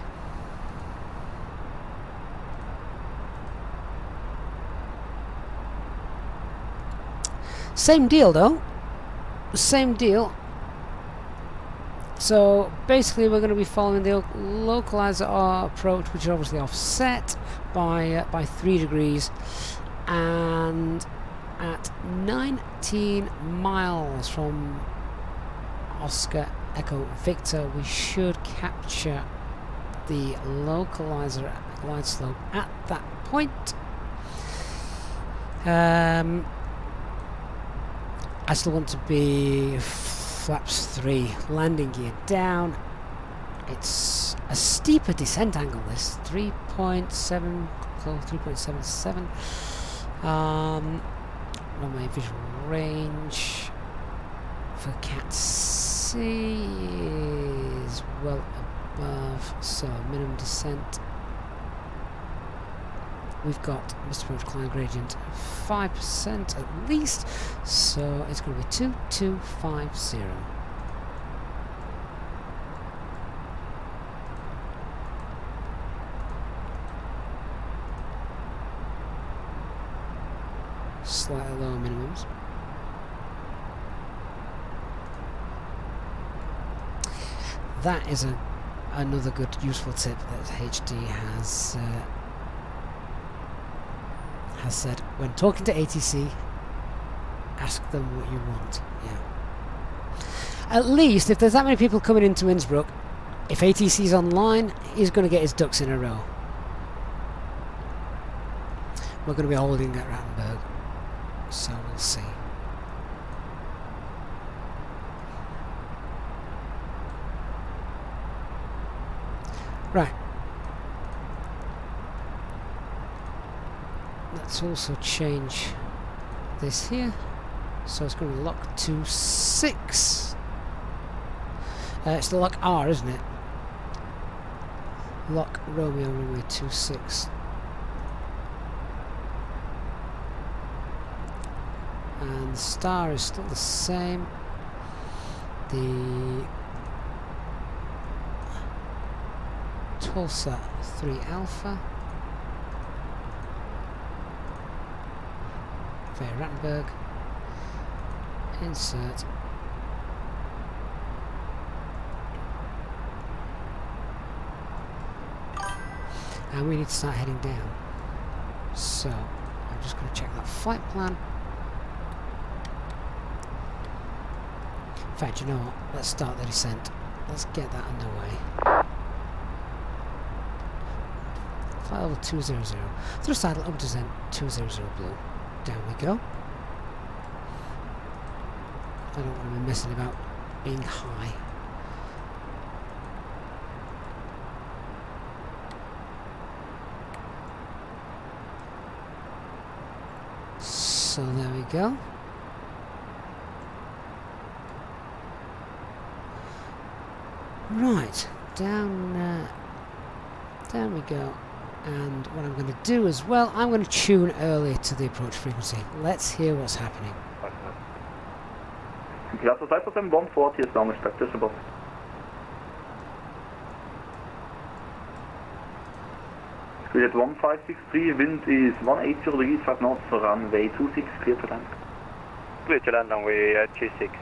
Same deal though. Same deal. So basically we're going to be following the localizer approach, which is obviously offset by 3 degrees, and at 19 miles from Oscar Echo Victor we should capture the localizer glide slope at that point. I still want to be flaps 3, landing gear down. It's a steeper descent angle, this 3.7, 3.77. Runway visual range for Cat C is well above, so minimum descent. We've got Mr. Approach climb gradient 5% at least, so it's going to be 2250. Slightly lower minimums. That is another good useful tip that HD has said. When talking to ATC, ask them what you want. Yeah. At least if there's that many people coming into Innsbruck, if ATC's online, he's going to get his ducks in a row. We're going to be holding at Rattenberg, so we'll see. Right. Let's also change this here. So it's going to lock to 6. It's the lock R, isn't it? Lock Romeo runway 26. And the star is still the same. The Tulsa 3 Alpha. Fair Rattenberg. Insert. And we need to start heading down. So I'm just going to check that flight plan. In fact, you know what? Let's start the descent. Let's get that underway. Flight level 200. Through saddle, up descent 200 blue. Down we go. I don't want to be messing about being high. So there we go. Right, down we go. And what I'm going to do as well, I'm going to tune early to the approach frequency. Let's hear what's happening. Class of 5% 140 is down expected above. Speed at 1563, wind is 180 degrees, 5 knots, runway 26, clear to land. Clear to land, runway 26,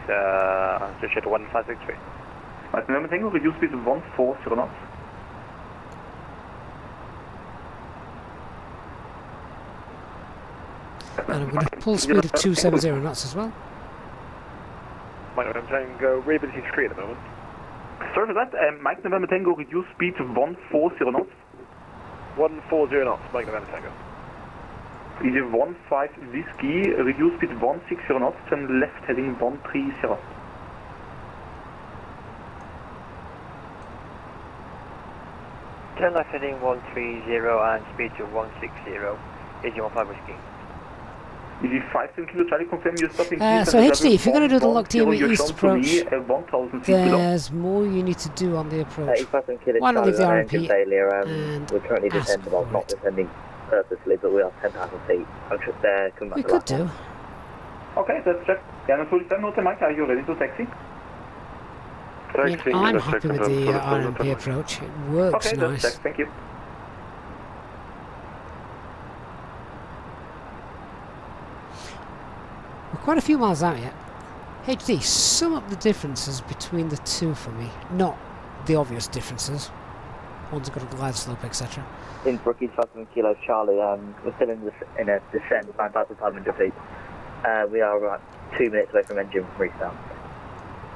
switch at 1563. Right, November Tango, reduce speed to 140 knots. And I'm going to pull speed of 270 knots as well. Mike November Tango, reability is free at the moment. Sorry for that, Mike November Tango, reduce speed to 140 knots. 140 knots, Mike November Tango. Easy 15 whiskey, reduce speed 160 knots, turn left heading 130. Turn left heading 130 and speed to 160. Easy 15 whiskey. Easy 5 Kilo Charlie, confirm you're stopping. So HD, if you're going to do the locked in with east approach, there's more you need to do on the approach. Why not leave the RMP and we're currently descending, well, not descending purposely, but we are 10,000 feet. I'm just there, come back. We could do. Okay, let's check. Yana 47, Hotel Mike, are you ready to taxi? I mean, I'm happy with the RMP approach. It works okay, nice. Check. Thank you. We're quite a few miles out yet. HD, sum up the differences between the two for me. Not the obvious differences. One's got a glide slope, etc. Innsbruck, East 5 Kilo Charlie. We're still in a descent, 9,500 feet. We are about 2 minutes away from engine restart.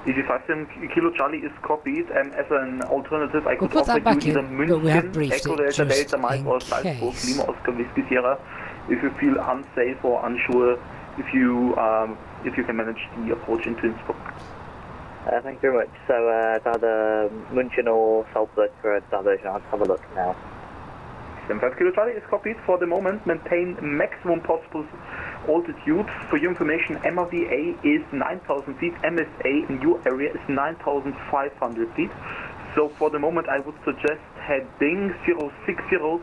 Easy 5 Kilo Charlie is copied, and as an alternative, I could offer you either München, Echo Delta Delta Mike, or Salzburg, Lima Oscar Whiskey Sierra, if you feel unsafe or unsure, if you can manage the approach into Innsbruck. Thank you very much. So it's either München or Salzburg for a diversion. I'll have a look now. 75 Kilo Charlie is copied. For the moment, maintain maximum possible altitude. For your information, MRVA is 9,000 feet, MSA in your area is 9,500 feet. So for the moment, I would suggest heading 060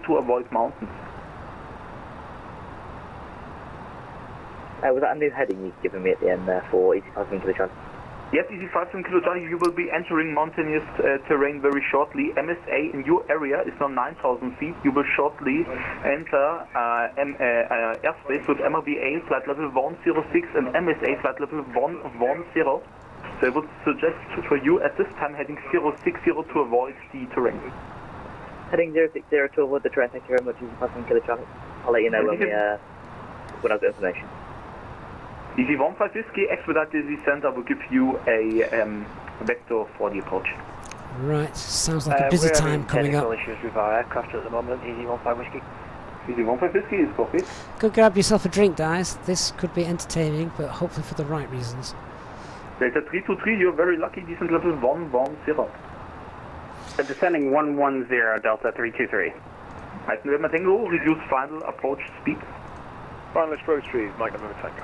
to avoid mountains. Was that a new heading you've given me at the end there for Easy 5 Kilo Charlie? Yes, Easy 5 Kilo Charlie, you will be entering mountainous terrain very shortly. MSA in your area is now 9,000 feet. You will shortly enter airspace with MRVA flight level 106 and MSA flight level 110. So I would suggest for you at this time heading 060 to avoid the terrain. Heading 060 to avoid the terrain, thank you very much, Easy 5 Kilo Charlie. I'll let you know when I've got information. Easy 15 Whiskey, expedite the descent. I will give you a vector for the approach. Right, sounds like a busy time coming up. Issues with our aircraft at the moment. Easy 15 Whiskey. Easy 15 Whiskey is copied. Go grab yourself a drink, guys. This could be entertaining, but hopefully for the right reasons. Delta 323, you're very lucky. Descent level 110. Descending 110, Delta 323. November Tango, reduce final approach speed. Final approach speed, Mike November Tango.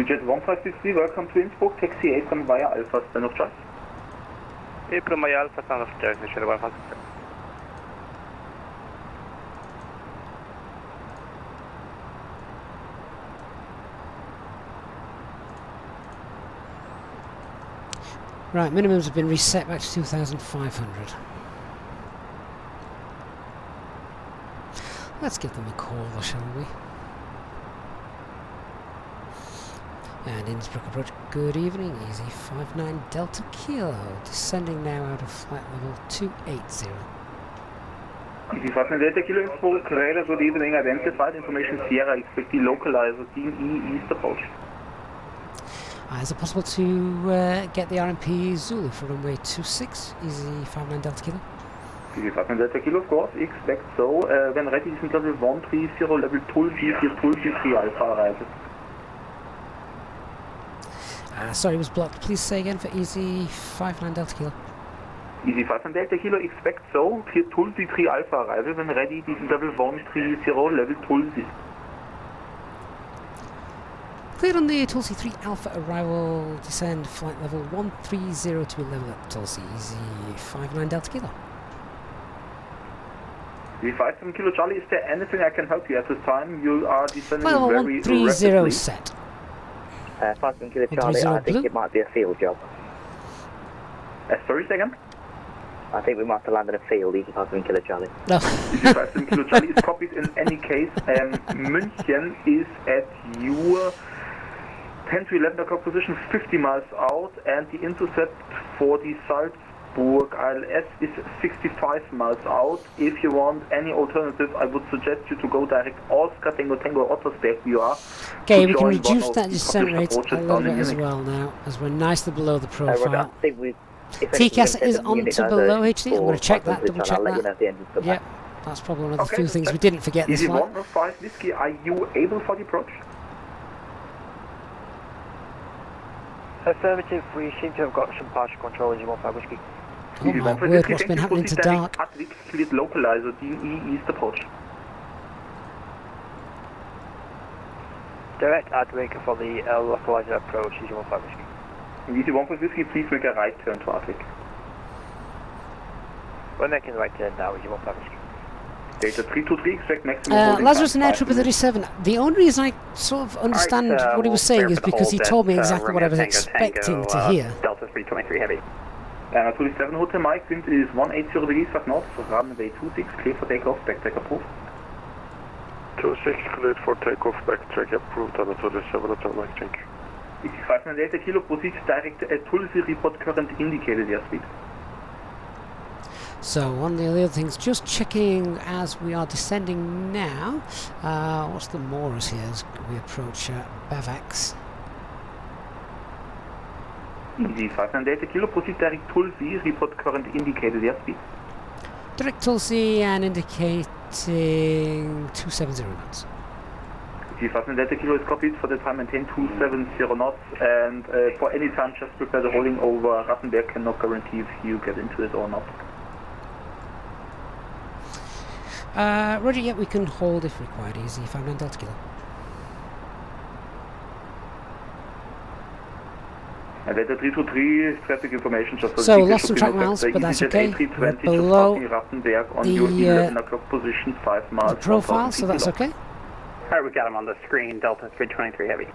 Jet 1563, welcome to Innsbruck, taxi April via Alpha, stand of choice. April via Alpha, stand of choice, Michelle 156. Right, minimums have been reset back to 2,500. Let's give them a call, shall we? And Innsbruck approach, good evening, Easy 59 Delta Kilo, descending now out of flight level 280. Easy 59 Delta Kilo, Innsbruck, radar, good evening, identified information Sierra, expect the localizer, Team E, East approach. Is it possible to get the RMP Zulu for runway 26, Easy 59 Delta Kilo? Easy 59 Delta Kilo, of course, expect so, when ready, descent level 130, level 243 Alpha arrival. Sorry, it was blocked. Please say again for Easy 59 Delta Kilo. Easy 59 Delta Kilo, expect so, clear Tulsi 3 Alpha arrival, when ready, descent level 130, level Tulsi. Cleared on the Tulsi 3 Alpha arrival, descend flight level 130 to be level at Tulsi, Easy 59 Delta Kilo. Easy 57 Kilo Charlie, is there anything I can help you at this time? You are descending level very 130 rapidly. set. 57 Kilo Charlie, I think it might be a field job. Sorry, second? I think we might have to land in a field, Easy 57 Kilo Charlie. No. Easy 57 Kilo Charlie is copied in any case. München is at your 10 to 11 o'clock position, 50 miles out, and the intercept for the Salzburg ILS is 65 miles out. If you want any alternative, I would suggest you to go direct Oscar Tango Tango Ottersberg you are. Okay, we can reduce that descent rate a little bit as well now, as we're nicely below the profile. TCAS is on to below HD. I'm going to check that, double check that. Yep, that's probably one of the few things we didn't forget this flight. Easy 15 Whiskey, are you able for the approach? Affirmative, we seem to have got some partial control, Easy 15 Whiskey. Oh my word, what's been happening to dark? Gatwick, cleared localizer, DE East approach. Direct Gatwick for the localizer approach, Easy 15 Whiskey. Easy 15 Whiskey, please make a right turn to Gatwick. We're making the right turn now, Easy 15 Whiskey. Data 323, expect maximum Lazarus and Air Trooper 37. The only reason I sort of understand what he was saying is because he told me exactly what I was expecting to hear. Delta 323 heavy. 27 Hotel Mike, wind is 180 degrees south north, runway 26, clear for takeoff, backtrack approved. 26, cleared for takeoff, backtrack approved, on 27 Hotel Mike, thank you. Easy 5 Delta Kilo, proceed direct at Tulsi, report current indicated airspeed. So one of the other things, just checking as we are descending now, what's the Morris here as we approach Bavax? Easy 5 Delta Kilo, proceed direct Tulsi, report current indicated airspeed. Direct Tulsi and indicating 270 knots. Easy 5 Delta Kilo is copied for the time, maintain 270 knots, and for any time just prepare the rolling over. Rattenberg cannot guarantee if you get into it or not. Roger, yeah, we can hold if required, Easy 59 Delta Kilo. And Delta 323 traffic information just for so lost some track miles, but that's okay. We're below the 11 o'clock position, 5 miles. The profile, so that's okay. Alright, we got him on the screen, Delta 323 heavy.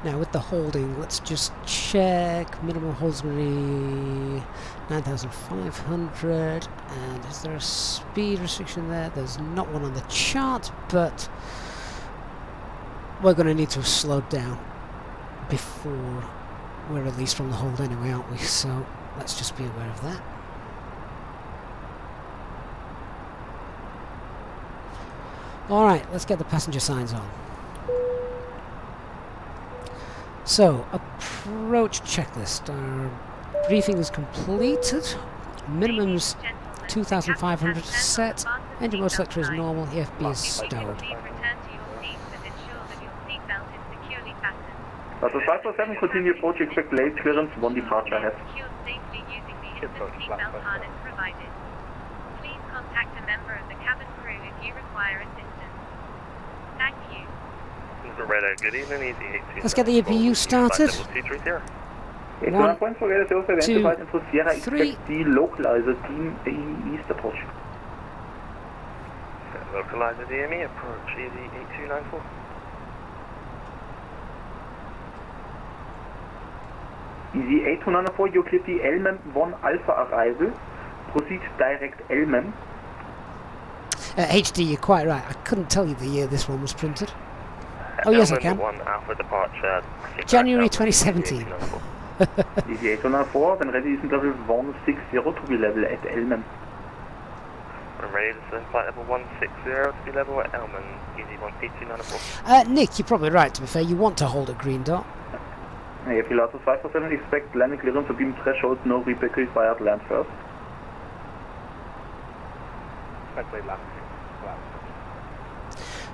Now with the holding, let's just check. Minimum holds going to be 9,500. And is there a speed restriction there? There's not one on the chart, but we're going to need to slow down before we're released from the hold anyway, aren't we? So let's just be aware of that. Alright, let's get the passenger signs on. So, approach checklist. Our briefing is completed. Minimum's 2,500 set. Engine mode selector is normal. EFB is stowed. Delta 547, continue approach, expect late clearance, 1 departure ahead. Please contact a member of the cabin crew if you require assistance. Thank you. Good evening, Easy. Let's get the EPU started. 1, 2, 3. The localizer team East approach. Localizer DME approach, Easy 8294. Easy 8294, you cleared the LMEM 1 Alpha arrival. Proceed direct LMEM. HD, you're quite right. I couldn't tell you the year this one was printed. Oh yes, I can. January 2017. Easy 804, when ready is level 160 to be level at Elmen. When ready to send flight level 160 to be level at Elmen, Easy 18294. Nick, you're probably right, to be fair. You want to hold a green dot. Yeah, Pilatus 547, expect landing clearance to beam threshold, no repack required, land first.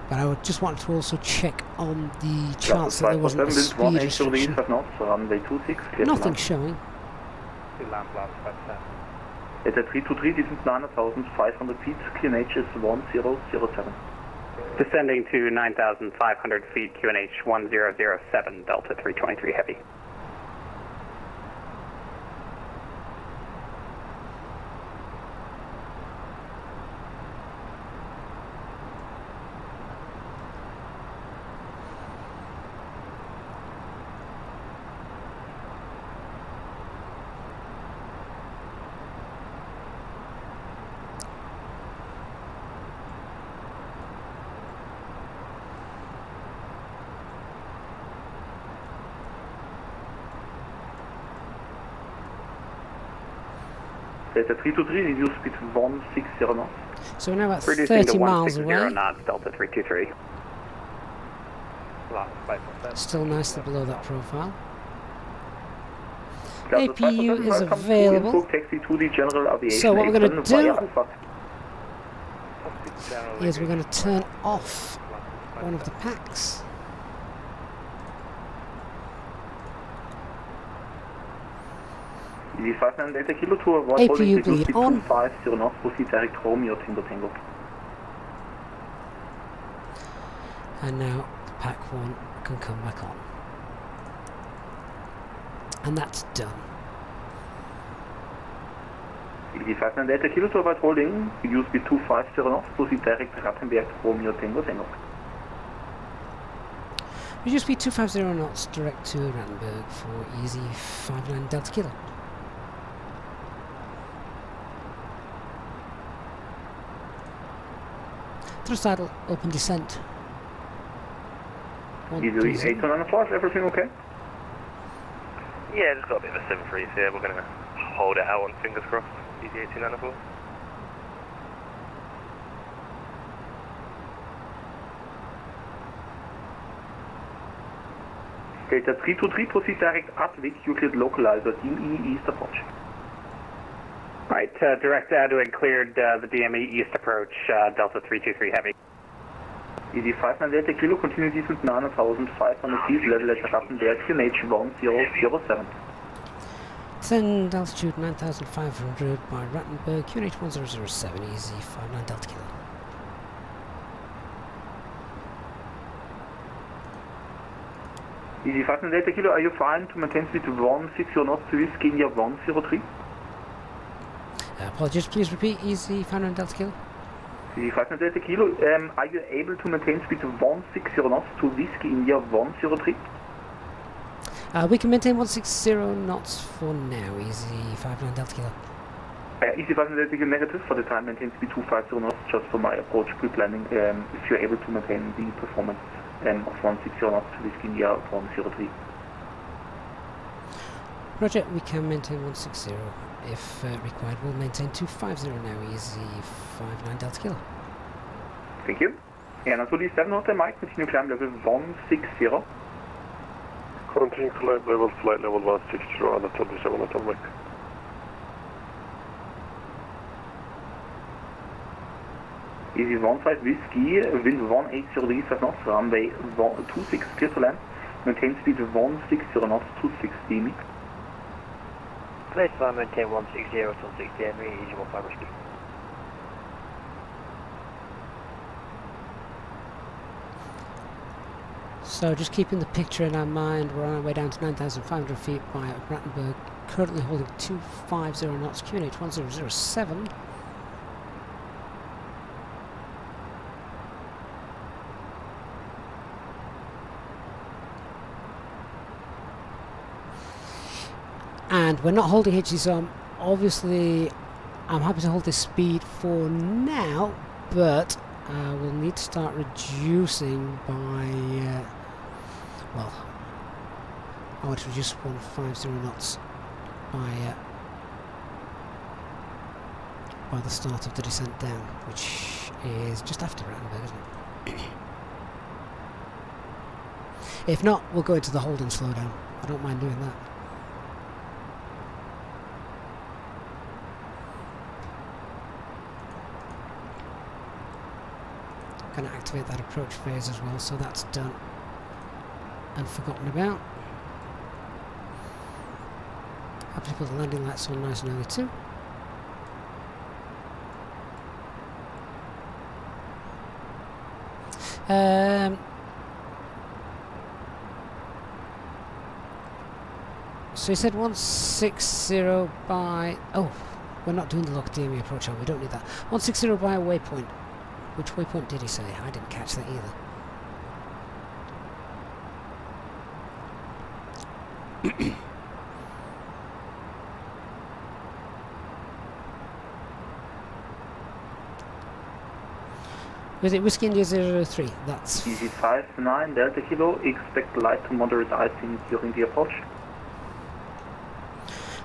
But I would just want to also check on the chance that there wasn't a speed restriction. Nothing showing. It's a 323, descent 9,500 feet, QNH is 1007. Descending to 9,500 feet, QNH 1007, Delta 323 heavy. Delta 323, reduce speed 160 knots. So we're now about 30 miles away. Knots, Delta 323. Still nicely below that profile. APU is available. So what we're going to do is we're going to turn off one of the packs. Easy 59 Delta Kilo to avoid APU holding bleed on. 250 knots, proceed direct Romeo Tango Tango. And now pack 1 can come back on. And that's done. Easy 59 Delta Kilo to avoid holding, reduce speed 250 knots, proceed direct Rattenberg Romeo Tango Tango. Reduce speed 250 knots direct to Rattenberg for easy 59 Delta Kilo. Thrust idle, open descent. Easily 8 on the flash, everything okay? Yeah, just got a bit of a 7 freeze here. We're going to hold it out on fingers crossed. Easy 1894. Delta 323, proceed direct Gatwick, Euclid localizer, DME East approach. Right, direct Gatwick cleared the DME East approach, Delta 323 heavy. Easy 59 Delta Kilo, continue descent 9,500 feet, level at Rattenberg, QNH 1007. Send altitude 9,500 by Rattenberg, QNH 1007, easy 59 Delta Kilo. Easy 59 Delta Kilo, are you fine to maintain speed 160 knots to Whiskey India 103? Apologies, please repeat, easy 59 Delta Kilo. Easy 59 Delta Kilo, are you able to maintain speed 160 knots to Whiskey India 103? We can maintain 160 knots for now, easy 59 Delta Kilo. Easy 59 Delta Kilo negative for the time, maintain speed 250 knots just for my approach pre-planning, if you're able to maintain the performance of 160 knots to Whiskey India 103. Roger, we can maintain 160. If required, we'll maintain 250 now, easy 59 Delta Kilo. Thank you. And Anatoly 7 Hotel Mike, continue climb level 160. Continue climb level, flight level 160, Anatoly 7 Hotel Mike. Easy 15 Whiskey, wind 1803 knots, runway 26, clear to land, maintain speed 160 knots, 260 me. Place time, maintain 160 till 60 Henry, easy 15 Whiskey. So just keeping the picture in our mind, we're on our way down to 9,500 feet by Rattenberg, currently holding 250 knots, QNH 1007. And we're not holding HC, so obviously I'm happy to hold this speed for now, but we'll need to start reducing by, well, I want to reduce 150 knots by the start of the descent down, which is just after Rattenberg, isn't it? If not, we'll go into the hold and slow down. I don't mind doing that. Going to activate that approach phase as well, so that's done and forgotten about. Happy to put the landing lights on nice and early too. So you said 160 by... Oh, we're not doing the local DME approach, are we? We don't need that. 160 by a waypoint. Which waypoint did he say? I didn't catch that either. Was it Whiskey India 003? That's... Easy 59 Delta Kilo, expect light to moderate icing during the approach.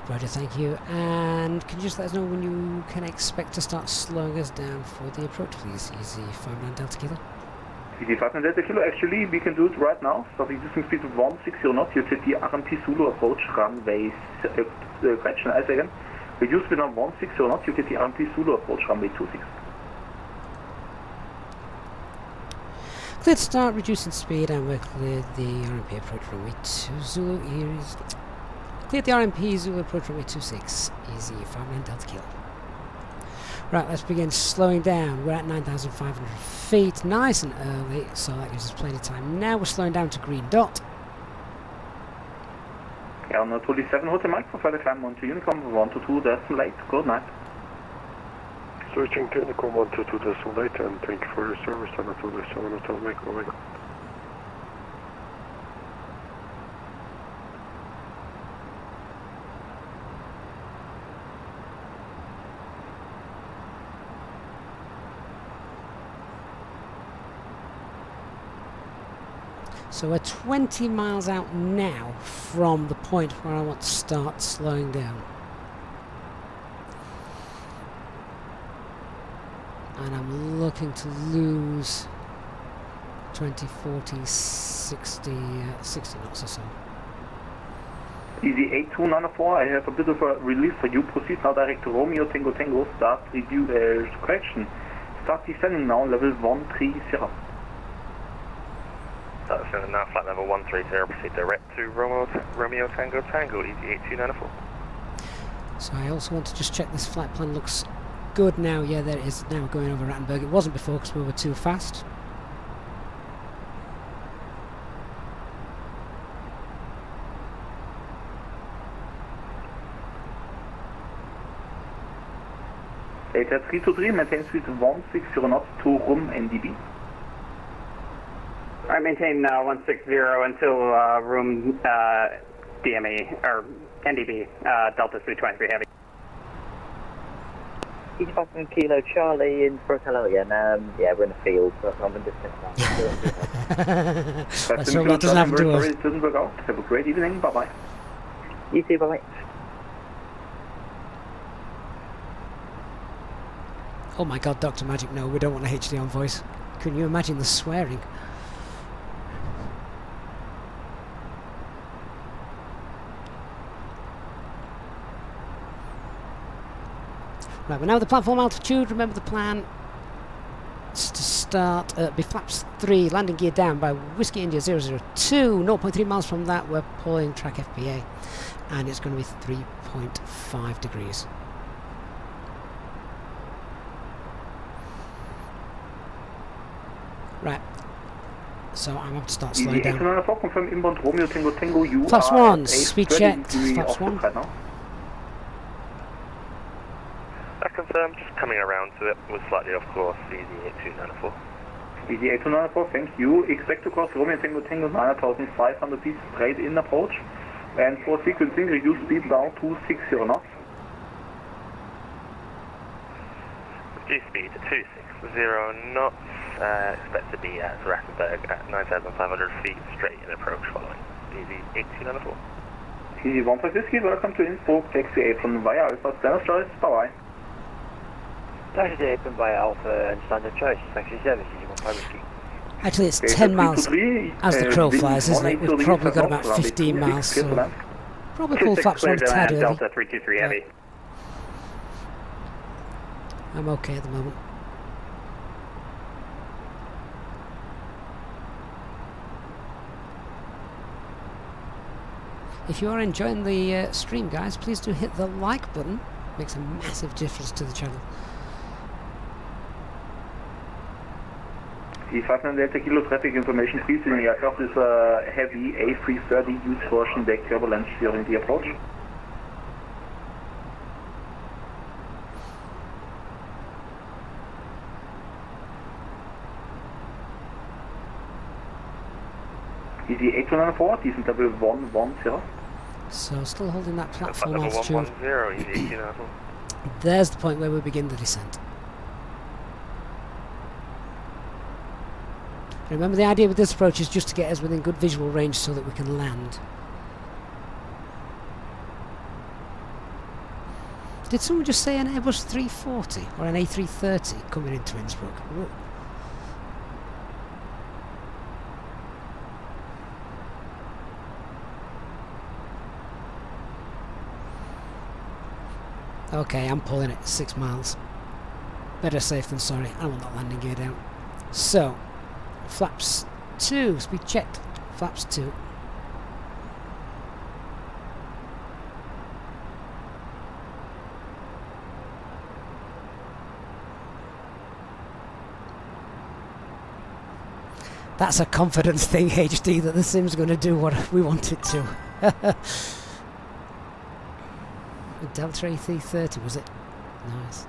Roger, thank you. And can you just let us know when you can expect to start slowing us down for the approach, please? Easy 59 Delta Kilo. Easy 59 Delta Kilo, actually we can do it right now. Starting reducing speed of 160 knots, you take the RMP Zulu approach, runway, correction, I second. Reduce speed on 160 knots, you take the RMP Zulu approach, runway 26. Let's start reducing speed and we'll clear the RMP approach runway 2 Zulu. Here is Clear the RMP, Zulu approach runway 26, easy, 59 Delta Kilo. Right, let's begin slowing down. We're at 9,500 feet, nice and early, so that gives us plenty of time. Now we're slowing down to green dot. Yeah, on 27 Hotel Mike for flight climb on to Unicom 122 decimal 8. Good night. Switching to Unicom 122 decimal 8 and thank you for your service. And 27 Hotel Mike, over. So we're 20 miles out now from the point where I want to start slowing down. And I'm looking to lose 20, 40, 60 knots or so. Easy 8294, I have a bit of a release for you. Proceed now direct to Romeo Tango Tango. Start review correction. Start descending now, level 130. So now flight level 130, proceed direct to Romeo Tango Tango, easy 8294. So I also want to just check this flight plan looks good now. Yeah, there it is. Now we're going over Rattenberg. It wasn't before because we were too fast. Data 323, maintain speed 160 knots to room NDB. Alright, maintain 160 until room DME, or NDB, Delta 323 Heavy. Easy 5 Kilo Charlie in for hello again. Yeah, we're in the field, so I'm in distance now. Let's hope that doesn't happen to us. It doesn't work out. Have a great evening. Bye-bye. You too, bye-bye. Oh my god, Dr. Magic, no, we don't want a HD on voice. Can you imagine the swearing? Right, we're now at the platform altitude. Remember the plan is to start be flaps 3, landing gear down by Whiskey India 002. 0.3 miles from that, we're pulling track FPA, and it's going to be 3.5 degrees. Right, so I'm going to start slowing down. Flaps 1, speed check. Flaps 1. That confirmed, just coming around to it, was slightly off course, easy 8294. Easy 8294, thank you. Expect to cross Romeo Tango Tango 9,500 feet straight in approach. And for sequencing, reduce speed down to 60 knots. Reduce speed to 260 knots. Expect to be at Rattenberg at 9,500 feet straight in approach following. Easy 8294. Easy 15 Whiskey, welcome to Innsbruck, taxi apron via Alpha, standard choice, bye-bye. Taxi apron via Alpha and standard choice, taxi service, Easy 15 Whiskey. Actually, it's 10 miles as the crow flies, isn't it? We've probably got about 15 miles, so probably pull flaps 1 a tad early. Delta 323 Heavy. I'm okay at the moment. If you are enjoying the stream, guys, please do hit the like button. It makes a massive difference to the channel. C59 Delta Kilo traffic information, please. In the aircraft is a heavy A330 used version deck turbulence during the approach. Easy 8294, decent level 110. So still holding that platform altitude. 110, easy 8294. There's the point where we begin the descent. Remember, the idea with this approach is just to get us within good visual range so that we can land. Did someone just say an Airbus 340 or an A330 coming into Innsbruck? Whoa. Okay, I'm pulling it 6 miles. Better safe than sorry. I don't want that landing gear down. So, flaps 2, speed checked. Flaps 2. That's a confidence thing, HD, that the sim's going to do what we want it to. Delta A330, was it? Nice.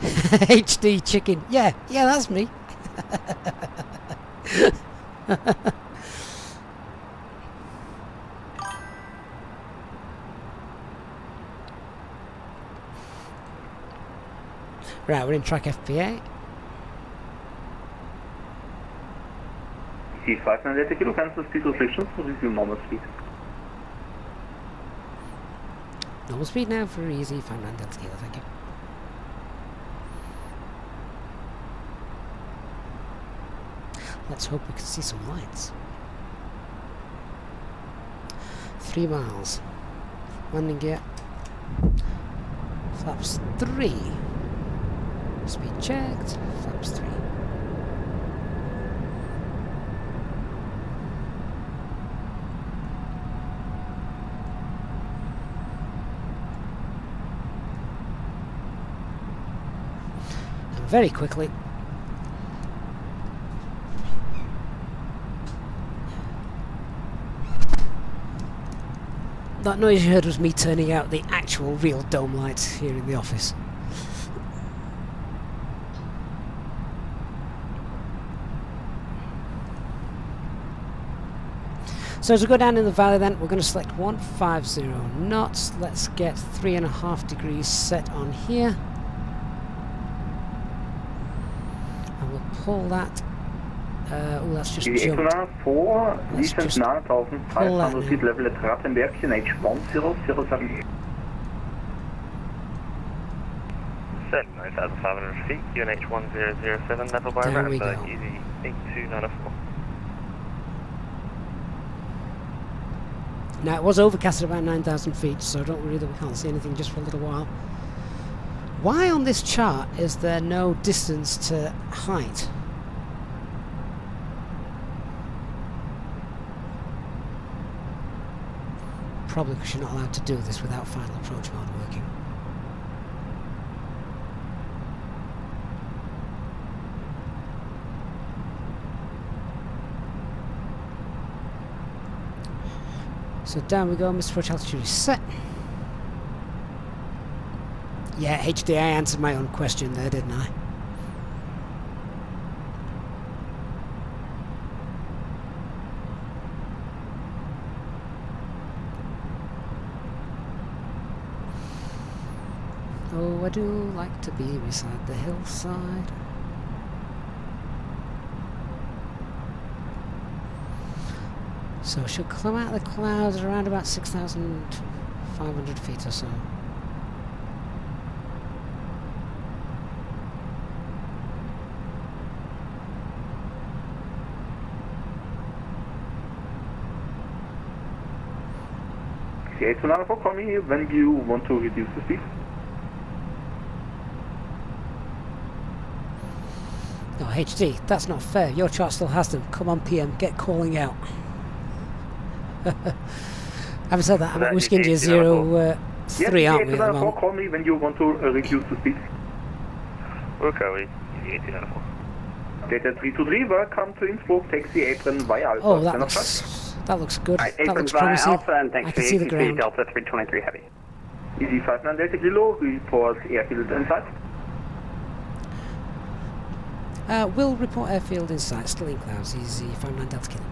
HD chicken. Yeah, that's me. Right, we're in track FPA. C590 kilo, cancel speed restrictions, resume normal speed. Normal speed now for easy 59 Delta Kilo, thank you. Let's hope we can see some lights. 3 miles. Landing gear. Flaps 3. Speed checked. Flaps 3. And very quickly, that noise you heard was me turning out the actual real dome lights here in the office. So as we go down in the valley then, we're going to select 150 knots. Let's get 3.5 degrees set on here. And we'll pull that. Oh, that's just jumped. Let's just pull that now. Seat level at Rattenberg, H1007. 9,500 feet, UNH 1007, level by Rattenberg, easy 8294. Now it was overcast at about 9,000 feet, so don't worry that we can't see anything just for a little while. Why on this chart is there no distance to height? Probably because you're not allowed to do this without final approach mode working. So down we go, Mr. Approach altitude is set. Yeah, HD, I answered my own question there, didn't I? Oh, I do like to be beside the hillside. So she'll come out of the clouds at around about 6,500 feet or so. C894, call me when you want to reduce the speed. Oh, HD, that's not fair. Your chart still has them. Come on, PM, get calling out. Having said that, I'm at Whiskey India 03, aren't we, at the moment? Call me when you want to reduce the speed. Okay, easy 8294. Data 323, welcome to Innsbruck, taxi apron via Alpha. Oh, that looks good. Right, that looks via promising. Alpha and I taxi can see the ground. Delta 323 heavy. Easy 59 Delta Kilo, report airfield inside. Will report airfield in sight, still in clouds, easy 59 Delta Kilo.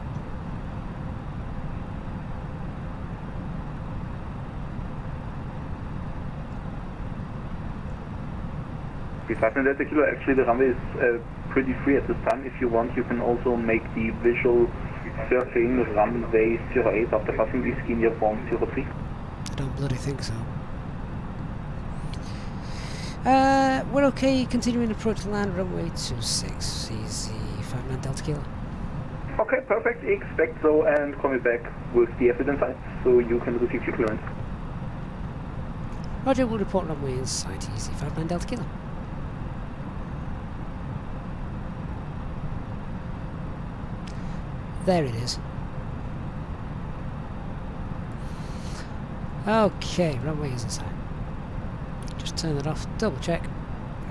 C5 Delta Kilo, actually the runway is pretty free at this time. If you want, you can also make the visual surfing runway 08 after passing the Whiskey India form 03. I don't bloody think so. We're okay, continuing approach to land, runway 26, easy 59 Delta Kilo. Okay, perfect, expect so, and call me back with the evidence inside so you can receive your clearance. Roger, we'll report runway in sight, easy 59 Delta Kilo. There it is. Okay, runway is in sight. Just turn it off, double check.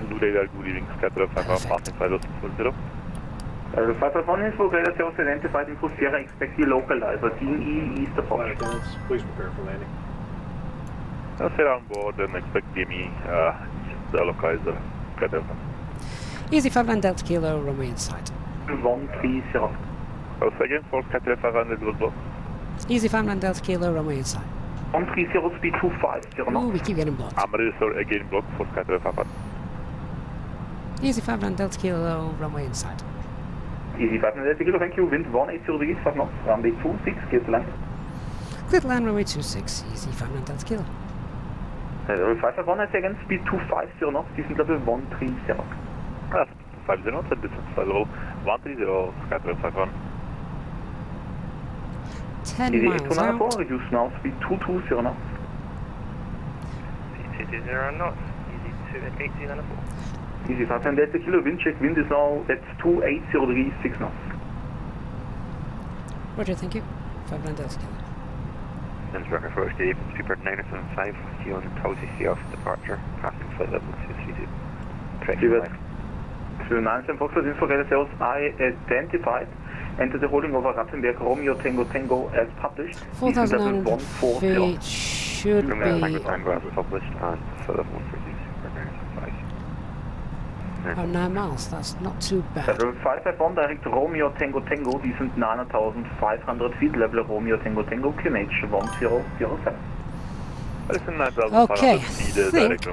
Good evening, Scatter 5 passing 5040. 551 Innsbruck, radar sales identified in Sierra, expect the localizer, DME East approach. Please prepare for landing. I'll sit on board and expect DME, the localizer, Gatwick. Easy 59 Delta Kilo, runway in sight. 130. Oh, second, false Gatwick 500 block. Easy 59 Delta Kilo, runway in sight. 130, speed 250 Ooh, knots. we keep getting blocked. I'm ready to again block, false Gatwick 500. Easy 59 Delta Kilo, runway in sight. Easy 59 Delta Kilo, thank you, wind 18 degrees, 5 knots, runway 26, clear to land. Clear to land, runway 26, easy 59 Delta Kilo. 551 seconds, speed 250 knots, descent level 130. 50 knots and distance level 130, Gatwick 51. 10 Easy miles out. 294, reduce now, speed 220 knots. 220 knots, easy 1894. Easy 59 Delta Kilo, wind check, wind is now at 280 degrees, 6 knots. Roger, thank you. 59 Delta Kilo. Innsbruck approach to Apex Super 975, see you on Tausi off departure, passing flight level 232. Correct. 297 Foxtrot, Innsbruck, radar sales identified. Enter the holding over Ratzenberg, Romeo Tango Tango as published. 4,900 feet should be... Tango as published and flight level 132 Super 975. About 9 miles, that's not too bad. Level 551, direct Romeo Tango Tango, descent 9,500 feet, level Romeo Tango Tango, QNH 1007. Okay, I think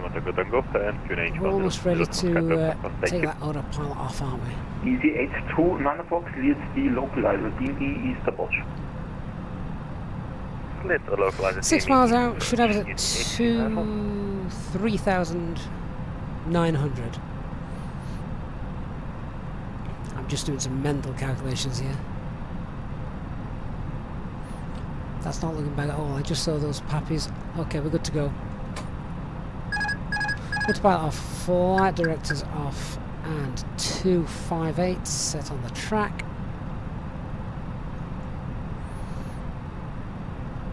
we're almost ready to take that autopilot off, aren't we? Easy 8294, cleared the localizer, DME East approach. Cleared the localizer. 6 miles out, should have us at 3,900. I'm just doing some mental calculations here. That's not looking bad at all, I just saw those pappies. Okay, we're good to go. Autopilot off, flight directors off, and 258 set on the track.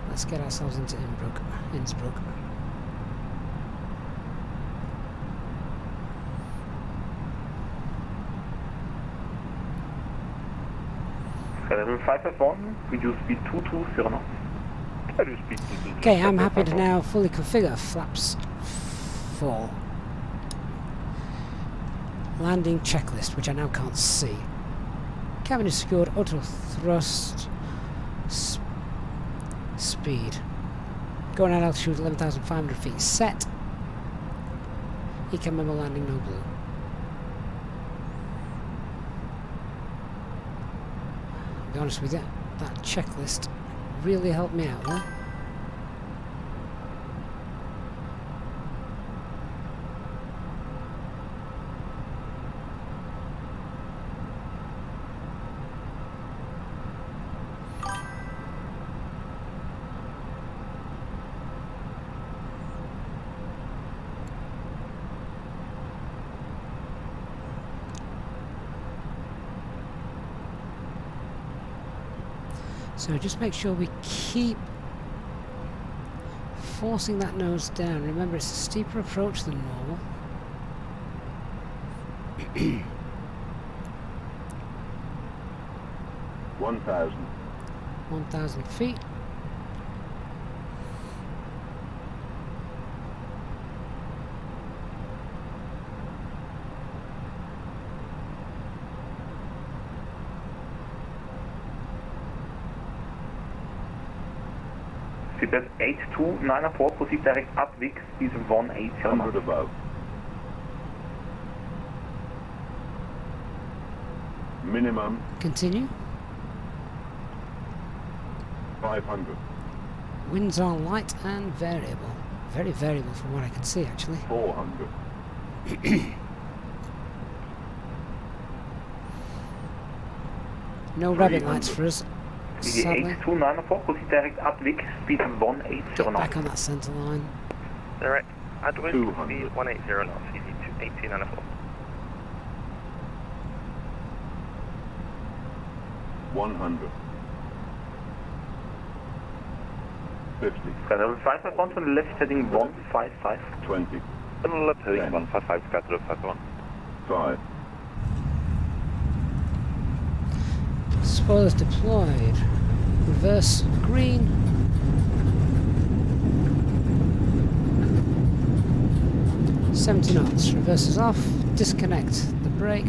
Let's get ourselves into Innsbruck. Level 551, reduce speed 220 knots. Okay, I'm happy to now fully configure flaps for landing checklist, which I now can't see. Cabin is secured, auto thrust, speed. Going at altitude 11,500 feet set. Ecam memo landing, no blue. I'll be honest with you, that checklist really helped me out there. So just make sure we keep forcing that nose down. Remember, it's a steeper approach than normal. 1,000 feet. Seatbelt 8294, proceed direct Gatwick, speed 180. 100 above. Minimum. Continue. 500. Winds are light and variable. Very variable from what I can see, actually. 400. No rabbit lights for us. Sadly. 8294, proceed direct Gatwick, speed 180 knots. Back on that centre line. Direct Gatwick, speed 180 knots, easy to 1894. 100. 50. Level 551 to the left, heading 155. 20. On the left, heading 155, Gatwick 51. 5. Spoilers deployed. Reverse green. $70 knots. Reverse is off. Disconnect the brake.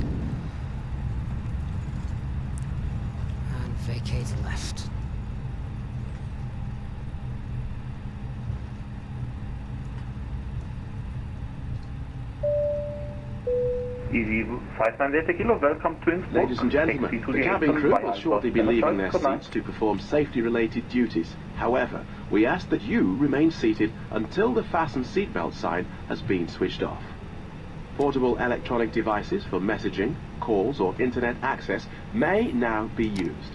And vacate left. Easy 59 Delta Kilo, welcome to Innsbruck. Ladies and gentlemen, the cabin crew will shortly be leaving their seats to perform safety-related duties. However, we ask that you remain seated until the fasten seatbelt sign has been switched off. Portable electronic devices for messaging, calls or internet access may now be used.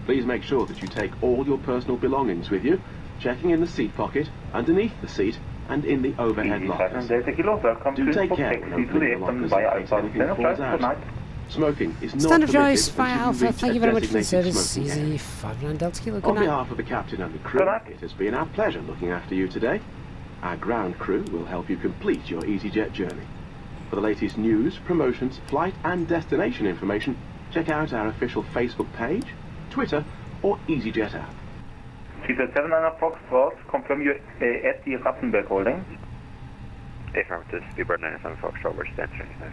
Please make sure that you take all your personal belongings with you, checking in the seat pocket, underneath the seat, and in the overhead lockers. Do take care when opening the lockers in case anything falls out. Smoking is not Standard permitted Joyce, Fire until you Alpha, reach thank a you very much for the designated service. smoking Easy area. 59 Delta Kilo, good On night. behalf of the captain and the crew, it has been our pleasure looking after you today. Our ground crew will help you complete your EasyJet journey. For the latest news, promotions, flight and destination information, check out our official Facebook page, Twitter or EasyJet app. Seatbelt 79 Foxtrot, confirm you at the Ratzenberg holding. Affirmative, Speedbird 97 Foxtrot, we're just entering now.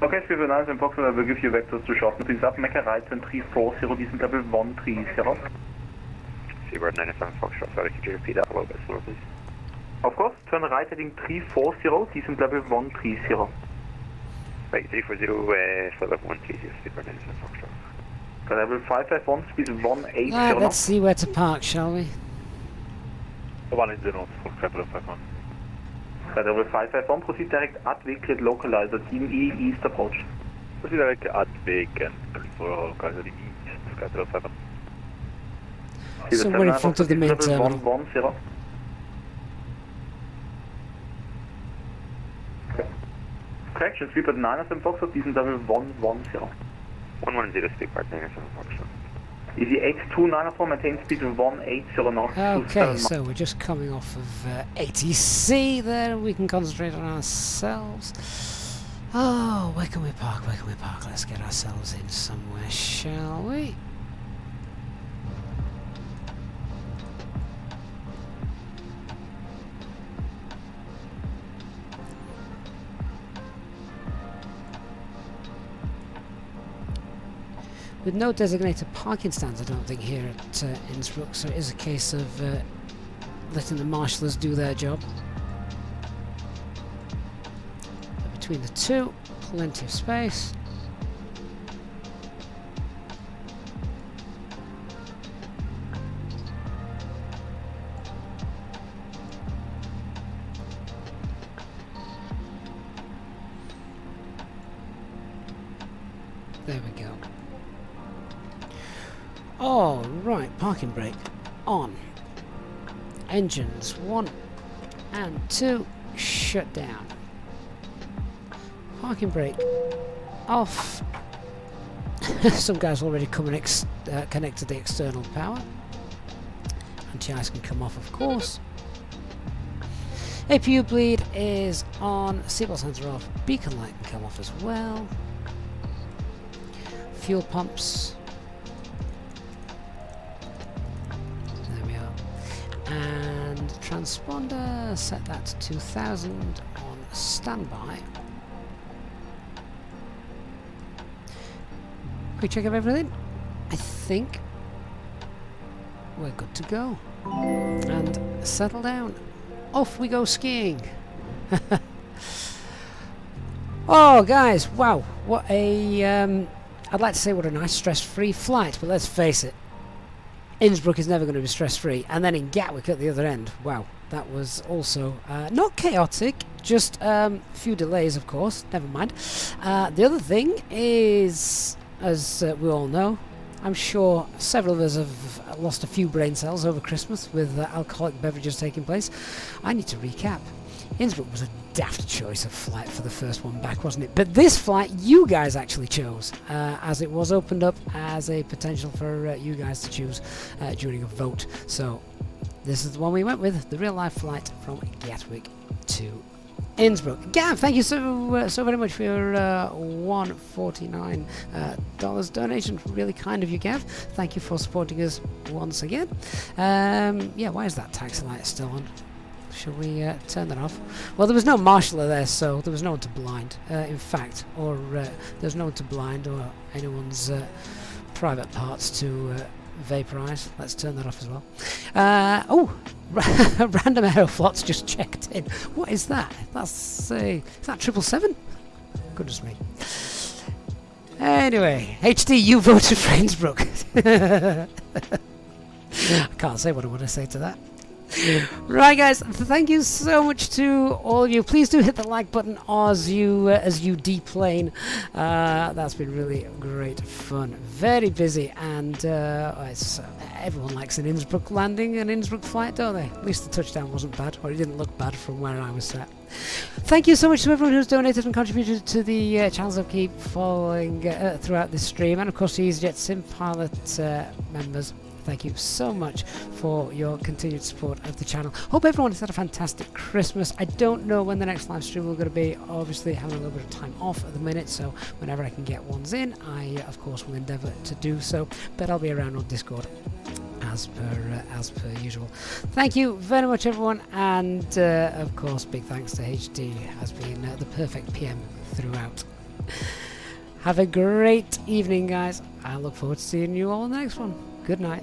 Okay, Speedbird 97 Foxtrot, I will give you vectors to shorten things up. Make a right turn 340, decent level 130. Speedbird 97 Foxtrot, sorry, could you repeat that a little bit slower, please? Of course, turn right heading 340, decent level 130. Right, 340, flight level 130, Speedbird 97 Foxtrot. Level 551, speed 180. Let's see where to park, shall we? 180, full level 51. Level 551, proceed direct Gatwick, cleared localizer, Team E, east approach. Proceed direct Gatwick and for localizer east, sky level 7. Somewhere in front of the main terminal. 110. Correction, Speedbird 97 Foxtrot, decent level 110. 110, Speedbird 97 Foxtrot. Easy 8294, maintain speed 180 knots. Okay, so we're just coming off of ATC there, we can concentrate on ourselves. Oh, where can we park, where can we park? Let's get ourselves in somewhere, shall we? With no designated parking stands, I don't think, here at Innsbruck, so it is a case of letting the marshallers do their job. But between the two, plenty of space. There we go. Oh, right, parking brake on. Engines 1 and 2 shut down. Parking brake off. Some guys already come and connected the external power. Anti-ice can come off, of course. APU bleed is on. Seatbelt sensor off. Beacon light can come off as well. Fuel pumps. And transponder, set that to 2000 on standby. Quick check of everything. I think we're good to go. And settle down. Off we go skiing. Oh guys, wow, what a I'd like to say what a nice stress-free flight, but let's face it, Innsbruck is never going to be stress-free, and then in Gatwick at the other end, wow, that was also not chaotic, just a few delays, of course, never mind. The other thing is, as we all know, I'm sure several of us have lost a few brain cells over Christmas with alcoholic beverages taking place. I need to recap. Innsbruck was a daft choice of flight for the first one back, wasn't it? But this flight you guys actually chose, as it was opened up as a potential for you guys to choose during a vote. So this is the one we went with, the real life flight from Gatwick to Innsbruck. Gav, thank you so very much for your $149 donation. Really kind of you, Gav. Thank you for supporting us once again. Yeah, why is that taxi light still on? Shall we turn that off? Well, there was no marshaller there, so there was no one to blind. In fact, or there's no one to blind or anyone's private parts to vaporize. Let's turn that off as well. Oh, random aeroflots just checked in. What is that? Is that 777? Goodness me. Anyway, HD, you voted for Innsbruck. I can't say what I want to say to that. Right, guys, thank you so much to all of you. Please do hit the like button as you deplane. That's been really great fun. Very busy, and everyone likes an Innsbruck landing, an Innsbruck flight, don't they? At least the touchdown wasn't bad, or it didn't look bad from where I was sat. Thank you so much to everyone who's donated and contributed to the channels that keep following throughout this stream, and of course the EasyJet Sim Pilot members. Thank you so much for your continued support of the channel. Hope everyone has had a fantastic Christmas. I don't know when the next live stream will going to be. Obviously, having a little bit of time off at the minute, so whenever I can get ones in, I of course will endeavour to do so. But I'll be around on Discord as per usual. Thank you very much, everyone, and of course, big thanks to HD, has been the perfect PM throughout. Have a great evening, guys. I look forward to seeing you all in the next one. Good night.